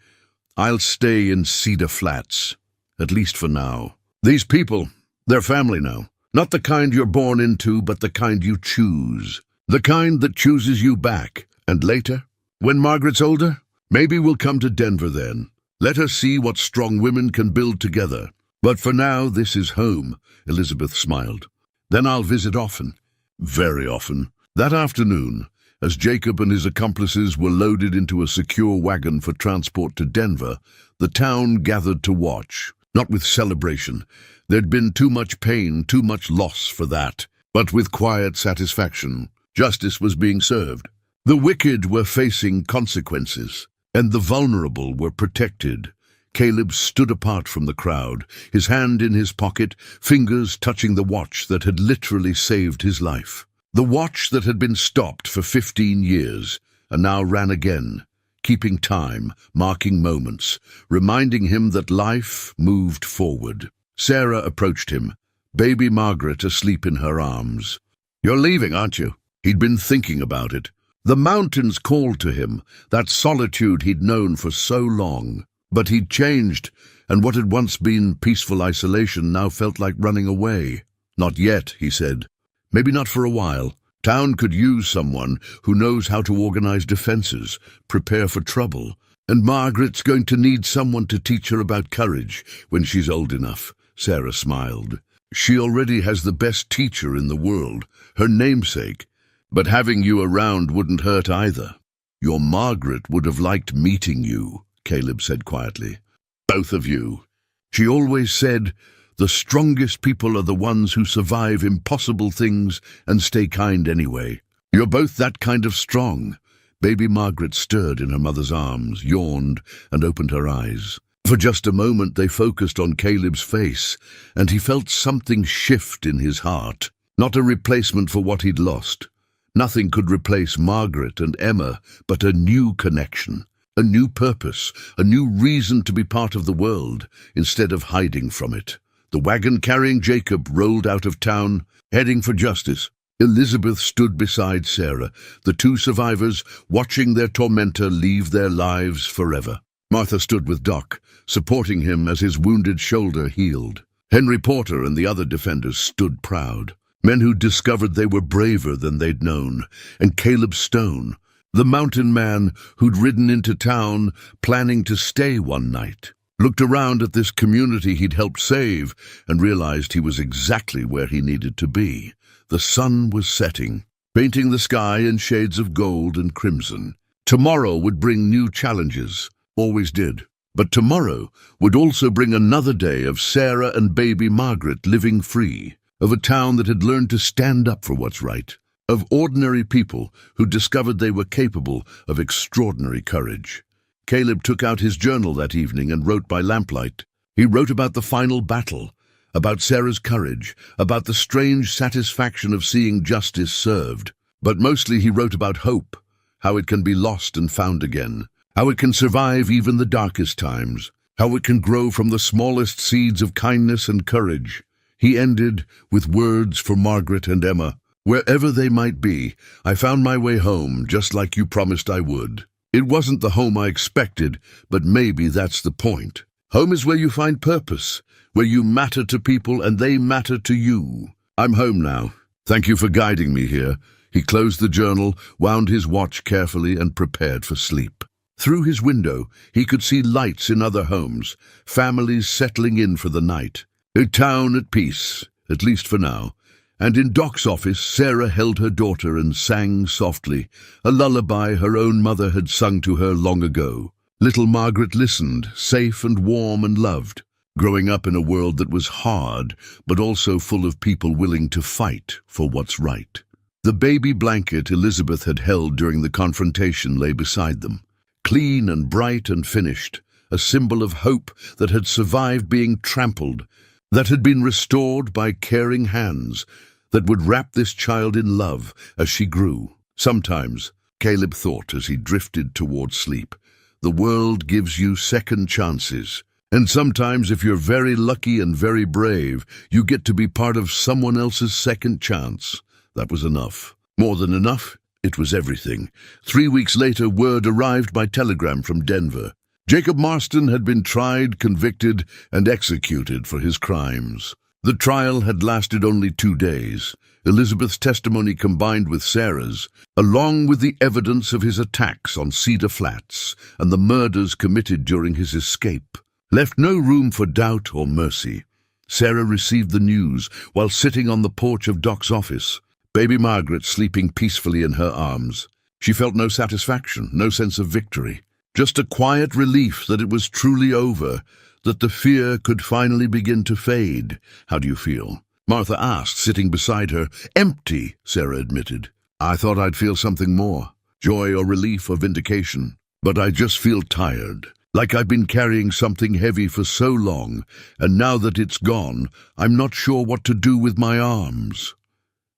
Speaker 1: "I'll stay in Cedar Flats, at least for now. These people, they're family now. Not the kind you're born into, but the kind you choose. The kind that chooses you back. And later, when Margaret's older, maybe we'll come to Denver then. Let her see what strong women can build together. But for now, this is home," Elizabeth smiled. "Then I'll visit often." Very often. That afternoon, as Jacob and his accomplices were loaded into a secure wagon for transport to Denver, the town gathered to watch. Not with celebration. There'd been too much pain, too much loss for that. But with quiet satisfaction. Justice was being served. The wicked were facing consequences, and the vulnerable were protected. Caleb stood apart from the crowd, his hand in his pocket, fingers touching the watch that had literally saved his life. The watch that had been stopped for 15 years, and now ran again, keeping time, marking moments, reminding him that life moved forward. Sarah approached him, baby Margaret asleep in her arms. "You're leaving, aren't you?" He'd been thinking about it. The mountains called to him, that solitude he'd known for so long. But he'd changed, and what had once been peaceful isolation now felt like running away. "Not yet," he said. "Maybe not for a while. Town could use someone who knows how to organize defenses, prepare for trouble. And Margaret's going to need someone to teach her about courage when she's old enough, Sarah smiled. She already has the best teacher in the world, her namesake, but having you around wouldn't hurt either. Your Margaret would have liked meeting you, Caleb said quietly. Both of you. She always said, the strongest people are the ones who survive impossible things and stay kind anyway. You're both that kind of strong. Baby Margaret stirred in her mother's arms, yawned, and opened her eyes. For just a moment they focused on Caleb's face, and he felt something shift in his heart. Not a replacement for what he'd lost. Nothing could replace Margaret and Emma, but a new connection, a new purpose, a new reason to be part of the world, instead of hiding from it. The wagon carrying Jacob rolled out of town, heading for justice. Elizabeth stood beside Sarah, the two survivors watching their tormentor leave their lives forever. Martha stood with Doc, supporting him as his wounded shoulder healed. Henry Porter and the other defenders stood proud, men who'd discovered they were braver than they'd known. And Caleb Stone, the mountain man who'd ridden into town planning to stay one night, looked around at this community he'd helped save and realized he was exactly where he needed to be. The sun was setting, painting the sky in shades of gold and crimson. Tomorrow would bring new challenges, always did. But tomorrow would also bring another day of Sarah and baby Margaret living free, of a town that had learned to stand up for what's right, of ordinary people who discovered they were capable of extraordinary courage. Caleb took out his journal that evening and wrote by lamplight. He wrote about the final battle, about Sarah's courage, about the strange satisfaction of seeing justice served. But mostly he wrote about hope, how it can be lost and found again, how it can survive even the darkest times, how it can grow from the smallest seeds of kindness and courage. He ended with words for Margaret and Emma. Wherever they might be, I found my way home just like you promised I would. It wasn't the home I expected, but maybe that's the point. Home is where you find purpose, where you matter to people and they matter to you. I'm home now. Thank you for guiding me here. He closed the journal, wound his watch carefully, and prepared for sleep. Through his window, he could see lights in other homes, families settling in for the night. A town at peace, at least for now. And in Doc's office, Sarah held her daughter and sang softly, a lullaby her own mother had sung to her long ago. Little Margaret listened, safe and warm and loved, growing up in a world that was hard, but also full of people willing to fight for what's right. The baby blanket Elizabeth had held during the confrontation lay beside them, clean and bright and finished, a symbol of hope that had survived being trampled, that had been restored by caring hands, that would wrap this child in love as she grew. Sometimes, Caleb thought as he drifted toward sleep, the world gives you second chances. And sometimes, if you're very lucky and very brave, you get to be part of someone else's second chance. That was enough. More than enough, it was everything. 3 weeks later, word arrived by telegram from Denver. Jacob Marston had been tried, convicted, and executed for his crimes. The trial had lasted only 2 days. Elizabeth's testimony combined with Sarah's, along with the evidence of his attacks on Cedar Flats and the murders committed during his escape, left no room for doubt or mercy. Sarah received the news while sitting on the porch of Doc's office, baby Margaret sleeping peacefully in her arms. She felt no satisfaction, no sense of victory, just a quiet relief that it was truly over, that the fear could finally begin to fade. How do you feel? Martha asked, sitting beside her. Empty, Sarah admitted. I thought I'd feel something more, joy or relief or vindication. But I just feel tired, like I've been carrying something heavy for so long, and now that it's gone, I'm not sure what to do with my arms.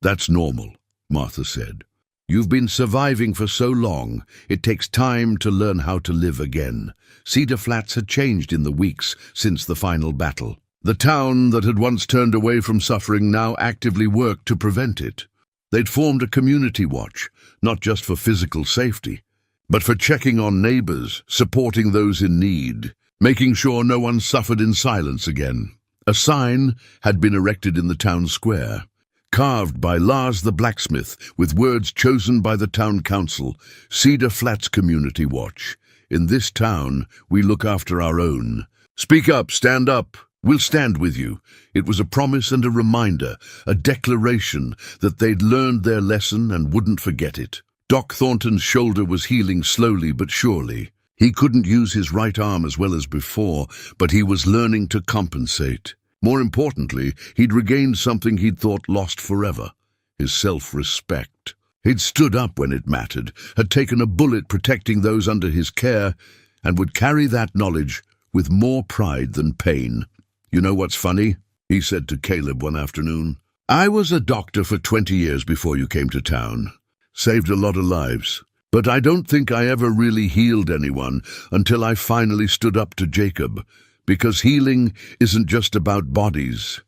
Speaker 1: That's normal, Martha said. You've been surviving for so long, it takes time to learn how to live again. Cedar Flats had changed in the weeks since the final battle. The town that had once turned away from suffering now actively worked to prevent it. They'd formed a community watch, not just for physical safety, but for checking on neighbors, supporting those in need, making sure no one suffered in silence again. A sign had been erected in the town square, carved by Lars the blacksmith with words chosen by the town council, Cedar Flats Community Watch. In this town, we look after our own. Speak up, stand up. We'll stand with you. It was a promise and a reminder, a declaration that they'd learned their lesson and wouldn't forget it. Doc Thornton's shoulder was healing slowly but surely. He couldn't use his right arm as well as before, but he was learning to compensate. More importantly, he'd regained something he'd thought lost forever: his self-respect. He'd stood up when it mattered, had taken a bullet protecting those under his care, and would carry that knowledge with more pride than pain. "You know what's funny?" he said to Caleb one afternoon. "I was a doctor for 20 years before you came to town. Saved a lot of lives. But I don't think I ever really healed anyone until I finally stood up to Jacob. Because healing isn't just about bodies.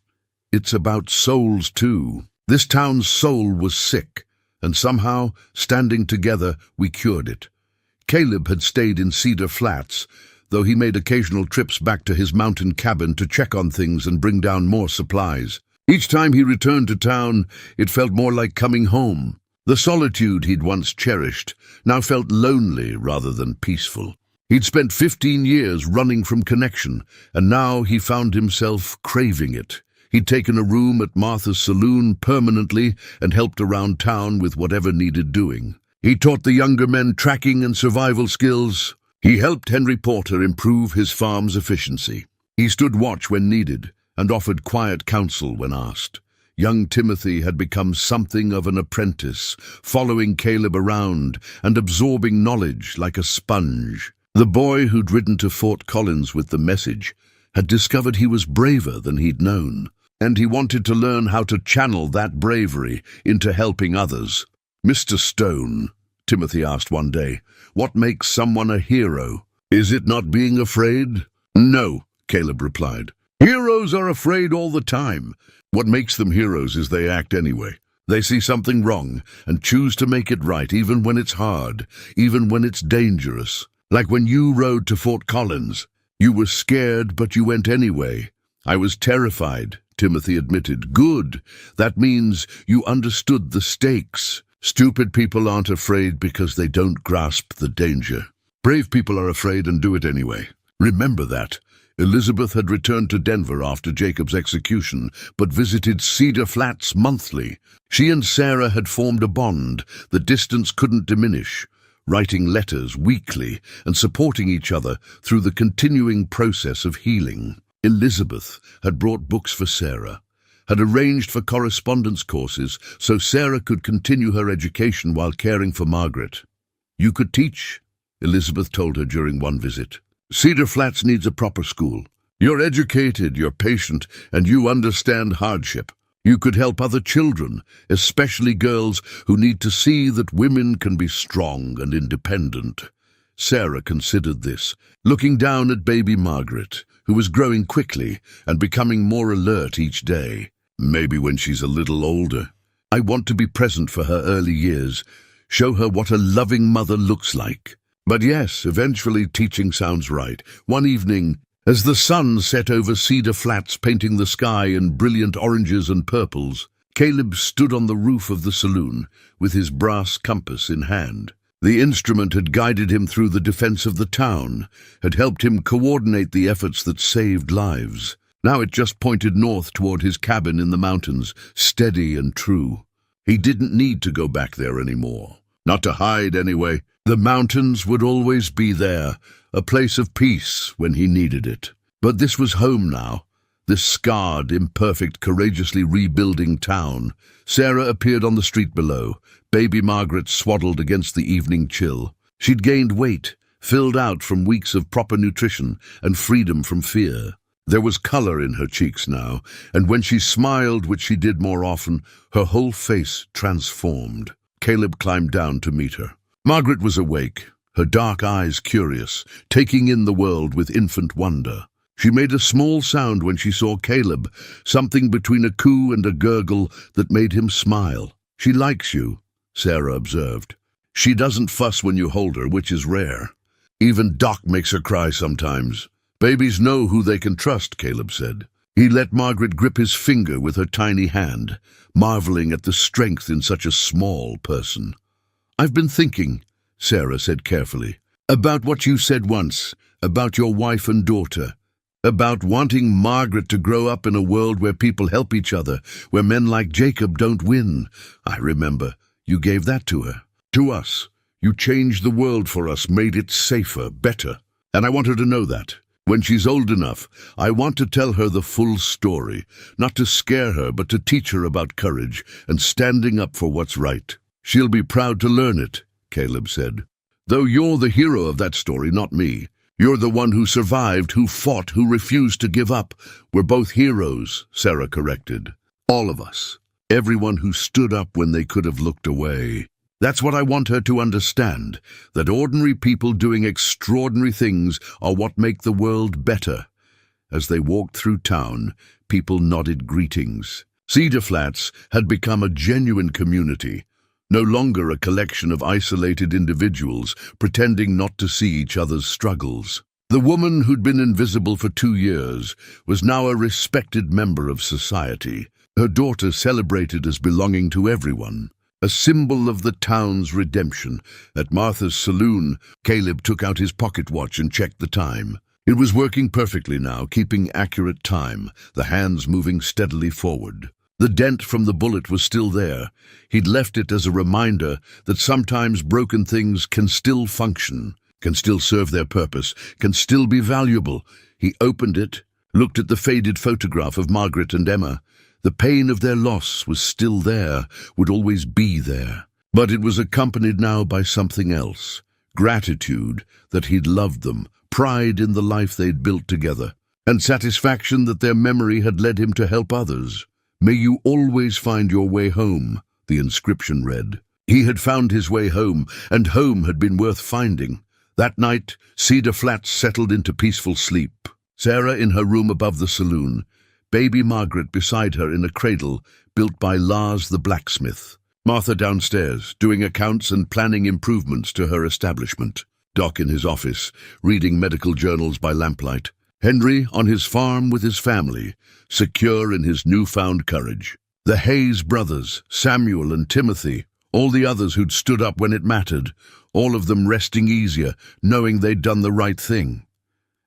Speaker 1: It's about souls too. This town's soul was sick, and somehow, standing together, we cured it." Caleb had stayed in Cedar Flats, though he made occasional trips back to his mountain cabin to check on things and bring down more supplies. Each time he returned to town, it felt more like coming home. The solitude he'd once cherished now felt lonely rather than peaceful. He'd spent 15 years running from connection, and now he found himself craving it. He'd taken a room at Martha's saloon permanently and helped around town with whatever needed doing. He taught the younger men tracking and survival skills. He helped Henry Porter improve his farm's efficiency. He stood watch when needed and offered quiet counsel when asked. Young Timothy had become something of an apprentice, following Caleb around and absorbing knowledge like a sponge. The boy who'd ridden to Fort Collins with the message had discovered he was braver than he'd known, and he wanted to learn how to channel that bravery into helping others. "Mr. Stone," Timothy asked one day, "what makes someone a hero? Is it not being afraid?" "No," Caleb replied. "Heroes are afraid all the time. What makes them heroes is they act anyway. They see something wrong and choose to make it right, even when it's hard, even when it's dangerous. Like when you rode to Fort Collins. You were scared, but you went anyway." "I was terrified," Timothy admitted. "Good. That means you understood the stakes. Stupid people aren't afraid because they don't grasp the danger. Brave people are afraid and do it anyway. Remember that." Elizabeth had returned to Denver after Jacob's execution, but visited Cedar Flats monthly. She and Sarah had formed a bond the distance couldn't diminish, writing letters weekly and supporting each other through the continuing process of healing. Elizabeth had brought books for Sarah, had arranged for correspondence courses so Sarah could continue her education while caring for Margaret. "You could teach," Elizabeth told her during one visit. "Cedar Flats needs a proper school. You're educated, you're patient, and you understand hardship. You could help other children, especially girls who need to see that women can be strong and independent." Sarah considered this, looking down at baby Margaret, who was growing quickly and becoming more alert each day. "Maybe when she's a little older. I want to be present for her early years, show her what a loving mother looks like." But yes, eventually teaching sounds right. One evening, as the sun set over Cedar Flats painting the sky in brilliant oranges and purples, Caleb stood on the roof of the saloon with his brass compass in hand. The instrument had guided him through the defense of the town, had helped him coordinate the efforts that saved lives. Now it just pointed north toward his cabin in the mountains, steady and true. He didn't need to go back there anymore. Not to hide, anyway. The mountains would always be there, a place of peace when he needed it. But this was home now, this scarred, imperfect, courageously rebuilding town. Sarah appeared on the street below, baby Margaret swaddled against the evening chill. She'd gained weight, filled out from weeks of proper nutrition and freedom from fear. There was color in her cheeks now, and when she smiled, which she did more often, her whole face transformed. Caleb climbed down to meet her. Margaret was awake, her dark eyes curious, taking in the world with infant wonder. She made a small sound when she saw Caleb, something between a coo and a gurgle that made him smile. "She likes you," Sarah observed. "She doesn't fuss when you hold her, which is rare. Even Doc makes her cry sometimes." "Babies know who they can trust," Caleb said. He let Margaret grip his finger with her tiny hand, marveling at the strength in such a small person. "I've been thinking," Sarah said carefully. About what you said once, about your wife and daughter, about wanting Margaret to grow up in a world where people help each other, where men like Jacob don't win. I remember, you gave that to her. To us. You changed the world for us, made it safer, better. And I want her to know that. When she's old enough, I want to tell her the full story, not to scare her, but to teach her about courage and standing up for what's right. She'll be proud to learn it, Caleb said. Though you're the hero of that story, not me. You're the one who survived, who fought, who refused to give up. We're both heroes, Sarah corrected. All of us. Everyone who stood up when they could have looked away. That's what I want her to understand, that ordinary people doing extraordinary things are what make the world better. As they walked through town, people nodded greetings. Cedar Flats had become a genuine community, no longer a collection of isolated individuals pretending not to see each other's struggles. The woman who'd been invisible for 2 years was now a respected member of society, her daughter celebrated as belonging to everyone. A symbol of the town's redemption. At Martha's saloon, Caleb took out his pocket watch and checked the time. It was working perfectly now, keeping accurate time, the hands moving steadily forward. The dent from the bullet was still there. He'd left it as a reminder that sometimes broken things can still function, can still serve their purpose, can still be valuable. He opened it, looked at the faded photograph of Margaret and Emma. The pain of their loss was still there, would always be there. But it was accompanied now by something else. Gratitude that he'd loved them, pride in the life they'd built together, and satisfaction that their memory had led him to help others. May you always find your way home, the inscription read. He had found his way home, and home had been worth finding. That night, Cedar Flats settled into peaceful sleep. Sarah in her room above the saloon, baby Margaret beside her in a cradle built by Lars the blacksmith. Martha downstairs, doing accounts and planning improvements to her establishment. Doc in his office, reading medical journals by lamplight. Henry on his farm with his family, secure in his newfound courage. The Hayes brothers, Samuel and Timothy, all the others who'd stood up when it mattered, all of them resting easier, knowing they'd done the right thing.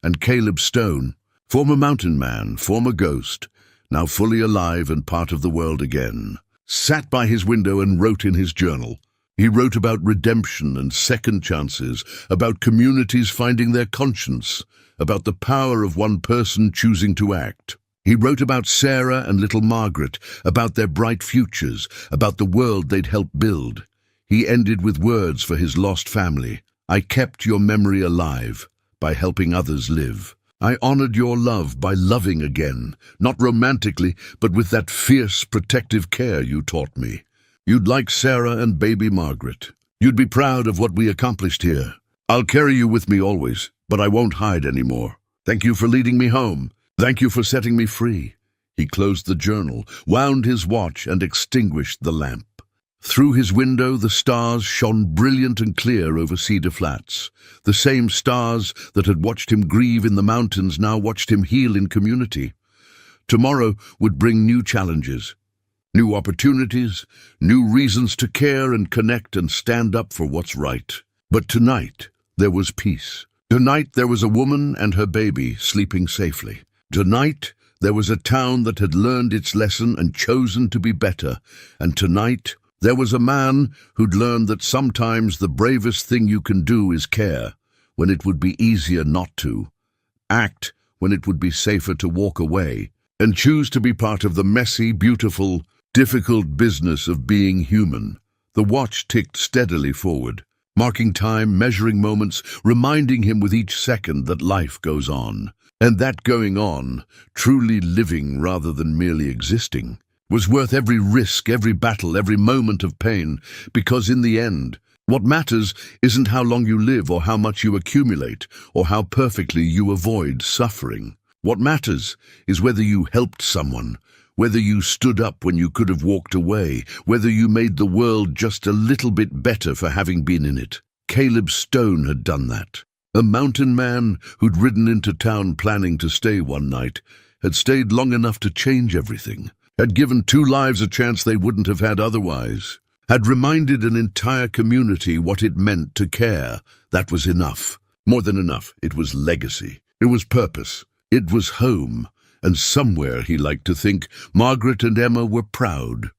Speaker 1: And Caleb Stone, former mountain man, former ghost, now fully alive and part of the world again, sat by his window and wrote in his journal. He wrote about redemption and second chances, about communities finding their conscience, about the power of one person choosing to act. He wrote about Sarah and little Margaret, about their bright futures, about the world they'd helped build. He ended with words for his lost family. I kept your memory alive by helping others live. I honored your love by loving again, not romantically, but with that fierce, protective care you taught me. You'd like Sarah and baby Margaret. You'd be proud of what we accomplished here. I'll carry you with me always, but I won't hide anymore. Thank you for leading me home. Thank you for setting me free. He closed the journal, wound his watch, and extinguished the lamp. Through his window, the stars shone brilliant and clear over Cedar Flats. The same stars that had watched him grieve in the mountains now watched him heal in community. Tomorrow would bring new challenges, new opportunities, new reasons to care and connect and stand up for what's right. But tonight, there was peace. Tonight, there was a woman and her baby sleeping safely. Tonight, there was a town that had learned its lesson and chosen to be better. And tonight, there was a man who'd learned that sometimes the bravest thing you can do is care, when it would be easier not to. Act when it would be safer to walk away. And choose to be part of the messy, beautiful, difficult business of being human. The watch ticked steadily forward, marking time, measuring moments, reminding him with each second that life goes on. And that going on, truly living rather than merely existing, was worth every risk, every battle, every moment of pain, because in the end, what matters isn't how long you live or how much you accumulate or how perfectly you avoid suffering. What matters is whether you helped someone, whether you stood up when you could have walked away, whether you made the world just a little bit better for having been in it. Caleb Stone had done that. A mountain man who'd ridden into town planning to stay one night, had stayed long enough to change everything, had given 2 lives a chance they wouldn't have had otherwise. had reminded an entire community what it meant to care. That was enough. More than enough. It was legacy. It was purpose. It was home. And somewhere, he liked to think, Margaret and Emma were proud.